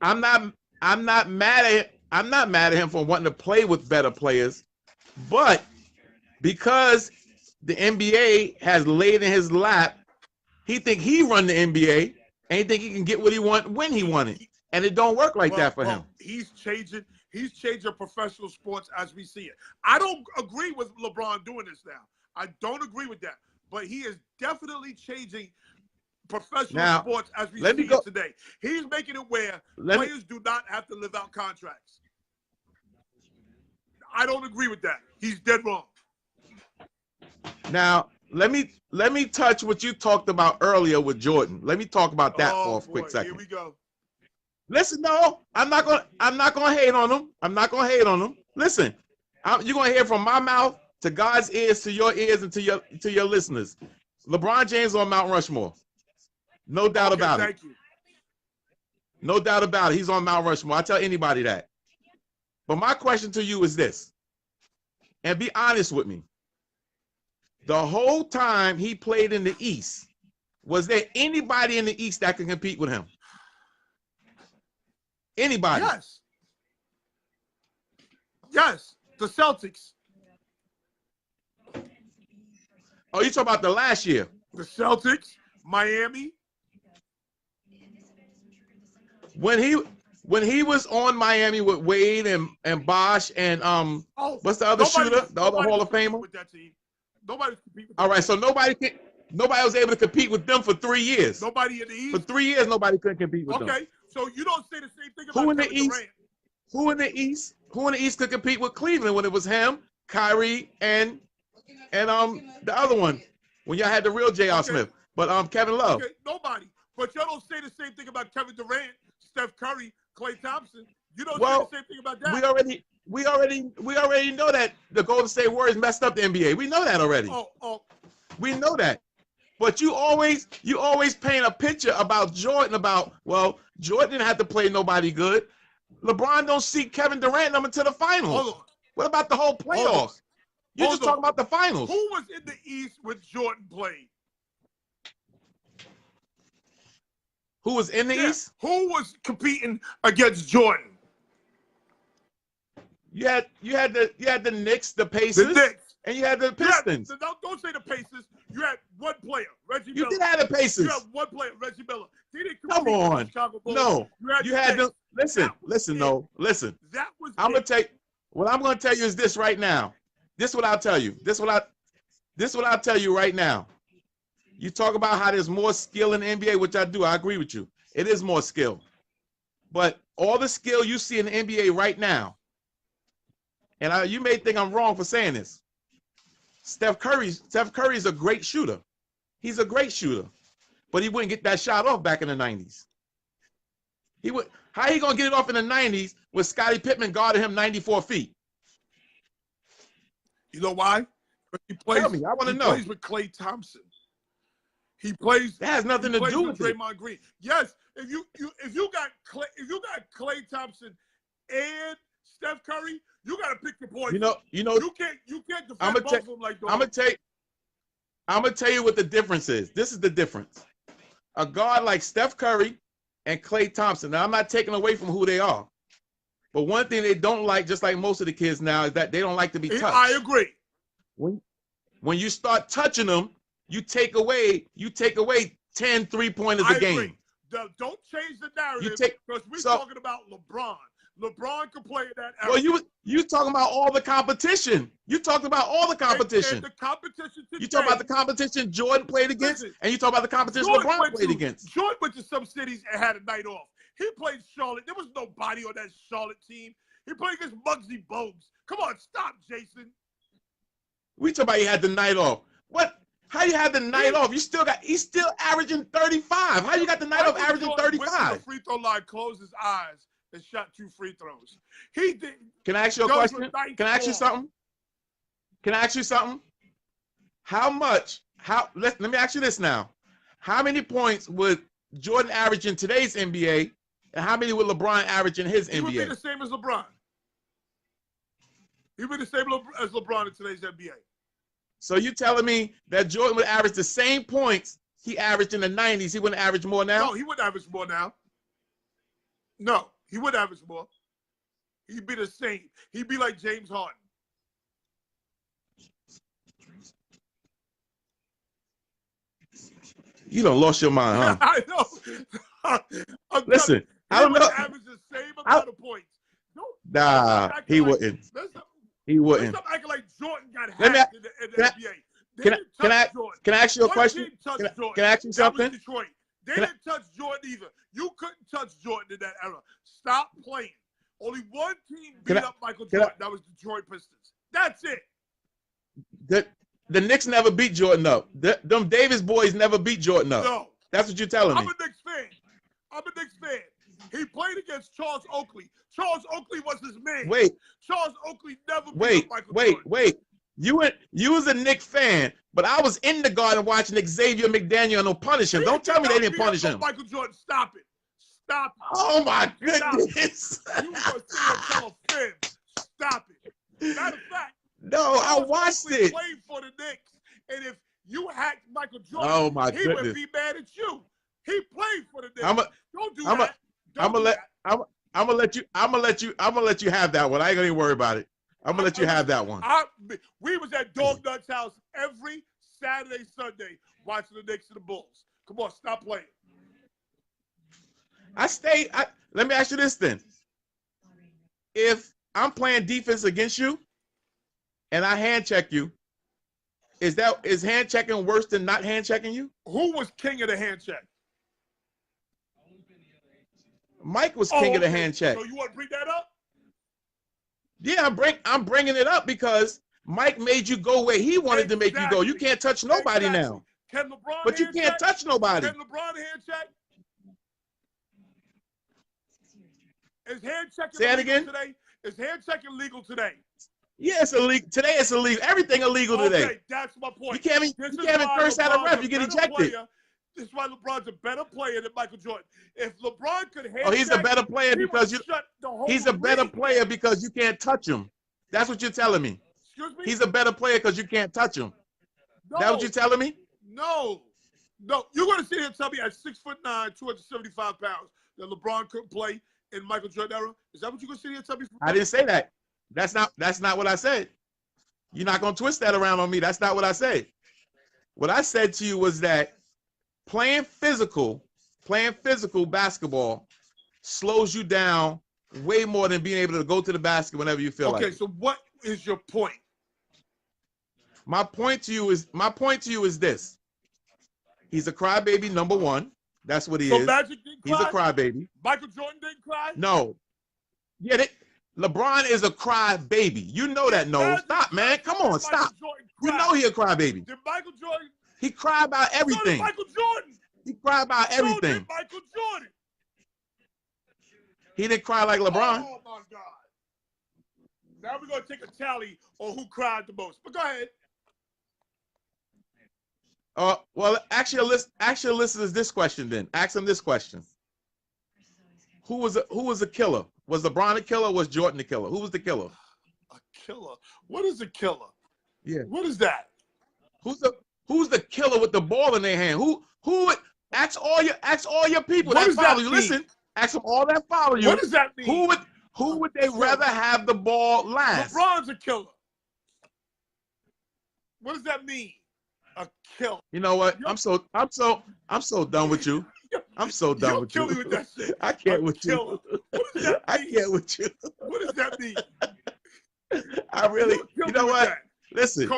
Speaker 2: I'm not mad at him for wanting to play with better players, but because the NBA has laid in his lap, he think he run the NBA and he think he can get what he want when he want it. And it don't work like that for him.
Speaker 1: He's changing professional sports as we see it. I don't agree with LeBron doing this now. I don't agree with that. But he is definitely changing professional sports as we see it today. He's making it where players do not have to live out contracts. I don't agree with that. He's dead wrong.
Speaker 2: Now, let me touch what you talked about earlier with Jordan. Let me talk about that for a quick second.
Speaker 1: Here we go.
Speaker 2: Listen, no, I'm not gonna hate on him. I'm not gonna hate on him. Listen, you're gonna hear from my mouth to God's ears, to your ears, and to your listeners. LeBron James on Mount Rushmore. No doubt about it.
Speaker 1: Thank you.
Speaker 2: No doubt about it. He's on Mount Rushmore. I tell anybody that. But my question to you is this, and be honest with me. The whole time he played in the East, was there anybody in the East that could compete with him? Anybody?
Speaker 1: Yes. Yes. The Celtics.
Speaker 2: Oh, you talking about the last year?
Speaker 1: The Celtics, Miami.
Speaker 2: When he was on Miami with Wade and Bosh and what's the other shooter? The other Hall of Famer?
Speaker 1: With that team. Nobody competed with
Speaker 2: All right, so nobody was able to compete with them for 3 years.
Speaker 1: Nobody in the East.
Speaker 2: For 3 years, nobody could compete with them.
Speaker 1: Okay, so you don't say the same thing about Kevin Durant.
Speaker 2: Who in the East could compete with Cleveland when it was him, Kyrie, and the other one when y'all had the real J.R. Smith, but Kevin Love.
Speaker 1: Okay, nobody. But y'all don't say the same thing about Kevin Durant, Steph Curry, Klay Thompson. You don't say the same thing about that.
Speaker 2: We already know that the Golden State Warriors messed up the NBA. We know that already. We know that. But you always paint a picture about Jordan about, well, Jordan didn't have to play nobody good. LeBron don't see Kevin Durant them into the finals.
Speaker 1: Hold on.
Speaker 2: What about the whole playoffs? You're just talking about the finals.
Speaker 1: Who was in the East when Jordan played?
Speaker 2: Who was in the East?
Speaker 1: Who was competing against Jordan?
Speaker 2: You had the Knicks, the Pacers,
Speaker 1: the Knicks.
Speaker 2: And you had the Pistons.
Speaker 1: Don't say the Pacers. You had one player, Reggie Miller.
Speaker 2: You did have the Pacers.
Speaker 1: You had one player, Reggie Miller. He didn't
Speaker 2: Come on.
Speaker 1: Chicago Bulls.
Speaker 2: No. You had them. Listen.
Speaker 1: That was
Speaker 2: I'm gonna take. What I'm gonna tell you is this right now. This is what I'll tell you. This is what I'll tell you right now. You talk about how there's more skill in the NBA, which I do. I agree with you. It is more skill. But all the skill you see in the NBA right now, and you may think I'm wrong for saying this, Steph Curry's a great shooter. He's a great shooter. But he wouldn't get that shot off back in the 90s. How he gonna get it off in the 90s with Scottie Pippen guarding him 94 feet?
Speaker 1: You know why? He plays,
Speaker 2: Tell me, I want to know.
Speaker 1: He plays with Klay Thompson. He plays.
Speaker 2: That has nothing to do with
Speaker 1: Draymond Green. Yes, if you got Klay Thompson and Steph Curry, you got to pick your poison.
Speaker 2: You know.
Speaker 1: You can't defend both of them like that.
Speaker 2: I'm gonna tell you what the difference is. This is the difference. A guard like Steph Curry and Klay Thompson. Now I'm not taking away from who they are, but one thing they don't like, just like most of the kids now, is that they don't like to be touched.
Speaker 1: I agree.
Speaker 2: When you start touching them, you take away 10 3-pointers a game.
Speaker 1: Don't change the narrative because we're talking about LeBron. LeBron can play that.
Speaker 2: Well, you talking about all the competition. You talked about all the competition.
Speaker 1: And the competition today,
Speaker 2: you talk about the competition Jordan played against, and you talk about the competition LeBron played against.
Speaker 1: Jordan went to some cities and had a night off. He played Charlotte. There was nobody on that Charlotte team. He played against Muggsy Bogues. Come on, stop, Jason.
Speaker 2: We talk about he had the night off. What? How you had the night off? He's still averaging 35. How you got the night off averaging 35?
Speaker 1: Went to the free throw line, closed his eyes, and shot 2 free throws. He did.
Speaker 2: Can I ask you a question? Can I ask you something? Let me ask you this now. How many points would Jordan average in today's NBA, and how many would LeBron average in his NBA?
Speaker 1: He would be the same as LeBron. He would be the same as LeBron in today's NBA.
Speaker 2: So you telling me that Jordan would average the same points he averaged in the 90s? He wouldn't average more now?
Speaker 1: No, he wouldn't average more now. No, he wouldn't average more. He'd be the same. He'd be like James Harden.
Speaker 2: You done lost your mind, huh?
Speaker 1: I know.
Speaker 2: Listen, I don't know.
Speaker 1: He would average the same amount of points.
Speaker 2: Nah, he wouldn't. He wouldn't.
Speaker 1: Stop acting like Jordan got hacked in the NBA.
Speaker 2: Can I ask you a question? Can I ask you something?
Speaker 1: Detroit. They didn't touch Jordan either. You couldn't touch Jordan in that era. Stop playing. Only one team beat up Michael Jordan. That was Detroit Pistons. That's it.
Speaker 2: The Knicks never beat Jordan up. Them Davis boys never beat Jordan up.
Speaker 1: No.
Speaker 2: That's what you're telling me.
Speaker 1: I'm a Knicks fan. He played against Charles Oakley. Charles Oakley was his man.
Speaker 2: Wait.
Speaker 1: Charles Oakley never beat up Michael Jordan.
Speaker 2: Wait. You was a Knicks fan, but I was in the garden watching Xavier McDaniel and punish him. Don't tell me they didn't punish him.
Speaker 1: Michael Jordan, stop it. Stop it.
Speaker 2: Oh my goodness.
Speaker 1: You were going to tell a fan. Stop it. Matter of fact.
Speaker 2: No, I watched it.
Speaker 1: He played for the Knicks, and if you hacked Michael Jordan, he would be mad at you. He played for the Knicks. Don't do that. I'm gonna let you have that one. I ain't gonna even worry about it. I'm gonna let you have that one. We was at Dog Nuts' house every Saturday, Sunday, watching the Knicks and the Bulls. Come on, stop playing.
Speaker 2: Let me ask you this then. If I'm playing defense against you and I hand check you, is hand checking worse than not hand checking you?
Speaker 1: Who was king of the hand check?
Speaker 2: Mike was king of the hand check.
Speaker 1: So you want to bring that up?
Speaker 2: Yeah, I'm bringing it up because Mike made you go where he wanted to make you go. You can't touch nobody now.
Speaker 1: Can LeBron
Speaker 2: But you can't touch nobody.
Speaker 1: Can LeBron hand check? Is hand checking illegal today? Is hand checking legal today?
Speaker 2: Yeah, it's illegal. Today it's illegal. Everything illegal today.
Speaker 1: Okay, that's my point.
Speaker 2: You can't even curse at a ref. You get ejected.
Speaker 1: This is why LeBron's a better player than Michael Jordan. If LeBron could hand
Speaker 2: he's a better player because he's a better player because you can't touch him. That's what you're telling me.
Speaker 1: Excuse me?
Speaker 2: He's a better player because you can't touch him.
Speaker 1: No.
Speaker 2: That what you're telling me?
Speaker 1: No. You're going to sit here and tell me at 6'9", 275 pounds that LeBron couldn't play in Michael Jordan era? Is that what you're going to sit here and tell me?
Speaker 2: I didn't say that. That's not what I said. You're not going to twist that around on me. That's not what I said. What I said to you was that playing physical basketball slows you down way more than being able to go to the basket whenever you feel like it.
Speaker 1: Okay, so what is your point?
Speaker 2: My point to you is this. He's a crybaby, number one. That's what he is.
Speaker 1: Magic didn't cry?
Speaker 2: He's a crybaby.
Speaker 1: Michael Jordan didn't cry?
Speaker 2: No. Yeah, LeBron is a crybaby. You know that, no. Stop, man. Come on, stop. You know he a crybaby.
Speaker 1: Did Michael Jordan?
Speaker 2: He cry about everything.
Speaker 1: So did Michael Jordan.
Speaker 2: He cry about everything.
Speaker 1: So did Michael Jordan.
Speaker 2: He didn't cry like LeBron.
Speaker 1: Oh, my God. Now we're going to take a tally on who cried the most. But go ahead.
Speaker 2: Well, actually, listen to this question then. Ask him this question. Who was a killer? Was LeBron a killer or was Jordan the killer? Who was the killer?
Speaker 1: A killer? What is a killer?
Speaker 2: Yeah.
Speaker 1: What is that?
Speaker 2: Who's the killer with the ball in their hand? Who ask all your people that follow you. Listen, ask them all that follow you.
Speaker 1: What does that mean?
Speaker 2: Who would they rather have the ball last?
Speaker 1: LeBron's a killer. What does that mean? A killer.
Speaker 2: You know what? I'm so done with you. I'm so done with you.
Speaker 1: Kill me with that shit.
Speaker 2: I can't with you.
Speaker 1: What does that mean?
Speaker 2: I can't with you.
Speaker 1: What does that mean?
Speaker 2: I really. You know what? Listen.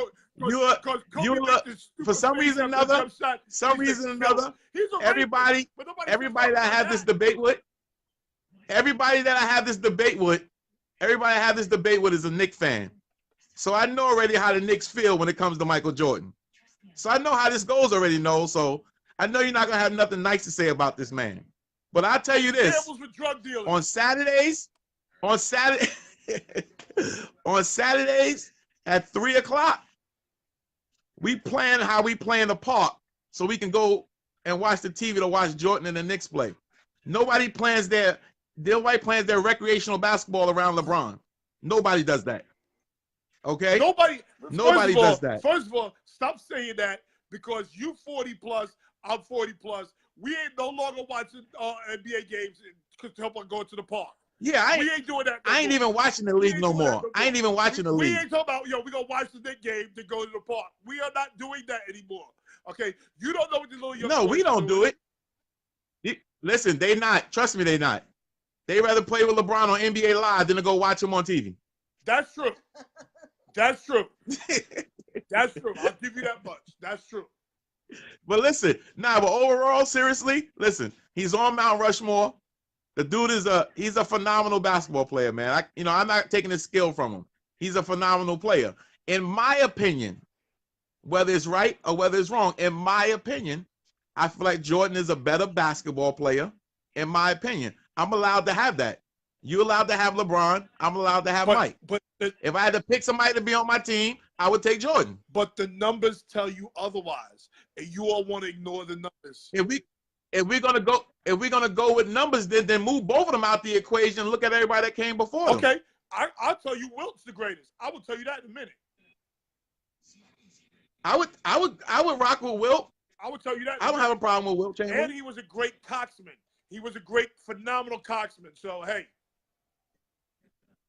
Speaker 2: For some reason or another, everybody that I have this debate with, is a Knicks fan. So I know already how the Knicks feel when it comes to Michael Jordan. So I know how this goes already, no. So I know you're not gonna have nothing nice to say about this man. But I'll tell you this: on Saturdays at 3:00, we plan how we play in the park so we can go and watch the TV to watch Jordan and the Knicks play. Nobody plans their recreational basketball around LeBron. Nobody does that. Okay?
Speaker 1: Nobody.
Speaker 2: Nobody does that.
Speaker 1: First of all, stop saying that because you 40 plus, I'm 40 plus. We ain't no longer watching NBA games to help us go to the park.
Speaker 2: Yeah,
Speaker 1: we ain't doing that. No
Speaker 2: I ain't
Speaker 1: more.
Speaker 2: even watching the league no more. I ain't even watching the league.
Speaker 1: We ain't talking about, we gonna watch the Knicks game to go to the park. We are not doing that anymore. Okay, you don't know what the little young
Speaker 2: No, we don't do it. Listen, they not. Trust me, they not. They rather play with LeBron on NBA Live than to go watch him on TV.
Speaker 1: That's true. That's true. That's true. I'll give you that much. That's true.
Speaker 2: But listen, but overall, seriously, listen, he's on Mount Rushmore. The dude he's a phenomenal basketball player, man. I'm not taking his skill from him. He's a phenomenal player. In my opinion, whether it's right or whether it's wrong, in my opinion, I feel like Jordan is a better basketball player. In my opinion, I'm allowed to have that. You're allowed to have LeBron. I'm allowed to have Mike. But if I had to pick somebody to be on my team, I would take Jordan.
Speaker 1: But the numbers tell you otherwise, and you all want to ignore the numbers.
Speaker 2: If we're gonna go with numbers, then move both of them out the equation. Look at everybody that came before them.
Speaker 1: Okay, I'll tell you, Wilt's the greatest. I will tell you that in a minute.
Speaker 2: I would rock with Wilt.
Speaker 1: I would tell you that.
Speaker 2: I don't have a problem with Wilt Chamberlain.
Speaker 1: And he was a great coxman. He was a great, phenomenal coxman. So hey,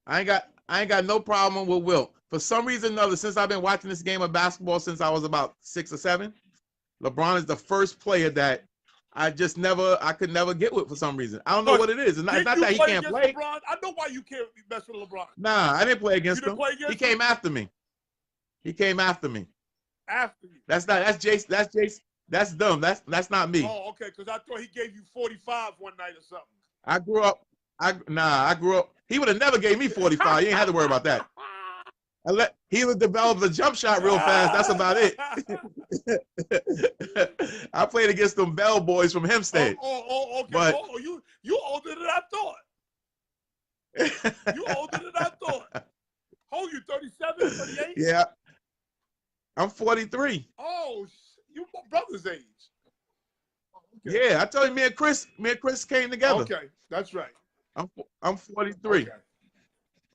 Speaker 2: I ain't got no problem with Wilt. For some reason or another, since I've been watching this game of basketball since I was about 6 or 7, LeBron is the first player that I could never get with for some reason. I don't know what it is. It's not that he can't play.
Speaker 1: LeBron? I know why you can't mess with LeBron.
Speaker 2: Nah, I didn't play against him. He came after me.
Speaker 1: After you.
Speaker 2: That's Jace. That's Jace. That's dumb. That's not me.
Speaker 1: Oh, okay. Because I thought he gave you 45 one night or something.
Speaker 2: I grew up. He would have never gave me 45. You ain't had to worry about that. He would develop the jump shot real fast. That's about it. I played against them Bell boys from Hempstead.
Speaker 1: Okay.
Speaker 2: But,
Speaker 1: you older than I thought. You older than I thought. How old you? 37, 38?
Speaker 2: Yeah. I'm 43.
Speaker 1: Oh, you my brother's age.
Speaker 2: Okay. Yeah, I told you, me and Chris came together.
Speaker 1: Okay, that's right.
Speaker 2: I'm 43. Okay.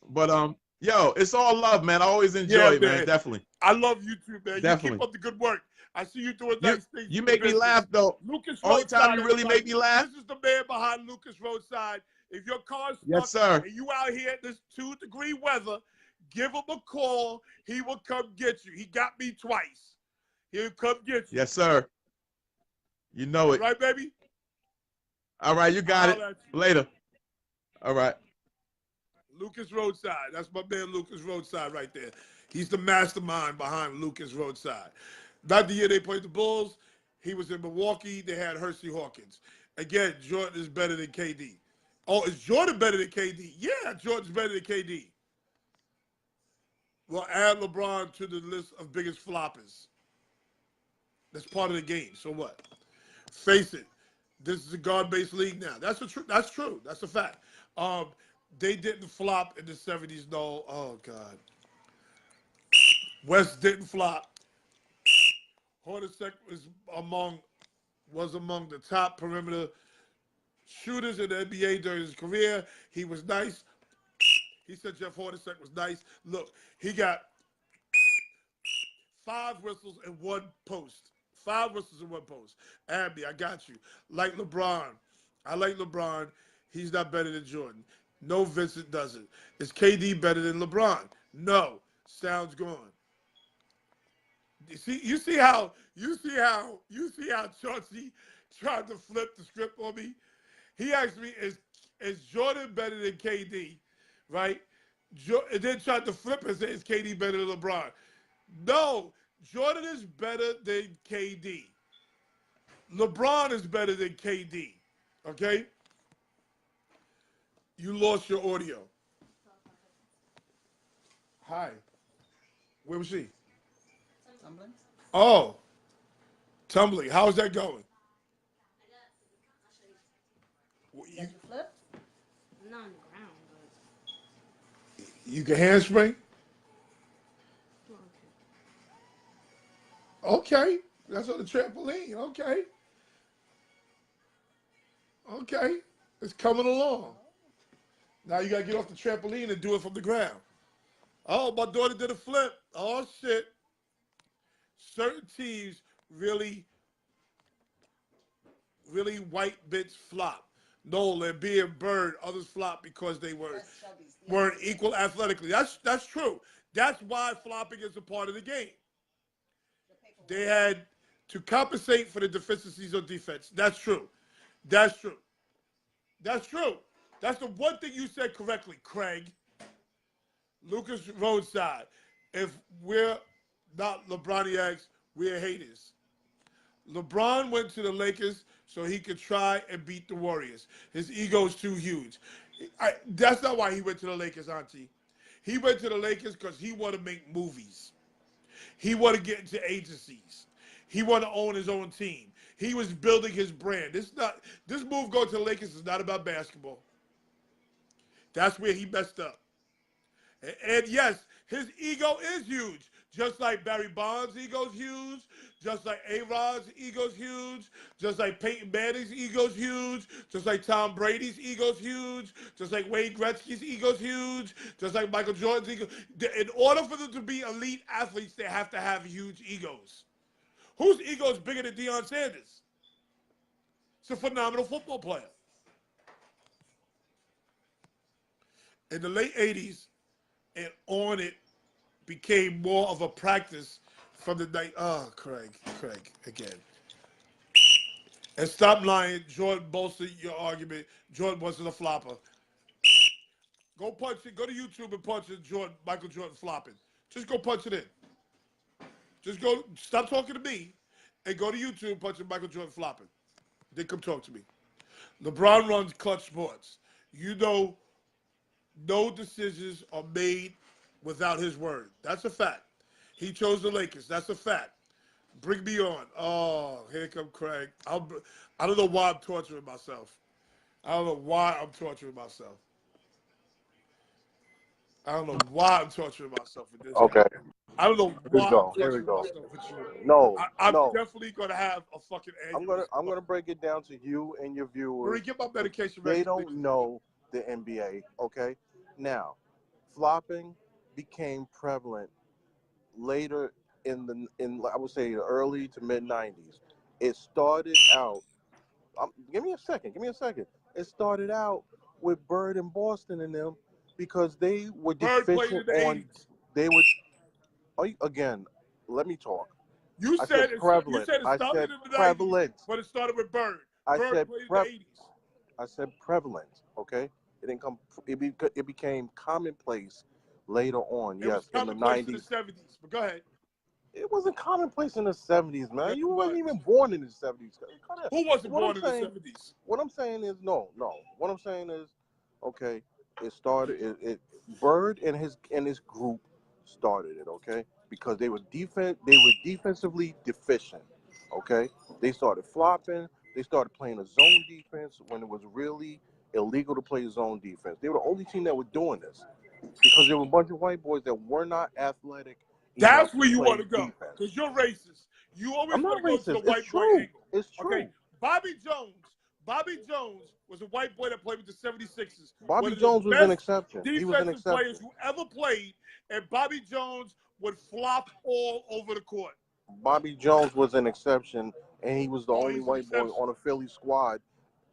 Speaker 2: But yo, it's all love, man. I always enjoy it, man. Definitely.
Speaker 1: I love you too, man.
Speaker 2: Definitely.
Speaker 1: You keep up the good work. I see you doing nice things.
Speaker 2: You make me laugh, though.
Speaker 1: Lucas
Speaker 2: Only
Speaker 1: Roadside,
Speaker 2: time you really make me laugh.
Speaker 1: This is the man behind Lucas Roadside. If your car's stuck
Speaker 2: yes, sir.
Speaker 1: and you out here in this 2-degree weather, give him a call. He will come get you. He got me twice. He'll come get you.
Speaker 2: Yes, sir. You know it.
Speaker 1: All right, baby?
Speaker 2: All right, you got it. Later. All right.
Speaker 1: Lucas Roadside. That's my man Lucas Roadside right there. He's the mastermind behind Lucas Roadside. Not the year they played the Bulls. He was in Milwaukee. They had Hersey Hawkins. Again, Jordan is better than KD. Oh, is Jordan better than KD? Yeah, Jordan's better than KD. Well, add LeBron to the list of biggest floppers. That's part of the game. So what? Face it. This is a guard-based league now. That's true. That's a fact. They didn't flop in the 70s. No. Oh, God. West didn't flop. Hornacek was among the top perimeter shooters in the NBA during his career. He was nice. He said Jeff Hornacek was nice. Look, he got 5 whistles and 1 post. 5 whistles and 1 post. Abby, I got you. Like LeBron. I like LeBron. He's not better than Jordan. No, Vincent doesn't. Is KD better than LeBron? No. Sounds gone. You see how Chauncey tried to flip the script on me? He asked me, is Jordan better than KD? Right? And then tried to flip and say, is KD better than LeBron? No, Jordan is better than KD. LeBron is better than KD. Okay? You lost your audio. Hi. Where was she?
Speaker 3: Tumbling.
Speaker 1: Oh. Tumbling. How's that going?
Speaker 3: Did you flip?
Speaker 4: Not on the ground, but
Speaker 1: You can handspring? Okay. That's on the trampoline. Okay. Okay. It's coming along. Now you got to get off the trampoline and do it from the ground. Oh, my daughter did a flip. Oh shit. Certain teams really, really white bits flop. Nolan, being Bird, others flop because they
Speaker 3: That's Shelby's. Yeah,
Speaker 1: weren't
Speaker 3: yeah.
Speaker 1: equal athletically. That's true. That's why flopping is a part of the game.
Speaker 3: The
Speaker 1: They
Speaker 3: paperwork.
Speaker 1: had to compensate for the deficiencies on defense. That's true. That's true. That's true. That's the one thing you said correctly, Craig. Lucas Roadside. If we're not LeBroniacs, we're haters. LeBron went to the Lakers so he could try and beat the Warriors. His ego's too huge. That's not why he went to the Lakers, Auntie. He went to the Lakers because he wanted to make movies. He wanted to get into agencies. He wanted to own his own team. He was building his brand. This move going to the Lakers is not about basketball. That's where he messed up. And yes, his ego is huge. Just like Barry Bonds' ego's huge, just like A-Rod's ego's huge, just like Peyton Manning's ego's huge, just like Tom Brady's ego's huge, just like Wayne Gretzky's ego's huge, just like Michael Jordan's ego. In order for them to be elite athletes, they have to have huge egos. Whose ego is bigger than Deion Sanders? He's a phenomenal football player. In the late 80s and on it became more of a practice from the night. Oh, Craig, again. And stop lying. Jordan bolstered your argument. Jordan wasn't a flopper. Go punch it. Go to YouTube and punch it. Michael Jordan flopping. Just go punch it in. Just go. Stop talking to me, and go to YouTube and punch in Michael Jordan flopping. Then come talk to me. LeBron runs clutch sports. You know, no decisions are made without his word. That's a fact. He chose the Lakers. That's a fact. Bring me on. Oh, here come Craig. I don't know why I'm torturing myself. I don't know why I'm torturing myself. I don't know why I'm torturing myself with this
Speaker 5: Okay,
Speaker 1: guy. I don't know
Speaker 5: here we
Speaker 1: why I'm
Speaker 5: go. Here we
Speaker 1: torturing
Speaker 5: go.
Speaker 1: myself with you.
Speaker 5: No,
Speaker 1: I'm
Speaker 5: no.
Speaker 1: definitely gonna have a fucking
Speaker 5: I'm
Speaker 1: aneurysm.
Speaker 5: gonna break it down to you and your
Speaker 1: Marie,
Speaker 5: viewers.
Speaker 1: get my medication
Speaker 5: They
Speaker 1: ready.
Speaker 5: don't know the NBA. Okay, now flopping became prevalent later in I would say the early to mid '90s. It started out. Give me a second. Give me a second. It started out with Bird and Boston and them because they were
Speaker 1: Bird played
Speaker 5: deficient
Speaker 1: in the
Speaker 5: on.
Speaker 1: 80s.
Speaker 5: They were. Again, let me talk.
Speaker 1: You
Speaker 5: I said
Speaker 1: said
Speaker 5: prevalent.
Speaker 1: it
Speaker 5: I
Speaker 1: started
Speaker 5: said
Speaker 1: in the 90s,
Speaker 5: prevalent.
Speaker 1: but it started with Bird.
Speaker 5: I
Speaker 1: Bird
Speaker 5: said
Speaker 1: played in the
Speaker 5: prep.
Speaker 1: 80s.
Speaker 5: I said prevalent. Okay, it didn't come. It became commonplace later on.
Speaker 1: It was
Speaker 5: Yes, in the
Speaker 1: commonplace in the
Speaker 5: '90s.
Speaker 1: 70s. But go ahead.
Speaker 5: It wasn't commonplace in the '70s,
Speaker 1: Yes,
Speaker 5: man. You
Speaker 1: it
Speaker 5: wasn't
Speaker 1: was.
Speaker 5: even born in the '70s.
Speaker 1: Who wasn't
Speaker 5: What I'm
Speaker 1: born in the
Speaker 5: saying.
Speaker 1: 70s?
Speaker 5: What I'm saying is no, no. What I'm saying is, okay. It started. Bird and his group started it. Okay, because they were defensively deficient. Okay, they started flopping. They started playing a zone defense when it was really illegal to play zone defense. They were the only team that were doing this because there were a bunch of white boys that were not athletic
Speaker 1: That's
Speaker 5: enough to
Speaker 1: where you want
Speaker 5: play
Speaker 1: to go.
Speaker 5: defense.
Speaker 1: Because you're racist. You always
Speaker 5: I'm
Speaker 1: want
Speaker 5: not
Speaker 1: to go to the
Speaker 5: racist. It's
Speaker 1: white boy
Speaker 5: true.
Speaker 1: angle.
Speaker 5: It's
Speaker 1: Okay.
Speaker 5: true.
Speaker 1: Bobby Jones. Bobby Jones was a white boy that played with the 76ers.
Speaker 5: Bobby
Speaker 1: One of the
Speaker 5: Jones was an
Speaker 1: best
Speaker 5: exception. He was an
Speaker 1: defensive players
Speaker 5: exception.
Speaker 1: who ever played. And Bobby Jones would flop all over the court.
Speaker 5: Bobby Jones was an exception, and he was the
Speaker 1: Oh,
Speaker 5: only
Speaker 1: he's an
Speaker 5: white boy
Speaker 1: exception.
Speaker 5: on a Philly squad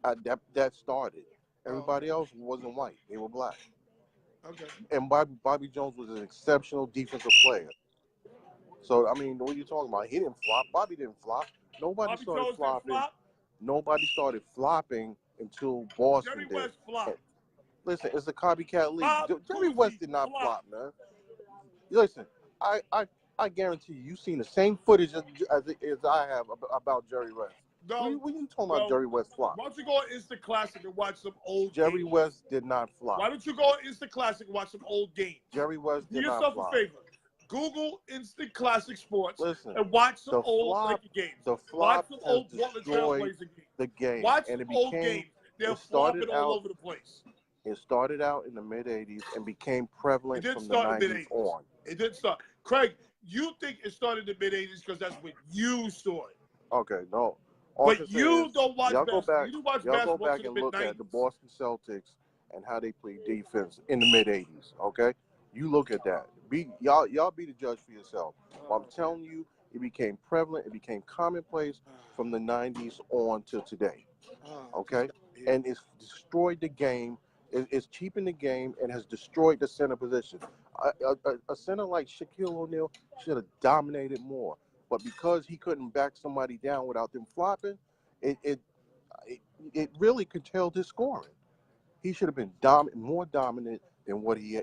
Speaker 5: that started.
Speaker 1: Oh,
Speaker 5: Everybody else wasn't white; they were black.
Speaker 1: okay.
Speaker 5: And Bobby Jones was an exceptional defensive player. So I mean, what are you talking about? He didn't flop. Bobby didn't flop. Nobody
Speaker 1: Bobby
Speaker 5: started
Speaker 1: Jones didn't
Speaker 5: flopping.
Speaker 1: flop.
Speaker 5: Nobody started flopping until Boston
Speaker 1: Jerry
Speaker 5: did.
Speaker 1: West flopped.
Speaker 5: Listen, it's a copycat league.
Speaker 1: Bob
Speaker 5: Jerry
Speaker 1: Cousy
Speaker 5: West did not flop,
Speaker 1: flopped.
Speaker 5: man. Listen, I guarantee you've seen the same footage as I have about Jerry West.
Speaker 1: No,
Speaker 5: What are you talking about
Speaker 1: no.
Speaker 5: Jerry West flop?
Speaker 1: Why don't you go on Insta Classic and watch some old
Speaker 5: Jerry
Speaker 1: games?
Speaker 5: West did not flop.
Speaker 1: Why don't you go on Insta Classic and watch some old games?
Speaker 5: Jerry West
Speaker 1: Do
Speaker 5: did not
Speaker 1: yourself
Speaker 5: flop.
Speaker 1: a favor. Google Instant Classic Sports
Speaker 5: Listen,
Speaker 1: and watch some
Speaker 5: the
Speaker 1: old
Speaker 5: flop,
Speaker 1: Laker games.
Speaker 5: the
Speaker 1: Watch
Speaker 5: flop
Speaker 1: some
Speaker 5: has
Speaker 1: old Portland
Speaker 5: destroyed
Speaker 1: Trailblazer games.
Speaker 5: the game,
Speaker 1: Watch
Speaker 5: and
Speaker 1: some old games. They're
Speaker 5: it started
Speaker 1: flopping all
Speaker 5: out.
Speaker 1: over the place.
Speaker 5: It started out in the mid '80s and became
Speaker 1: It
Speaker 5: prevalent
Speaker 1: didn't
Speaker 5: from the
Speaker 1: start in the
Speaker 5: '90s
Speaker 1: mid-80s.
Speaker 5: on.
Speaker 1: It didn't start. Craig, you think it started in the mid-80s because that's when you saw it.
Speaker 5: Okay, no. All I can
Speaker 1: But
Speaker 5: say
Speaker 1: you
Speaker 5: is,
Speaker 1: don't watch
Speaker 5: y'all go
Speaker 1: basketball.
Speaker 5: back.
Speaker 1: You didn't watch
Speaker 5: Y'all go
Speaker 1: basketball
Speaker 5: back
Speaker 1: to the
Speaker 5: and look at the
Speaker 1: mid-90s.
Speaker 5: Boston Celtics and how they played defense in the mid '80s. Okay, You look at that. Y'all be the judge for yourself. I'm telling you, it became prevalent. It became commonplace from the 90s on to today. Okay, and it's destroyed the game. It's cheapened the game and has destroyed the center position. A center like Shaquille O'Neal should have dominated more, but because he couldn't back somebody down without them flopping, it really curtailed his scoring. He should have been more dominant than what he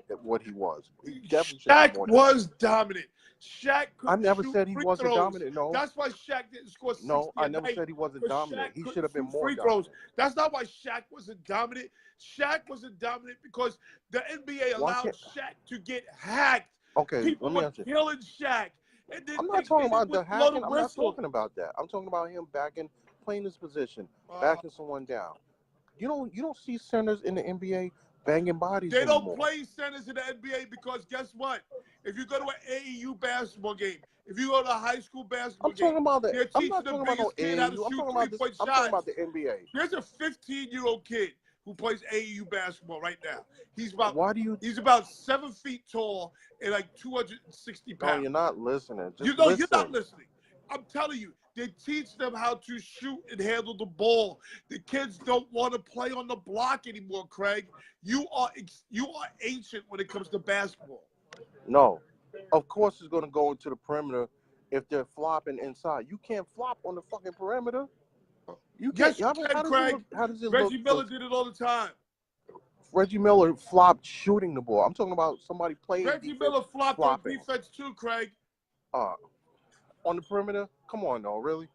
Speaker 5: was. He definitely should have
Speaker 1: Shaq
Speaker 5: been more
Speaker 1: was dominant. Shaq
Speaker 5: I
Speaker 1: couldn't
Speaker 5: never
Speaker 1: shoot
Speaker 5: said he
Speaker 1: free
Speaker 5: wasn't
Speaker 1: throws.
Speaker 5: dominant. No,
Speaker 1: That's why Shaq didn't score 60
Speaker 5: no, I
Speaker 1: a
Speaker 5: never
Speaker 1: night,
Speaker 5: said he wasn't
Speaker 1: because
Speaker 5: dominant.
Speaker 1: Shaq
Speaker 5: He
Speaker 1: couldn't
Speaker 5: should have been
Speaker 1: shoot
Speaker 5: more
Speaker 1: free
Speaker 5: dominant.
Speaker 1: throws. That's not why Shaq wasn't dominant. Shaq wasn't dominant because the NBA
Speaker 5: Why
Speaker 1: allowed
Speaker 5: can't?
Speaker 1: Shaq to get hacked.
Speaker 5: Okay,
Speaker 1: People
Speaker 5: let me
Speaker 1: were
Speaker 5: answer.
Speaker 1: killing Shaq. And then
Speaker 5: I'm
Speaker 1: they
Speaker 5: not talking about
Speaker 1: would
Speaker 5: the
Speaker 1: blow the
Speaker 5: hacking. I'm not
Speaker 1: whistle.
Speaker 5: talking about that. I'm talking about him playing his position,
Speaker 1: Uh,
Speaker 5: backing someone down. You don't see centers in the NBA banging bodies
Speaker 1: They don't
Speaker 5: anymore.
Speaker 1: play centers in the NBA because guess what? If you go to an AAU basketball game, if you go to a high school basketball
Speaker 5: I'm talking
Speaker 1: game,
Speaker 5: about
Speaker 1: they're
Speaker 5: that. I'm
Speaker 1: teaching
Speaker 5: not
Speaker 1: the
Speaker 5: talking about no
Speaker 1: biggest kid how to
Speaker 5: AAU. I'm
Speaker 1: shoot
Speaker 5: talking about this.
Speaker 1: three-point
Speaker 5: I'm talking about
Speaker 1: shots.
Speaker 5: the NBA.
Speaker 1: There's a 15-year-old kid who plays AAU basketball right now. He's about
Speaker 5: Why do you?
Speaker 1: 7 feet tall and like 260
Speaker 5: No,
Speaker 1: pounds.
Speaker 5: you're not listening. Just
Speaker 1: You're
Speaker 5: listen.
Speaker 1: not listening. I'm telling you, they teach them how to shoot and handle the ball. The kids don't want to play on the block anymore, Craig. You are ancient when it comes to basketball.
Speaker 5: No, of course it's going to go into the perimeter if they're flopping inside. You can't flop on the fucking perimeter. You can't.
Speaker 1: Yes, you can,
Speaker 5: How does
Speaker 1: Craig.
Speaker 5: it look? How does it
Speaker 1: Reggie
Speaker 5: look?
Speaker 1: Miller did it all the time.
Speaker 5: Reggie Miller flopped shooting the ball. I'm talking about somebody playing
Speaker 1: Reggie
Speaker 5: defense,
Speaker 1: Miller flopped
Speaker 5: flopping.
Speaker 1: on defense too, Craig.
Speaker 5: On the perimeter. Come on, no, really?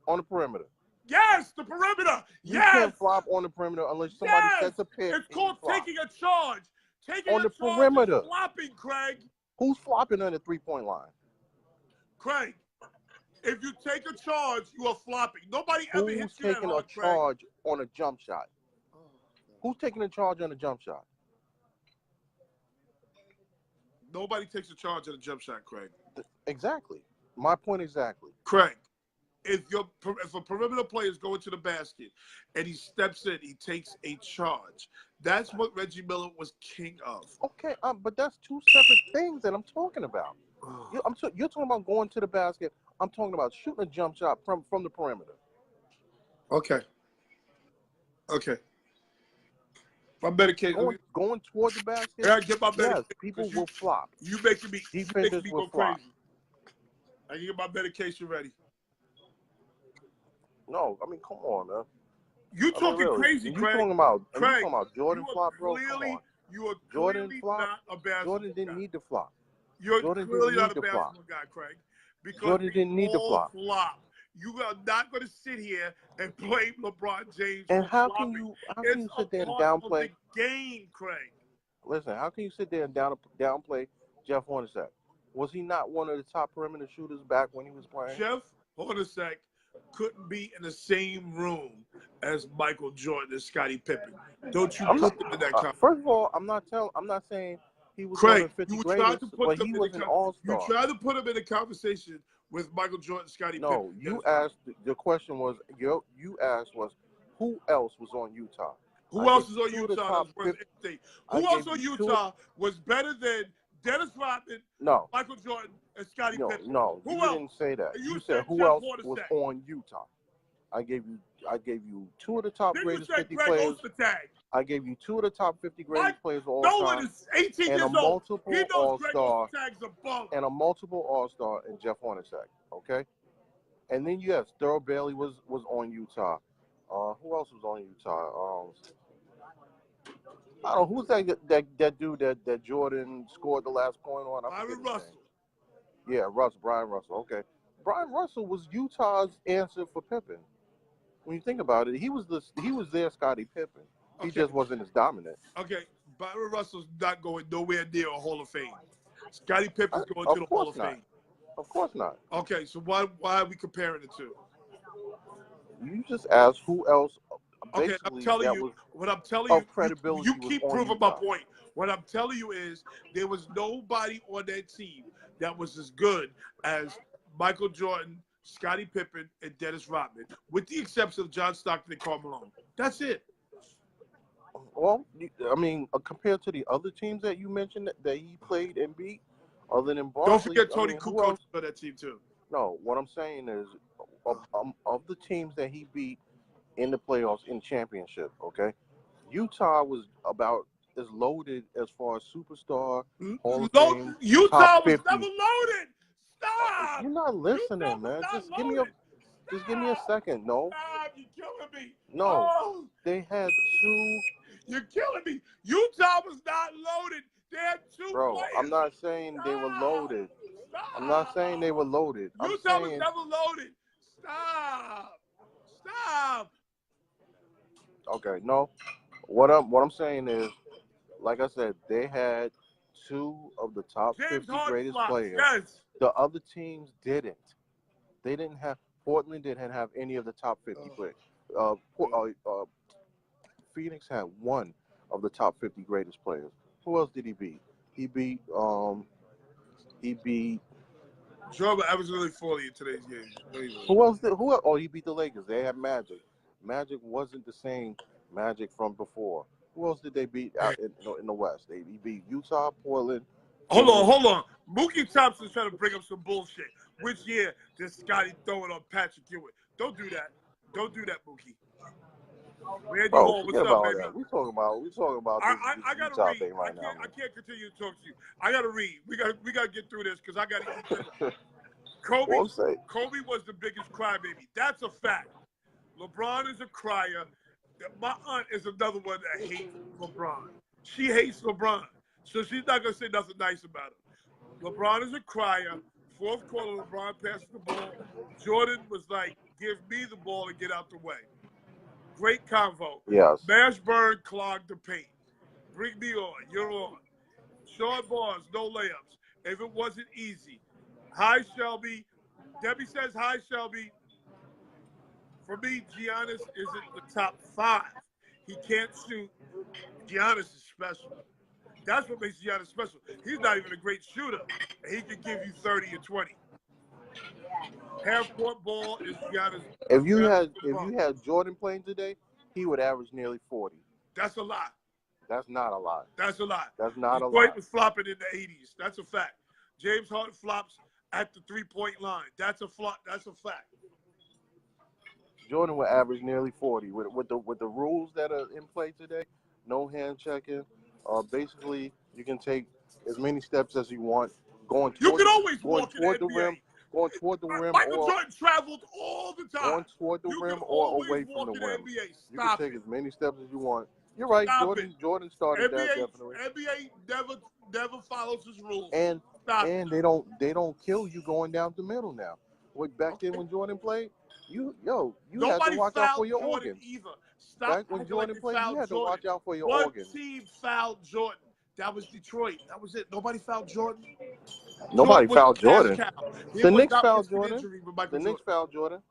Speaker 5: On the perimeter.
Speaker 1: Yes, the perimeter.
Speaker 5: You
Speaker 1: Yes.
Speaker 5: can't flop on the perimeter unless somebody
Speaker 1: Yes.
Speaker 5: sets a pick.
Speaker 1: It's
Speaker 5: and you
Speaker 1: called
Speaker 5: flop.
Speaker 1: taking a charge. Taking
Speaker 5: On
Speaker 1: a
Speaker 5: the
Speaker 1: charge
Speaker 5: perimeter.
Speaker 1: is flopping, Craig.
Speaker 5: Who's flopping on the 3-point line?
Speaker 1: Craig, if you take a charge, you are flopping. Nobody ever
Speaker 5: Who's
Speaker 1: hits you that
Speaker 5: taking a
Speaker 1: hard, Craig.
Speaker 5: charge on a jump shot? Who's taking a charge on a jump shot?
Speaker 1: Nobody takes a charge at a jump shot, Craig.
Speaker 5: Exactly. My point exactly.
Speaker 1: Craig, if a perimeter player is going to the basket and he steps in, he takes a charge. That's what Reggie Miller was king of.
Speaker 5: Okay, but that's two separate things that I'm talking about. You're talking about going to the basket. I'm talking about shooting a jump shot from the perimeter.
Speaker 1: Okay. My medication.
Speaker 5: Going toward the basket.
Speaker 1: I get my medication.
Speaker 5: Yes, people will flop.
Speaker 1: You making me
Speaker 5: Defenders will
Speaker 1: go
Speaker 5: flop.
Speaker 1: crazy. I can get my medication ready.
Speaker 5: No, I mean, come on, man.
Speaker 1: You talking
Speaker 5: really,
Speaker 1: crazy,
Speaker 5: you
Speaker 1: Craig?
Speaker 5: talking about
Speaker 1: Craig,
Speaker 5: Jordan
Speaker 1: you are
Speaker 5: flop, bro? Come
Speaker 1: clearly,
Speaker 5: on.
Speaker 1: you are
Speaker 5: Jordan
Speaker 1: clearly
Speaker 5: flop.
Speaker 1: not a basketball
Speaker 5: Jordan didn't
Speaker 1: guy.
Speaker 5: need to flop.
Speaker 1: You're
Speaker 5: Jordan
Speaker 1: clearly
Speaker 5: didn't
Speaker 1: not a
Speaker 5: need to flop.
Speaker 1: basketball guy, Craig. Because
Speaker 5: Jordan didn't need to
Speaker 1: all
Speaker 5: flop.
Speaker 1: You are not going to sit here and blame LeBron James
Speaker 5: And
Speaker 1: for
Speaker 5: how
Speaker 1: flopping.
Speaker 5: can you
Speaker 1: It's
Speaker 5: sit there and
Speaker 1: a part of
Speaker 5: downplay?
Speaker 1: the game, Craig.
Speaker 5: Listen, how can you sit there and downplay Jeff Hornacek? Was he not one of the top perimeter shooters back when he was playing?
Speaker 1: Jeff Hornacek couldn't be in the same room as Michael Jordan and Scottie Pippen. Don't you put them in that conversation?
Speaker 5: First of all, I'm not saying he was
Speaker 1: Craig,
Speaker 5: one of the 50
Speaker 1: you tried
Speaker 5: greatest,
Speaker 1: to put
Speaker 5: but
Speaker 1: them
Speaker 5: he
Speaker 1: in
Speaker 5: was an all-star.
Speaker 1: You tried to put him in a conversation with Michael Jordan, Scottie Pippen.
Speaker 5: No, you asked. The question was you asked was who else was on Utah?
Speaker 1: Who else is on Utah that was worth anything? Who else on Utah was better than Dennis Rodman,
Speaker 5: No,
Speaker 1: Michael Jordan, and Scottie Pippen?
Speaker 5: No,
Speaker 1: Who
Speaker 5: you
Speaker 1: else?
Speaker 5: didn't say that.
Speaker 1: You
Speaker 5: You
Speaker 1: said
Speaker 5: said who
Speaker 1: Jeff
Speaker 5: else
Speaker 1: Hornacek.
Speaker 5: was on Utah. I gave you two of the top
Speaker 1: Then you
Speaker 5: greatest
Speaker 1: said
Speaker 5: 50
Speaker 1: Greg
Speaker 5: players.
Speaker 1: Ostertag.
Speaker 5: I gave you two of the top 50 greatest players of all
Speaker 1: Nolan
Speaker 5: time,
Speaker 1: is 18
Speaker 5: and
Speaker 1: years
Speaker 5: a
Speaker 1: old.
Speaker 5: multiple
Speaker 1: He knows Greg
Speaker 5: all-star,
Speaker 1: Ostertag's a bum.
Speaker 5: and a multiple all-star in Jeff Hornacek. Okay, and then yes, Thurl Bailey was on Utah. Who else was on Utah? I don't know who's that dude that Jordan scored the last point on.
Speaker 1: Byron Russell.
Speaker 5: Yeah, Brian Russell. Okay, Brian Russell was Utah's answer for Pippen. When you think about it, he was their Scottie Pippen. He
Speaker 1: Okay.
Speaker 5: just wasn't as dominant.
Speaker 1: Okay, Byron Russell's not going nowhere near a Hall of Fame. Scottie Pippen's going to the Hall of Fame.
Speaker 5: Of course not.
Speaker 1: Okay, so why are we comparing the two?
Speaker 5: You just asked who else.
Speaker 1: Okay, I'm telling you, what I'm telling you,
Speaker 5: credibility
Speaker 1: you keep
Speaker 5: was on
Speaker 1: proving my
Speaker 5: Utah.
Speaker 1: point. What I'm telling you is there was nobody on that team that was as good as Michael Jordan, Scottie Pippen, and Dennis Rodman, with the exception of John Stockton and Karl Malone. That's it.
Speaker 5: Well, I mean, compared to the other teams that you mentioned that he played and beat, other than
Speaker 1: Don't
Speaker 5: Barkley,
Speaker 1: forget
Speaker 5: I
Speaker 1: Tony
Speaker 5: mean, who
Speaker 1: Kukoc
Speaker 5: else?
Speaker 1: on that team too.
Speaker 5: No, what I'm saying is, of the teams that he beat in the playoffs in championship, okay, Utah was about as loaded as far as superstar, Hall of Fame, top
Speaker 1: Utah was never
Speaker 5: 50.
Speaker 1: loaded. Stop.
Speaker 5: You're not
Speaker 1: Utah
Speaker 5: listening,
Speaker 1: was
Speaker 5: man.
Speaker 1: not
Speaker 5: Just give me a
Speaker 1: loaded.
Speaker 5: just give me a
Speaker 1: Stop.
Speaker 5: second. No,
Speaker 1: Stop. You're killing me.
Speaker 5: no,
Speaker 1: Oh,
Speaker 5: they had two.
Speaker 1: you're killing me. Utah was not loaded. They had two
Speaker 5: Bro, I'm
Speaker 1: players.
Speaker 5: not saying they were
Speaker 1: Stop.
Speaker 5: loaded.
Speaker 1: Stop.
Speaker 5: I'm not saying they were loaded. I'm
Speaker 1: Utah was
Speaker 5: saying
Speaker 1: never loaded. Stop. Stop.
Speaker 5: okay. No, what I'm saying is, like I said, they had two of the top
Speaker 1: James
Speaker 5: 50
Speaker 1: Harden
Speaker 5: greatest
Speaker 1: flops.
Speaker 5: players.
Speaker 1: Yes.
Speaker 5: The other teams didn't. They didn't have. Portland didn't have any of the top 50 players. Phoenix had one of the top 50 greatest players. Who else did he beat? He beat. He beat.
Speaker 1: Jordan averaged only 40 in today's game. Anyway.
Speaker 5: Who else did? Who else? Oh, he beat the Lakers. They had Magic. Magic wasn't the same Magic from before. Who else did they beat out in the West? He beat Utah, Portland.
Speaker 1: Hold on. Mookie Thompson's trying to bring up some bullshit. Which year did Scotty throw it on Patrick Ewing? Don't do that. Don't do that, Mookie. Randy
Speaker 5: Bro,
Speaker 1: Hall, what's
Speaker 5: forget
Speaker 1: up,
Speaker 5: about
Speaker 1: baby?
Speaker 5: that. We talking about this
Speaker 1: I gotta
Speaker 5: Utah
Speaker 1: read.
Speaker 5: thing right now,
Speaker 1: I
Speaker 5: man.
Speaker 1: can't continue to talk to you. I gotta read. We gotta get through this because I gotta eat dinner.
Speaker 5: What I'm saying.
Speaker 1: Kobe was the biggest crybaby. That's a fact. LeBron is a crier. My aunt is another one that hates LeBron. She hates LeBron. So she's not going to say nothing nice about him. LeBron is a crier. Fourth quarter, LeBron passes the ball. Jordan was like, give me the ball and get out the way. Great convo.
Speaker 5: Yes.
Speaker 1: Mashburn clogged the paint. Bring me on. You're on. Sean Barnes, no layups. If it wasn't easy. Hi, Shelby. Debbie says, hi, Shelby. For me, Giannis isn't the top 5. He can't shoot. Giannis is special. That's what makes Giannis special. He's not even a great shooter. And he can give you 30 or 20. Half-court ball is Giannis.
Speaker 5: If you had Jordan playing today, he would average nearly 40.
Speaker 1: That's a lot.
Speaker 5: That's not a lot.
Speaker 1: That's a lot.
Speaker 5: That's not a
Speaker 1: Detroit
Speaker 5: lot.
Speaker 1: was flopping in the 80s. That's a fact. James Harden flops at the three-point line. That's a flop. That's a fact.
Speaker 5: Jordan would average nearly 40 with the rules that are in play today. No hand checking. Basically, you can take as many steps as you want. Going
Speaker 1: You
Speaker 5: toward
Speaker 1: can always walk in the
Speaker 5: the
Speaker 1: NBA.
Speaker 5: rim, going toward the rim,
Speaker 1: Michael
Speaker 5: or
Speaker 1: Jordan traveled all the time.
Speaker 5: going toward the
Speaker 1: You
Speaker 5: rim
Speaker 1: can
Speaker 5: or
Speaker 1: always
Speaker 5: away from
Speaker 1: walk
Speaker 5: the
Speaker 1: in the
Speaker 5: rim.
Speaker 1: NBA.
Speaker 5: You can
Speaker 1: Stop
Speaker 5: take
Speaker 1: it.
Speaker 5: as many steps as you want. You're right.
Speaker 1: Stop
Speaker 5: Jordan started that
Speaker 1: NBA,
Speaker 5: definitely.
Speaker 1: NBA never follows his rules.
Speaker 5: And
Speaker 1: Stop
Speaker 5: and
Speaker 1: it.
Speaker 5: they don't kill you going down the middle now. Back then when Jordan played, you had to
Speaker 1: Nobody
Speaker 5: watch out for
Speaker 1: fouled
Speaker 5: your
Speaker 1: Jordan
Speaker 5: organs.
Speaker 1: either. Stop
Speaker 5: Back when
Speaker 1: acting like
Speaker 5: Jordan
Speaker 1: they
Speaker 5: played, you
Speaker 1: fouled
Speaker 5: had to
Speaker 1: Jordan.
Speaker 5: watch out for your
Speaker 1: One
Speaker 5: organs.
Speaker 1: team fouled Jordan. That was Detroit. That was it. Nobody fouled Jordan.
Speaker 5: Nobody
Speaker 1: Jordan
Speaker 5: fouled
Speaker 1: was a
Speaker 5: Jordan.
Speaker 1: cash cow. He
Speaker 5: The
Speaker 1: was
Speaker 5: Knicks
Speaker 1: not
Speaker 5: fouled
Speaker 1: risking
Speaker 5: Jordan.
Speaker 1: injury with Michael
Speaker 5: The Knicks
Speaker 1: Jordan.
Speaker 5: fouled Jordan.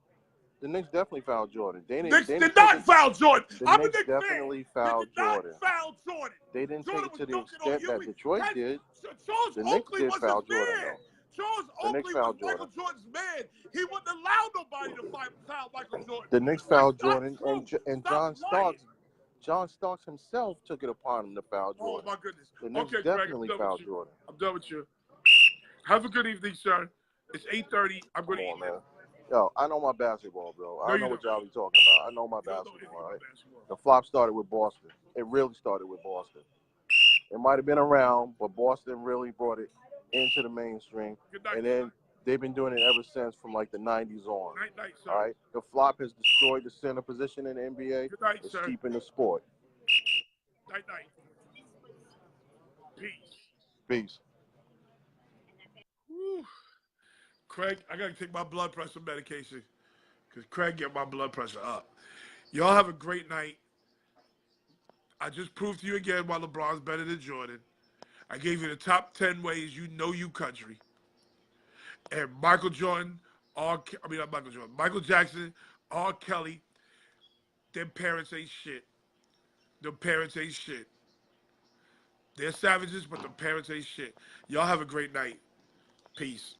Speaker 5: The Knicks definitely fouled Jordan.
Speaker 1: Knicks did not foul Jordan.
Speaker 5: The
Speaker 1: I'm a
Speaker 5: Knicks
Speaker 1: Knicks
Speaker 5: definitely
Speaker 1: fan.
Speaker 5: fouled
Speaker 1: They did not
Speaker 5: Jordan.
Speaker 1: foul Jordan.
Speaker 5: They didn't
Speaker 1: Jordan
Speaker 5: take it to
Speaker 1: was
Speaker 5: the
Speaker 1: dunking on
Speaker 5: extent that
Speaker 1: Ewing.
Speaker 5: Detroit did.
Speaker 1: Charles
Speaker 5: The Knicks
Speaker 1: Oakley
Speaker 5: did
Speaker 1: was
Speaker 5: foul
Speaker 1: his
Speaker 5: Jordan,
Speaker 1: man.
Speaker 5: though.
Speaker 1: Charles
Speaker 5: The Knicks
Speaker 1: Oakley was
Speaker 5: fouled
Speaker 1: Michael
Speaker 5: Jordan.
Speaker 1: Jordan's man. He wouldn't allow nobody to foul Michael Jordan.
Speaker 5: The Knicks
Speaker 1: That's
Speaker 5: fouled
Speaker 1: not
Speaker 5: Jordan,
Speaker 1: true.
Speaker 5: and
Speaker 1: Stop lying.
Speaker 5: John Starks himself took it upon him to foul
Speaker 1: Oh,
Speaker 5: Jordan.
Speaker 1: my goodness.
Speaker 5: The Knicks
Speaker 1: Okay, Greg, I'm
Speaker 5: definitely
Speaker 1: done
Speaker 5: fouled
Speaker 1: with you.
Speaker 5: Jordan.
Speaker 1: I'm done with you. Have a good evening, sir. It's 8:30. I'm going to eat
Speaker 5: man.
Speaker 1: now.
Speaker 5: Yo, I know my basketball, bro.
Speaker 1: No,
Speaker 5: I
Speaker 1: you
Speaker 5: know what
Speaker 1: don't.
Speaker 5: y'all be talking about. I know my
Speaker 1: You don't know anything
Speaker 5: basketball, all
Speaker 1: about
Speaker 5: right?
Speaker 1: basketball.
Speaker 5: The flop started with Boston. It really started with Boston. It might have been around, but Boston really brought it into the mainstream.
Speaker 1: Good night,
Speaker 5: And then they've been doing it ever since from like the 90s on.
Speaker 1: Night, sir.
Speaker 5: All right? The flop has destroyed the center position in the NBA.
Speaker 1: Good night,
Speaker 5: It's
Speaker 1: sir.
Speaker 5: keeping the sport.
Speaker 1: Night. Peace.
Speaker 5: Peace.
Speaker 1: Whew. Craig, I got to take my blood pressure medication because Craig get my blood pressure up. Y'all have a great night. I just proved to you again why LeBron's better than Jordan. I gave you the top 10 ways you know you country. And Michael Jordan, not Michael Jordan, Michael Jackson, R. Kelly, their parents ain't shit. Their parents ain't shit. They're savages, but the parents ain't shit. Y'all have a great night. Peace.